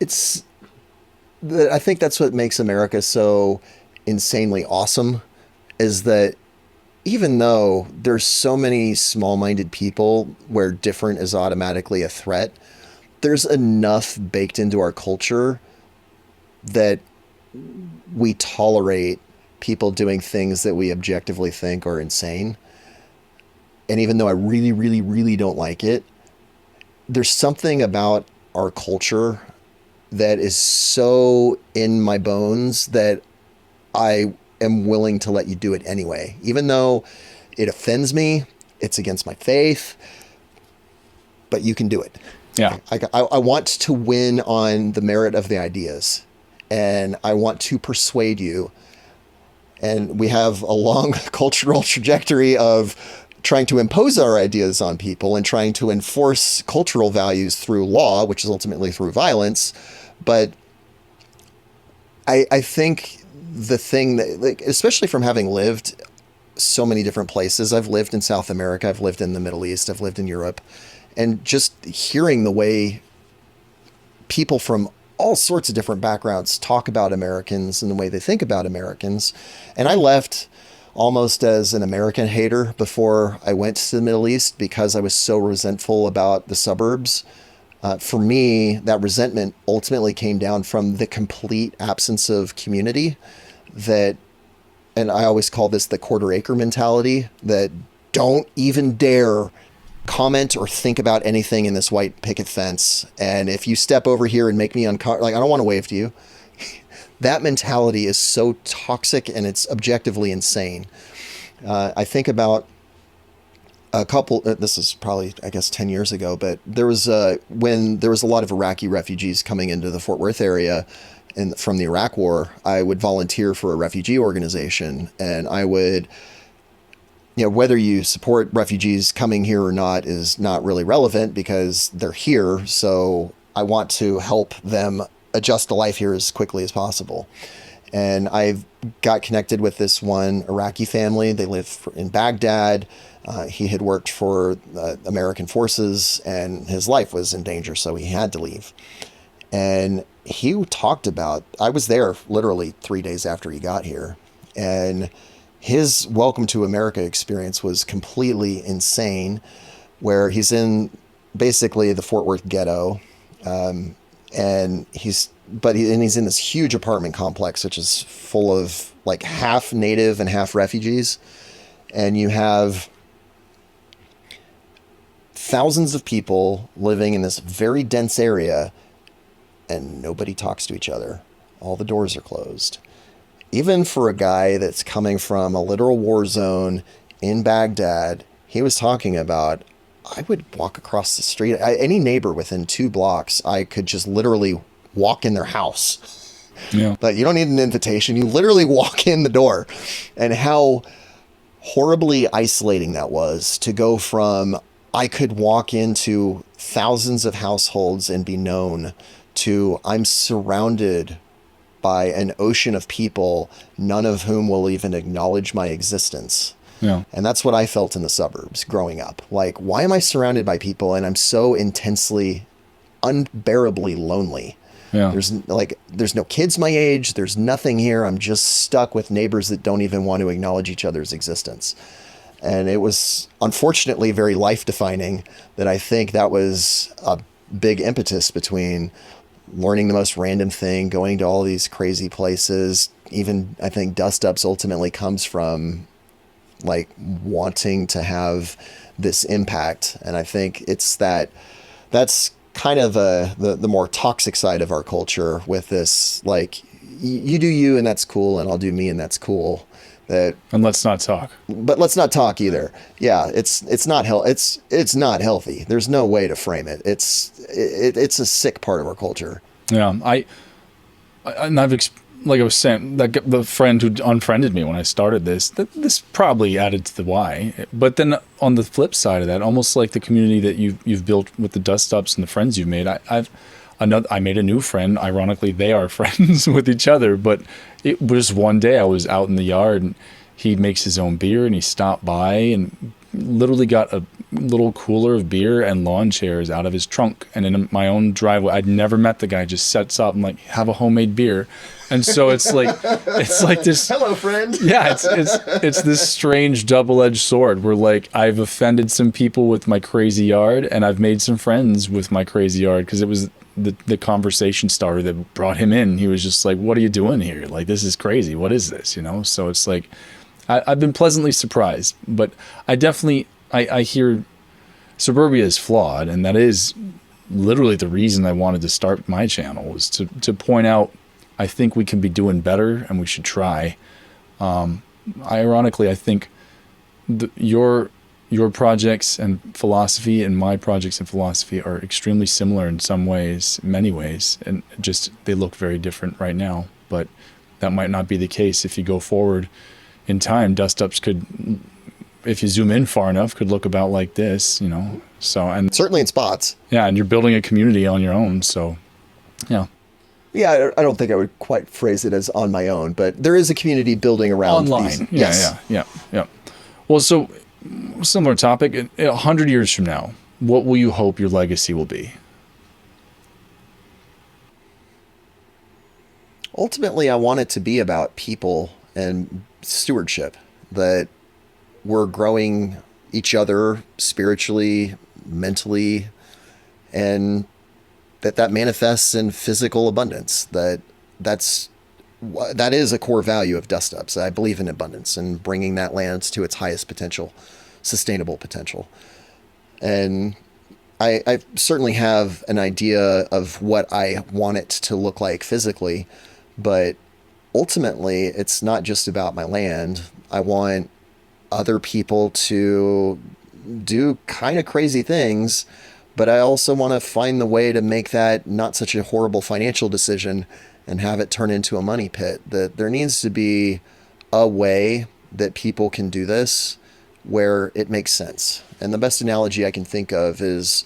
I think that's what makes America so insanely awesome, is that even though there's so many small-minded people where different is automatically a threat, there's enough baked into our culture that we tolerate people doing things that we objectively think are insane. And even though I really, really, really don't like it, there's something about our culture that is so in my bones that I am willing to let you do it anyway. Even though it offends me, it's against my faith, but you can do it. Yeah. I want to win on the merit of the ideas, and I want to persuade you. And we have a long cultural trajectory of trying to impose our ideas on people and trying to enforce cultural values through law, which is ultimately through violence. But I think the thing that, like, especially from having lived so many different places, I've lived in South America, I've lived in the Middle East, I've lived in Europe, and just hearing the way people from all sorts of different backgrounds talk about Americans and the way they think about Americans. And I left almost as an American hater before I went to the Middle East because I was so resentful about the suburbs. For me, that resentment ultimately came down from the complete absence of community that, and I always call this the quarter acre mentality, that don't even dare comment or think about anything in this white picket fence. And if you step over here and make me uncomfortable, like, I don't want to wave to you. That mentality is so toxic and it's objectively insane. I think about a couple, this is probably, I guess, 10 years ago, but there was when there was a lot of Iraqi refugees coming into the Fort Worth area from the Iraq War, I would volunteer for a refugee organization, and I would, whether you support refugees coming here or not is not really relevant because they're here. So I want to help them adjust to life here as quickly as possible. And I've got connected with this one Iraqi family. They live in Baghdad. He had worked for American forces and his life was in danger, so he had to leave. And he talked about, I was there literally 3 days after he got here, and his welcome to America experience was completely insane, where he's in basically the Fort Worth ghetto. And he's in this huge apartment complex, which is full of like half native and half refugees. And you have thousands of people living in this very dense area, and nobody talks to each other. All the doors are closed. Even for a guy that's coming from a literal war zone in Baghdad, he was talking about, I would walk across the street. Any neighbor within 2 blocks, I could just literally walk in their house. Yeah. But you don't need an invitation. You literally walk in the door. And how horribly isolating that was, to go from, I could walk into thousands of households and be known, to I'm surrounded by an ocean of people, none of whom will even acknowledge my existence. Yeah. And that's what I felt in the suburbs growing up. Like, why am I surrounded by people and I'm so intensely, unbearably lonely? Yeah. There's no kids my age. There's nothing here. I'm just stuck with neighbors that don't even want to acknowledge each other's existence. And it was unfortunately very life defining that I think that was a big impetus between learning the most random thing, going to all these crazy places. Even I think DUSTUPS ultimately comes from like wanting to have this impact. And I think it's that's kind of the more toxic side of our culture with this, like, you do you and that's cool, and I'll do me and that's cool. And let's not talk. But let's not talk either. Yeah, it's not it's not healthy. There's no way to frame it. It's a sick part of our culture. Yeah, and like I was saying, that the friend who unfriended me when I started this probably added to the why. But then on the flip side of that, almost like the community that you've built with the DUSTUPS and the friends you've made, I made a new friend. Ironically, they are friends with each other. But it was one day I was out in the yard and he makes his own beer and he stopped by and literally got a little cooler of beer and lawn chairs out of his trunk. And in my own driveway, I'd never met the guy, just sets up and like, have a homemade beer. And so it's like this. Hello, friend. Yeah, it's this strange double-edged sword where like I've offended some people with my crazy yard and I've made some friends with my crazy yard because it was the conversation starter that brought him in. He was just like, "What are you doing here? Like, this is crazy. What is this?" You know. So it's like I've been pleasantly surprised, but I definitely I hear suburbia is flawed, and that is literally the reason I wanted to start my channel, was to point out I think we can be doing better and we should try. Ironically, I think your projects and philosophy and my projects and philosophy are extremely similar in some ways, many ways, and just they look very different right now. But that might not be the case if you go forward in time. DUSTUPS could, if you zoom in far enough, could look about like this, you know. So, and Certainly in spots. yeah, and you're building a community on your own. So, yeah. Yeah, I don't think I would quite phrase it as on my own, but there is a community building around Online. these. Yeah. Well, so similar topic. 100 years from now, what will you hope your legacy will be? Ultimately, I want it to be about people and stewardship, that we're growing each other spiritually, mentally, and that manifests in physical abundance. That is a core value of DUSTUPS. I believe in abundance and bringing that land to its highest potential, sustainable potential. And I certainly have an idea of what I want it to look like physically, but ultimately it's not just about my land. I want other people to do kind of crazy things, but I also want to find the way to make that not such a horrible financial decision and have it turn into a money pit. That there needs to be a way that people can do this where it makes sense. And the best analogy I can think of is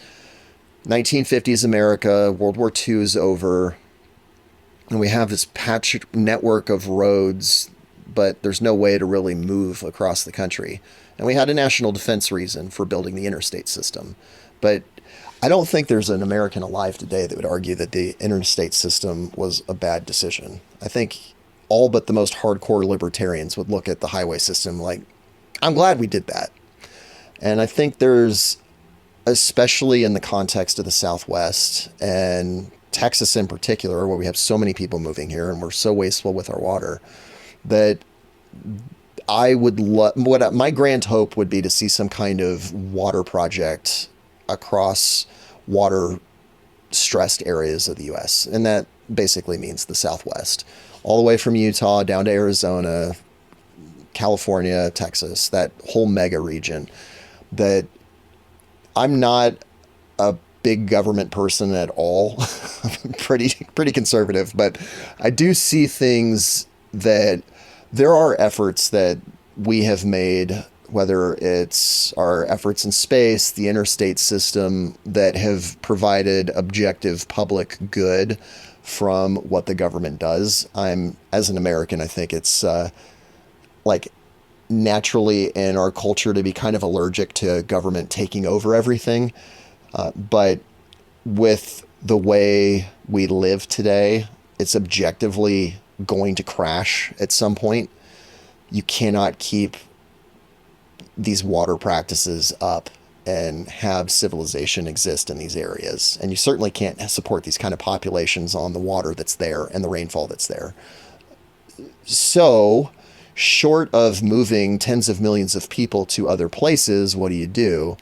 1950s America, World War II is over, and we have this patch network of roads, but there's no way to really move across the country. And we had a national defense reason for building the interstate system. But I don't think there's an American alive today that would argue that the interstate system was a bad decision. I think all but the most hardcore libertarians would look at the highway system like, I'm glad we did that. And I think there's, especially in the context of the Southwest and Texas in particular, where we have so many people moving here and we're so wasteful with our water, that I would what my grand hope would be to see some kind of water project across water stressed areas of the U.S. And that basically means the Southwest, all the way from Utah down to Arizona, California, Texas, that whole mega region. That I'm not a big government person at all. I'm pretty conservative, but I do see things that there are efforts that we have made, whether it's our efforts in space, the interstate system, that have provided objective public good from what the government does. As an American, I think it's like naturally in our culture to be kind of allergic to government taking over everything. But with the way we live today, it's objectively going to crash at some point. You cannot keep these water practices up and have civilization exist in these areas. And you certainly can't support these kind of populations on the water that's there and the rainfall that's there. So, short of moving tens of millions of people to other places, what do you do?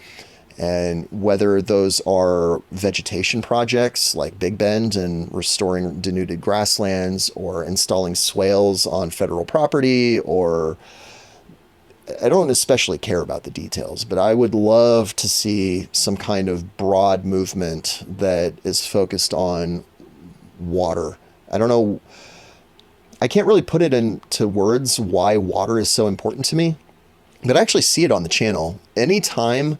And whether those are vegetation projects like Big Bend and restoring denuded grasslands, or installing swales on federal property, or I don't especially care about the details, but I would love to see some kind of broad movement that is focused on water. I don't know. I can't really put it into words why water is so important to me, but I actually see it on the channel. Anytime,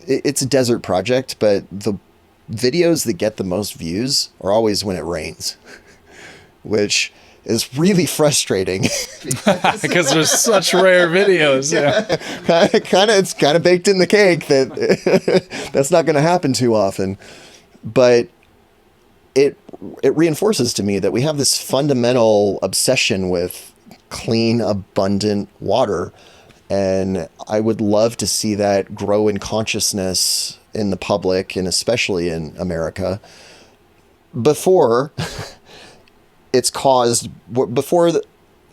it's a desert project, but the videos that get the most views are always when it rains, which is really frustrating. Because there's such rare videos. Yeah. It's kind of baked in the cake that that's not going to happen too often. But it reinforces to me that we have this fundamental obsession with clean, abundant water. And I would love to see that grow in consciousness in the public, and especially in America, before before the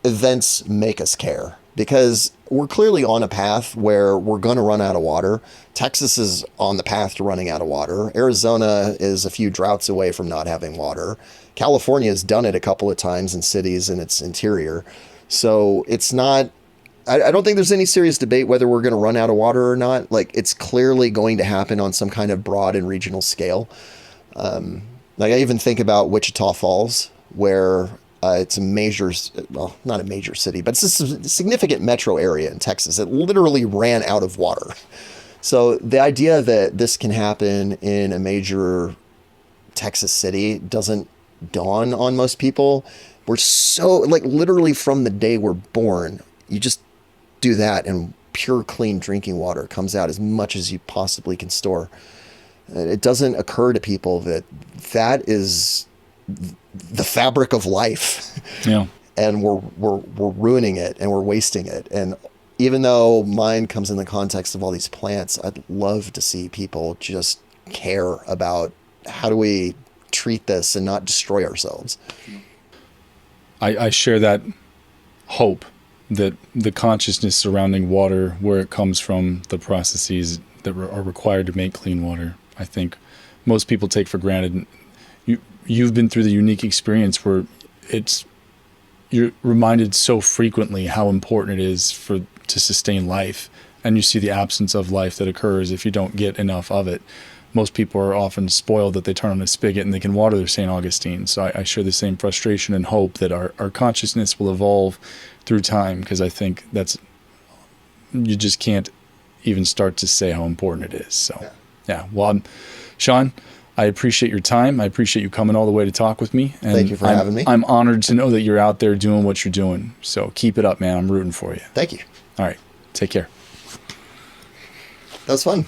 events make us care. Because we're clearly on a path where we're going to run out of water. Texas is on the path to running out of water. Arizona is a few droughts away from not having water. California has done it a couple of times in cities in its interior. So it's not, I don't think there's any serious debate whether we're going to run out of water or not. Like, it's clearly going to happen on some kind of broad and regional scale. Like, I even think about Wichita Falls, where it's a major, well, not a major city, but it's a significant metro area in Texas. It literally ran out of water. So the idea that this can happen in a major Texas city doesn't dawn on most people. We're so, like, literally from the day we're born, you just do that and pure clean drinking water comes out as much as you possibly can store. And it doesn't occur to people that that is the fabric of life. Yeah. And we're ruining it, and we're wasting it. And even though mine comes in the context of all these plants, I'd love to see people just care about how do we treat this and not destroy ourselves. I share that hope that the consciousness surrounding water, where it comes from, the processes that are required to make clean water, I think most people take for granted. You've been through the unique experience where you're reminded so frequently how important it is to sustain life, and you see the absence of life that occurs if you don't get enough of it. Most people are often spoiled that they turn on a spigot and they can water their St. Augustine. So I share the same frustration and hope that our consciousness will evolve through time, because I think you just can't even start to say how important it is. So, yeah. Well, Shaun, I appreciate your time. I appreciate you coming all the way to talk with me. And thank you for having me. I'm honored to know that you're out there doing what you're doing. So keep it up, man. I'm rooting for you. Thank you. All right. Take care. That was fun.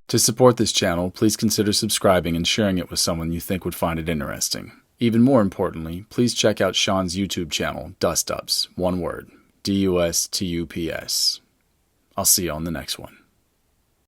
To support this channel, please consider subscribing and sharing it with someone you think would find it interesting. Even more importantly, please check out Shaun's YouTube channel, DUSTUPS, one word, DUSTUPS. I'll see you on the next one.